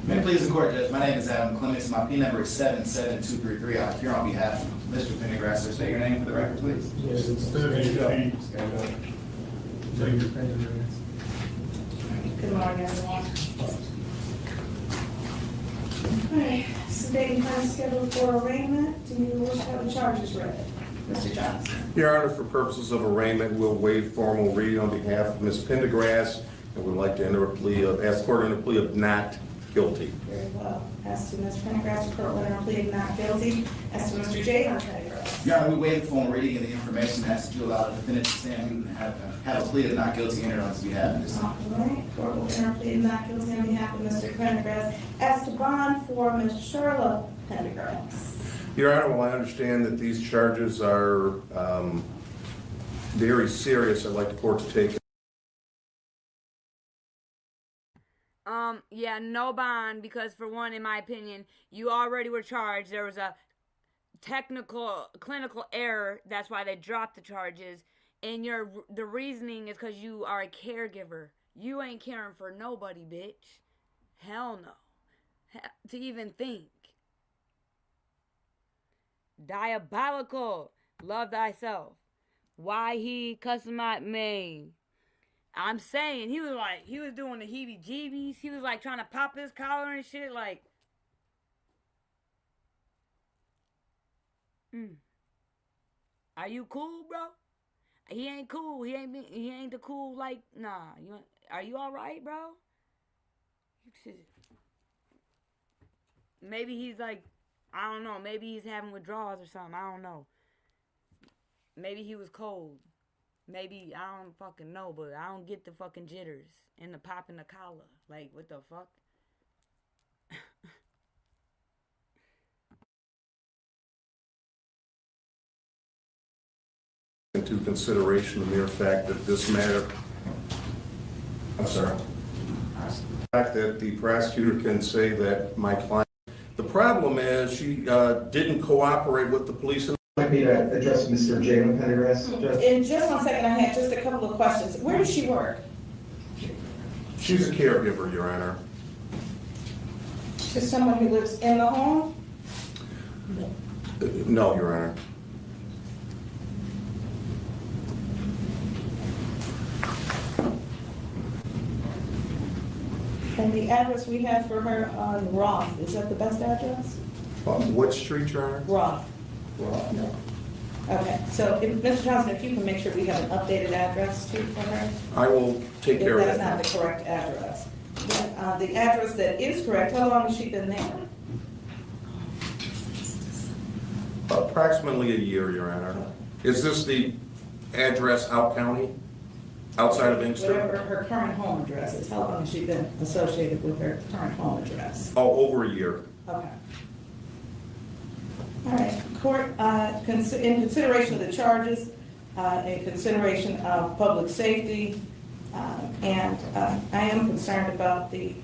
May it please the court, Judge. My name is Adam Clements. My P number is 77233. I'm here on behalf of Mr. Pendergrass. So state your name for the record, please. Yes, it's Pendergrass. Good morning, everyone. Okay, so date and time scheduled for arraignment. Do you wish to have the charges read? Mr. Johnson. Your Honor, for purposes of arraignment, we'll waive formal reading on behalf of Ms. Pendergrass, and we'd like to enter a plea of, ask court enter a plea of not guilty. Very well. As to Ms. Pendergrass, court will enter a plea of not guilty. As to Mr. Jalen Pendergrass. Your Honor, we waive formal reading of the information as to allow the defendant to stand and have a plea of not guilty entered on his behalf. All right. Court will enter a plea of not guilty on behalf of Mr. Pendergrass. As to bond for Ms. Charla Pendergrass. Your Honor, while I understand that these charges are very serious, I'd like the court to take Yeah, no bond, because for one, in my opinion, you already were charged. There was a clinical error. That's why they dropped the charges. And the reasoning is because you are a caregiver. You ain't caring for nobody, bitch. Hell no. To even think. Diabolical. Love thyself. Why he customized me? I'm saying, he was doing the heebie-jeebies. He was like trying to pop his collar and shit, like. Are you cool, bro? He ain't cool. He ain't the cool, like, nah. Are you alright, bro? Maybe he's like, I don't know. Maybe he's having withdrawals or something. I don't know. Maybe he was cold. Maybe, I don't fucking know, but I don't get the fucking jitters and the pop in the collar. Like, what the fuck? into consideration the mere fact that this matter, I'm sorry, the fact that the prosecutor can say that my client, the problem is she didn't cooperate with the police. I'd like me to address Mr. Jalen Pendergrass. In just 1 second, I had just a couple of questions. Where does she work? She's a caregiver, Your Honor. Is someone who lives in the home? No, Your Honor. And the address we have for her on Roth, is that the best address? What street, Your Honor? Roth. No. Okay, so Mr. Johnson, if you can make sure we have an updated address too for her. I will take care of If that. that's not the correct address. Then, the address that is correct, how long has she been there? Approximately a year, Your Honor. Is this the address out county, outside of Inkster? Whatever her current home address is, how long has she been associated with her current home address? Oh, over a year. Okay. All right, court, in consideration of the charges, in consideration of public safety, and I am concerned about the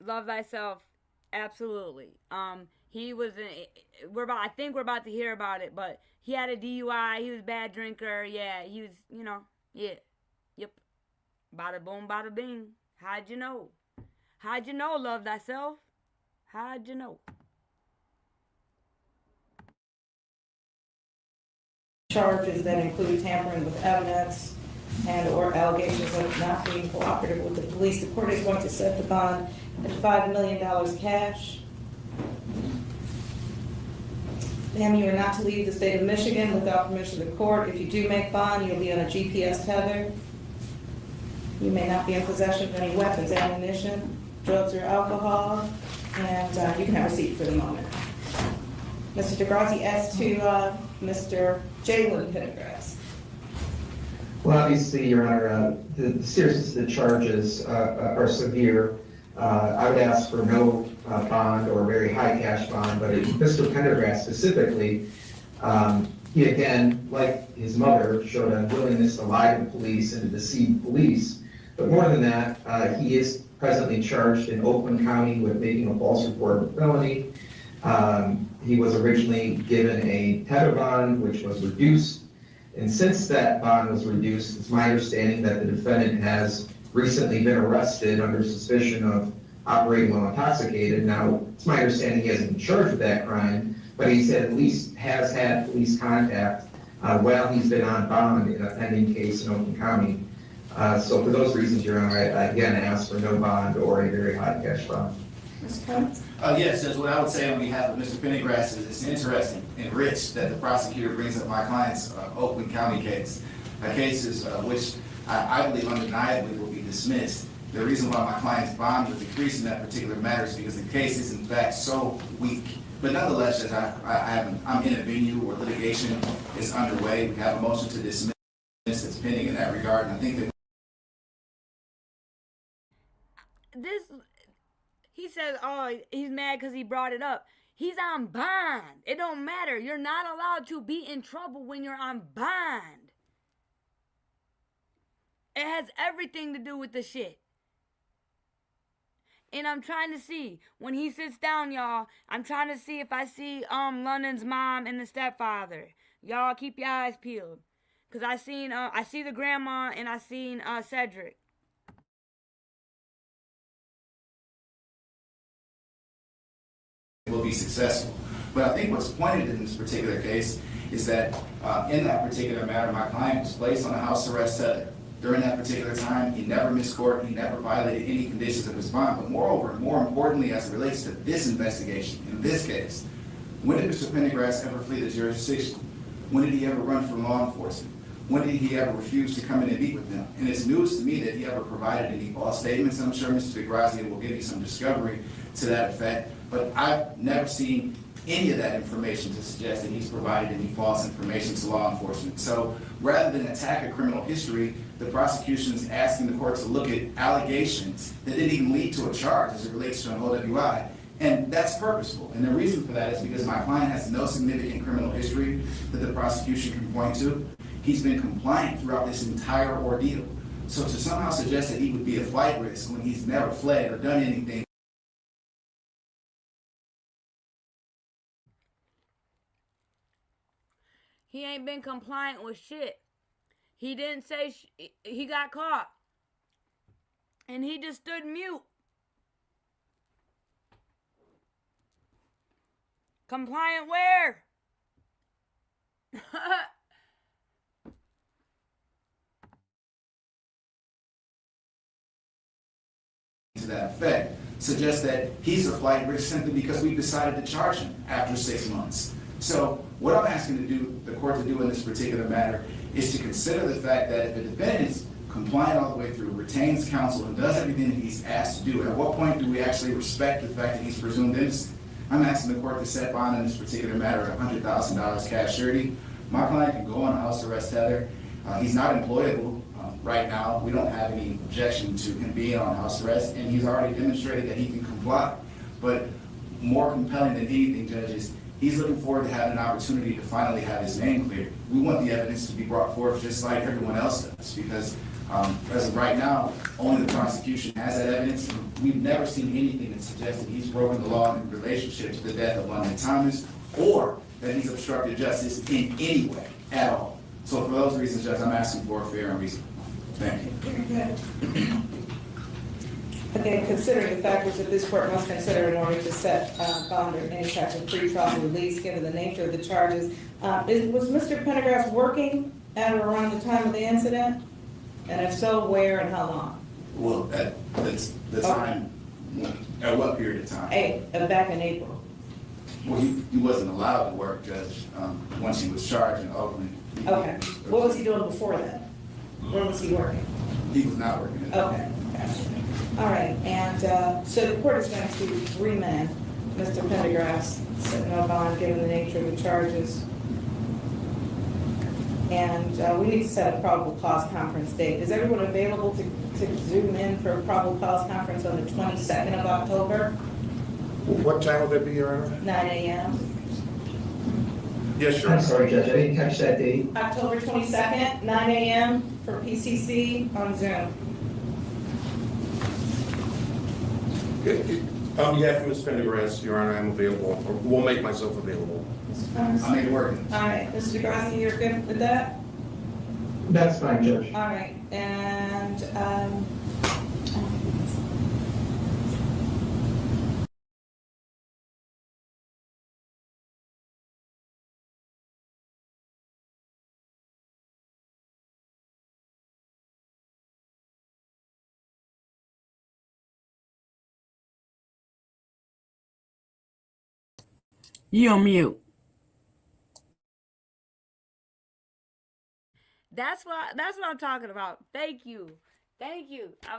love thyself, absolutely. He was I think we're about to hear about it, but he had a DUI, he was a bad drinker, yeah, he was, yep. Bada boom, bada bing. How'd you know? How'd you know, love thyself? How'd you know? charges that include tampering with evidence and or allegations of not being cooperative with the police. The court is going to set the bond at $5 million cash. Ma'am, you are not to leave the state of Michigan without permission of the court. If you do make bond, you'll be on a GPS tether. You may not be in possession of any weapons, ammunition, drugs, or alcohol, and you can have a seat for the moment. Mr. Degrassi, as to Mr. Jalen Pendergrass. Well, obviously, Your Honor, the seriousness of the charges are severe. I would ask for no bond or very high cash bond, but Mr. Pendergrass specifically, he again, like his mother, showed a willingness to lie to the police and to deceive police. But more than that, he is presently charged in Oakland County with making a false report of a felony. He was originally given a tether bond, which was reduced. And since that bond was reduced, it's my understanding that the defendant has recently been arrested under suspicion of operating while intoxicated. Now, it's my understanding he hasn't been charged with that crime, but he said at least has had police contact while he's been on bond in a pending case in Oakland County. So for those reasons, Your Honor, I again ask for no bond or a very high cash bond. Mr. Cummings? Yes, Judge, what I would say on behalf of Mr. Pendergrass is it's interesting and rich that the prosecutor brings up my client's Oakland County case, a case which I believe undeniably will be dismissed. The reason why my client's bond was decreased in that particular matter is because the case is in fact so weak. But nonetheless, Judge, I'm in a venue where litigation is underway. We have a motion to dismiss that's pending in that regard, and I think that he says, oh, he's mad because he brought it up. He's on bond. It don't matter. You're not allowed to be in trouble when you're on bond. It has everything to do with the shit. And I'm trying to see, when he sits down, y'all, I'm trying to see if I see London's mom and the stepfather. Y'all keep your eyes peeled. Because I see the grandma and I seen Cedric. will be successful. But I think what's pointed in this particular case is that in that particular matter, my client was placed on a house arrest tether. During that particular time, he never missed court, he never violated any conditions of his bond. But moreover, more importantly, as it relates to this investigation, in this case, when did Mr. Pendergrass ever flee the jurisdiction? When did he ever run for law enforcement? When did he ever refuse to come in and meet with them? And it's news to me that he ever provided any false statements. I'm sure Mr. Degrassi will give you some discovery to that effect. But I've never seen any of that information to suggest that he's provided any false information to law enforcement. So rather than attack a criminal history, the prosecution is asking the court to look at allegations that didn't even lead to a charge as it relates to an OWI. And that's purposeful. And the reason for that is because my client has no significant criminal history that the prosecution can point to. He's been compliant throughout this entire ordeal. So to somehow suggest that he would be a flight risk when he's never fled or done anything. He ain't been compliant with shit. He didn't say he got caught. And he just stood mute. Compliant where? To that effect, suggests that he's a flight risk simply because we decided to charge him after 6 months. So what I'm asking the court to do in this particular matter is to consider the fact that if the defendant is compliant all the way through, retains counsel, and does everything that he's asked to do, at what point do we actually respect the fact that he's presumed innocent? I'm asking the court to set bond in this particular matter at $100,000 cash surety. My client can go on house arrest tether. He's not employable right now. We don't have any objection to him being on house arrest, and he's already demonstrated that he can comply. But more compelling than anything, judges, he's looking forward to having an opportunity to finally have his name cleared. We want the evidence to be brought forth just like everyone else does, because as of right now, only the prosecution has that evidence. We've never seen anything that suggests that he's broken the law in relationship to the death of London Thomas, or that he's obstructed justice in any way at all. So for those reasons, Judge, I'm asking for a fair and reasonable. Thank you. Very good. Again, considering the factors that this court must consider in order to set bond or any type of pretrial release, given the nature of the charges, was Mr. Pendergrass working at or around the time of the incident? And if so, where and how long? Well, at the time, at what period of time? Back in April. Well, he wasn't allowed to work, Judge, once he was charged in Oakland. Okay. What was he doing before that? Where was he working? He was not working. Okay. All right. And so the court is going to remand Mr. Pendergrass, set no bond given the nature of the charges. And we need to set a probable cause conference date. Is everyone available to zoom in for a probable cause conference on the 22nd of October? What time will that be, Your Honor? 9 a.m. Yes, Your I'm Honor. sorry, Judge, I didn't catch that date. October 22nd, 9 a.m. for PCC on Zoom. On behalf of Ms. Pendergrass, Your Honor, I'm available, or will make myself available. I made it work. All right, Mr. Degrassi, you're good with that? That's fine, Judge. All right, and You on mute. That's what I'm talking about. Thank you. I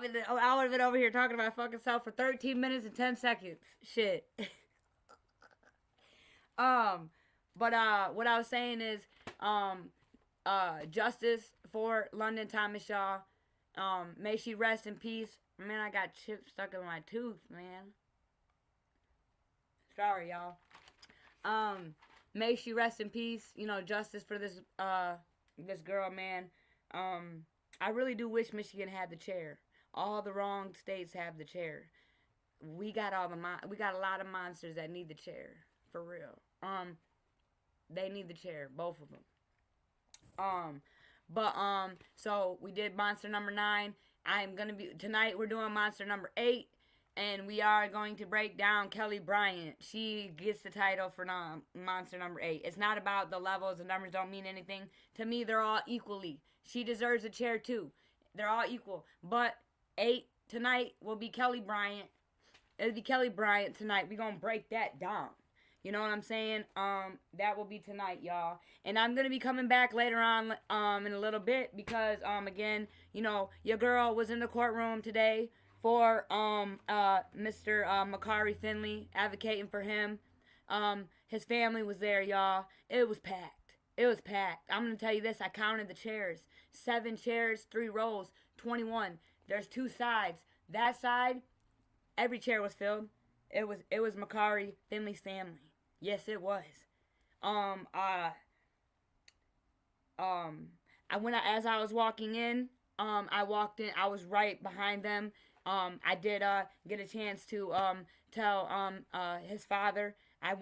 would have been over here talking about my fucking self for 13 minutes and 10 seconds. Shit. But what I was saying is, justice for London Thomas, y'all. May she rest in peace. Man, I got chips stuck in my tooth, man. Sorry, y'all. May she rest in peace. You know, justice for this girl, man. I really do wish Michigan had the chair. All the wrong states have the chair. We got a lot of monsters that need the chair, for real. They need the chair, both of them. So we did monster number 9. Tonight we're doing monster number 8. And we are going to break down Kelly Bryant. She gets the title for monster number 8. It's not about the levels. The numbers don't mean anything. To me, they're all equally. She deserves a chair too. They're all equal. But 8 tonight will be Kelly Bryant. It'll be Kelly Bryant tonight. We're going to break that down. You know what I'm saying? That will be tonight, y'all. And I'm going to be coming back later on in a little bit because, again, you know, your girl was in the courtroom today for Mr. Makari Finley, advocating for him. His family was there, y'all. It was packed. I'm going to tell you this. I counted the chairs. 7 chairs, 3 rows, 21. There's 2 sides. That side, every chair was filled. It was Makari Finley's family. Yes, it was. As I was walking in, I walked in. I was right behind them. I did get a chance to tell his father,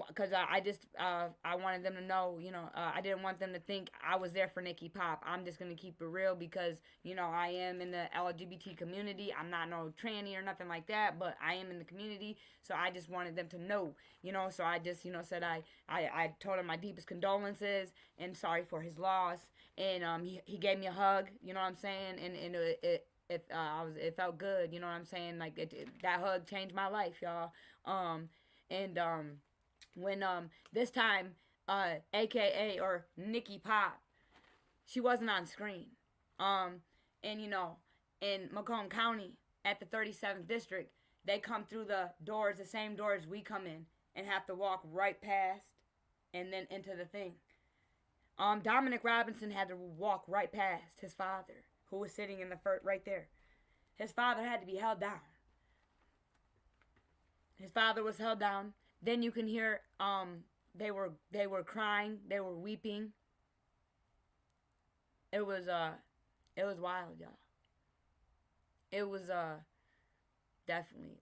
because I wanted them to know, you know, I didn't want them to think I was there for Nikki Pop. I'm just gonna keep it real because, you know, I am in the LGBT community. I'm not no tranny or nothing like that, but I am in the community, so I just wanted them to know, you know. So I just, you know, said I told him my deepest condolences and sorry for his loss, and he gave me a hug, you know what I'm saying, and it felt good, you know what I'm saying, like that hug changed my life, y'all. When this time AKA or Nikki Pop, she wasn't on screen, and you know, in Macomb County at the 37th district, they come through the doors, the same doors we come in, and have to walk right past and then into the thing. Dominic Robinson had to walk right past his father, who was sitting in the first right there. His father had to be held down. His father was held down. Then you can hear they were crying, they were weeping. It was wild, y'all. It was definitely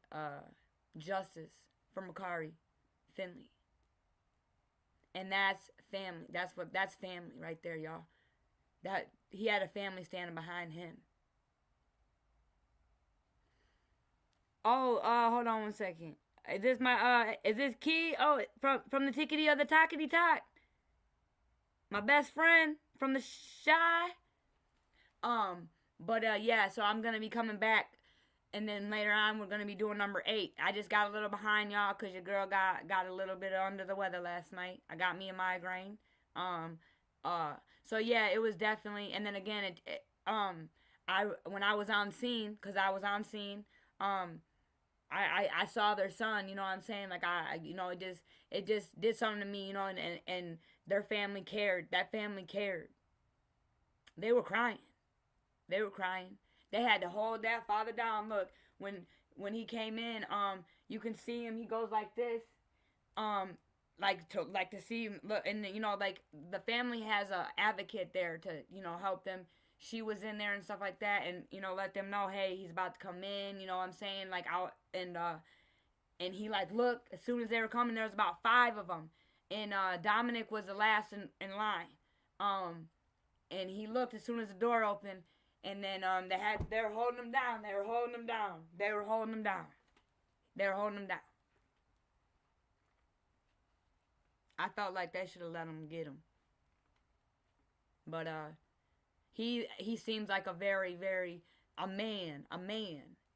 justice for Makari Finley. And that's family. That's family right there, y'all. That he had a family standing behind him. Oh, hold on 1 second. Is this my is this Key? Oh, from the tickety of the talkity talk. My best friend from the Shy. But yeah, so I'm gonna be coming back, and then later on we're gonna be doing number 8. I just got a little behind y'all because your girl got a little bit under the weather last night. I got me a migraine. So yeah, it was definitely, and then again, when I was on scene, I saw their son, you know what I'm saying? Like it just did something to me, you know, and their family cared. That family cared. They were crying. They had to hold that father down. Look, when he came in, you can see him. He goes like this, like to see him. Look, and you know, like the family has a advocate there to, you know, help them. She was in there and stuff like that, and you know, let them know, hey, he's about to come in. You know what I'm saying? Like out and he like look. As soon as they were coming, there was about 5 of them, and Dominic was the last in line. And he looked as soon as the door opened. And then they were holding him down. They were holding him down. I felt like they should have let him get him. But he seems like a very, very a man.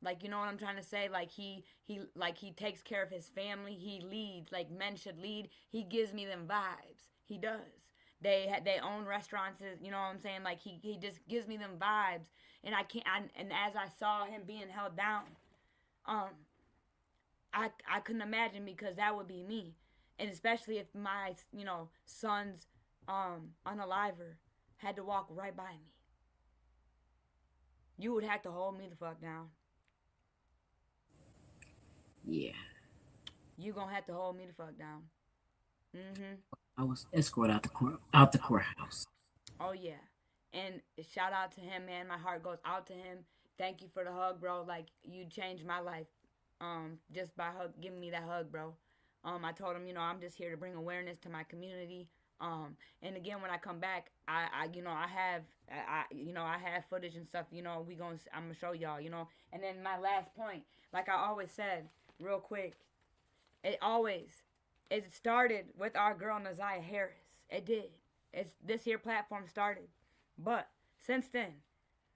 Like, you know what I'm trying to say? Like he takes care of his family. He leads like men should lead. He gives me them vibes. He does. They own restaurants, you know what I'm saying? Like he just gives me them vibes, and and as I saw him being held down, I couldn't imagine, because that would be me, and especially if my, you know, son's unaliver had to walk right by me. You would have to hold me the fuck down. Yeah. You gonna have to hold me the fuck down. I was escorted out the courthouse. Oh yeah, and shout out to him, man. My heart goes out to him. Thank you for the hug, bro. Like, you changed my life, just by giving me that hug, bro. I told him, you know, I'm just here to bring awareness to my community. And again, when I come back, I have footage and stuff. You know, I'm gonna show y'all. You know, and then my last point, like I always said, real quick, it started with our girl Naziah Harris. It did. It's this here platform started. But since then,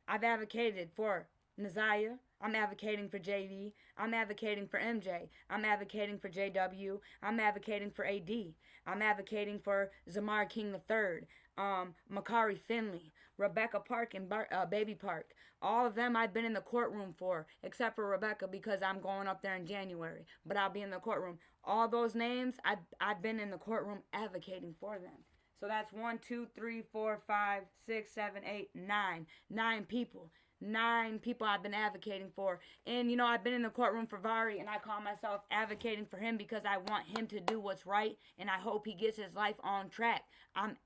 I've advocated for Naziah. I'm advocating for JV. I'm advocating for MJ. I'm advocating for JW. I'm advocating for AD. I'm advocating for Zamar King III, Makari Finley, Rebecca Park, and Baby Park. All of them I've been in the courtroom for, except for Rebecca, because I'm going up there in January. But I'll be in the courtroom. All those names, I've been in the courtroom advocating for them. So that's 1, 2, 3, 4, 5, 6, 7, 8, 9. 9 people. 9 people I've been advocating for. And, you know, I've been in the courtroom for Vari, and I call myself advocating for him because I want him to do what's right, and I hope he gets his life on track. I'm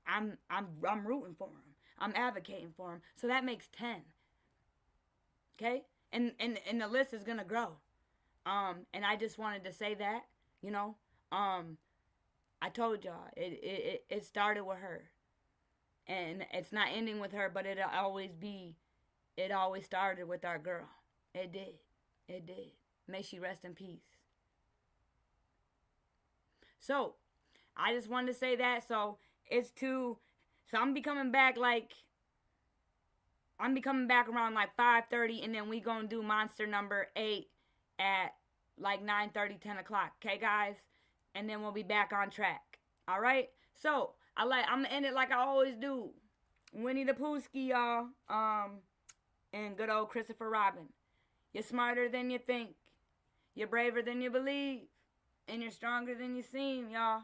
rooting for him. I'm advocating for him. So that makes 10. Okay? And the list is going to grow. And I just wanted to say that, you know. I told y'all, it started with her. And it's not ending with her, but it always started with our girl. It did. May she rest in peace. So, I just wanted to say that. So I'm be coming back around like 5:30, and then we gonna do monster number 8 at like 9:30, 10 o'clock. Okay, guys? And then we'll be back on track. All right? So, I'm gonna end it like I always do. Winnie the Poohski, y'all. And good old Christopher Robin. You're smarter than you think. You're braver than you believe. And you're stronger than you seem, y'all.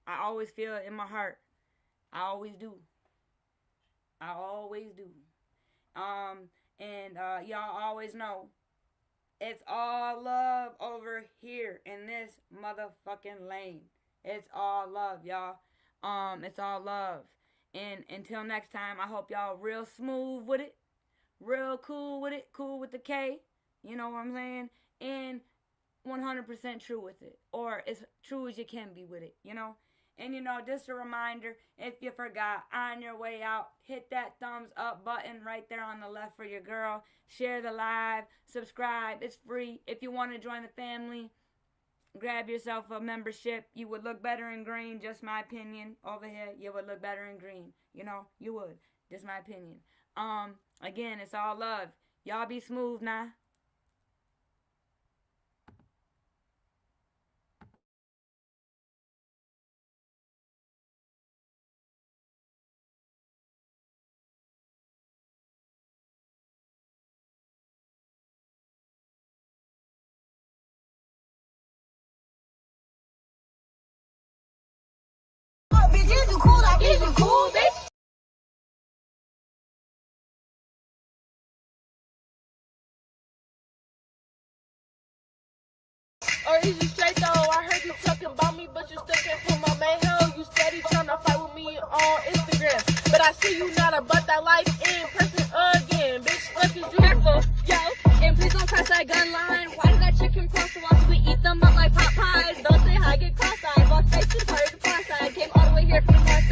I always feel it in my heart. I always do. I always do. Y'all always know it's all love over here in this motherfucking lane. It's all love, y'all. It's all love. And until next time, I hope y'all real smooth with it, real cool with it, cool with the K. You know what I'm saying? And 100% true with it, or as true as you can be with it, you know? And just a reminder, if you forgot, on your way out, hit that thumbs up button right there on the left for your girl. Share the live, subscribe, it's free. If you want to join the family, grab yourself a membership. You would look better in green, just my opinion. Over here, you would look better in green. You would. Just my opinion. Again, it's all love. Y'all be smooth now. Bitches you cool, like is you cool, bitch? Or is you straight though? I heard you talking about me, but you still can't put my man hell. You steady trying to fight with me on Instagram, but I see you not about that life in person again, bitch. Fuck is you? Careful, yo, and please don't cross that gun line. Why does that chicken cross the line? We eat them up like pot pies. Don't say hi, get cross-eyed. Walk faces, hurry to cross-eyed. Came all the way here from the north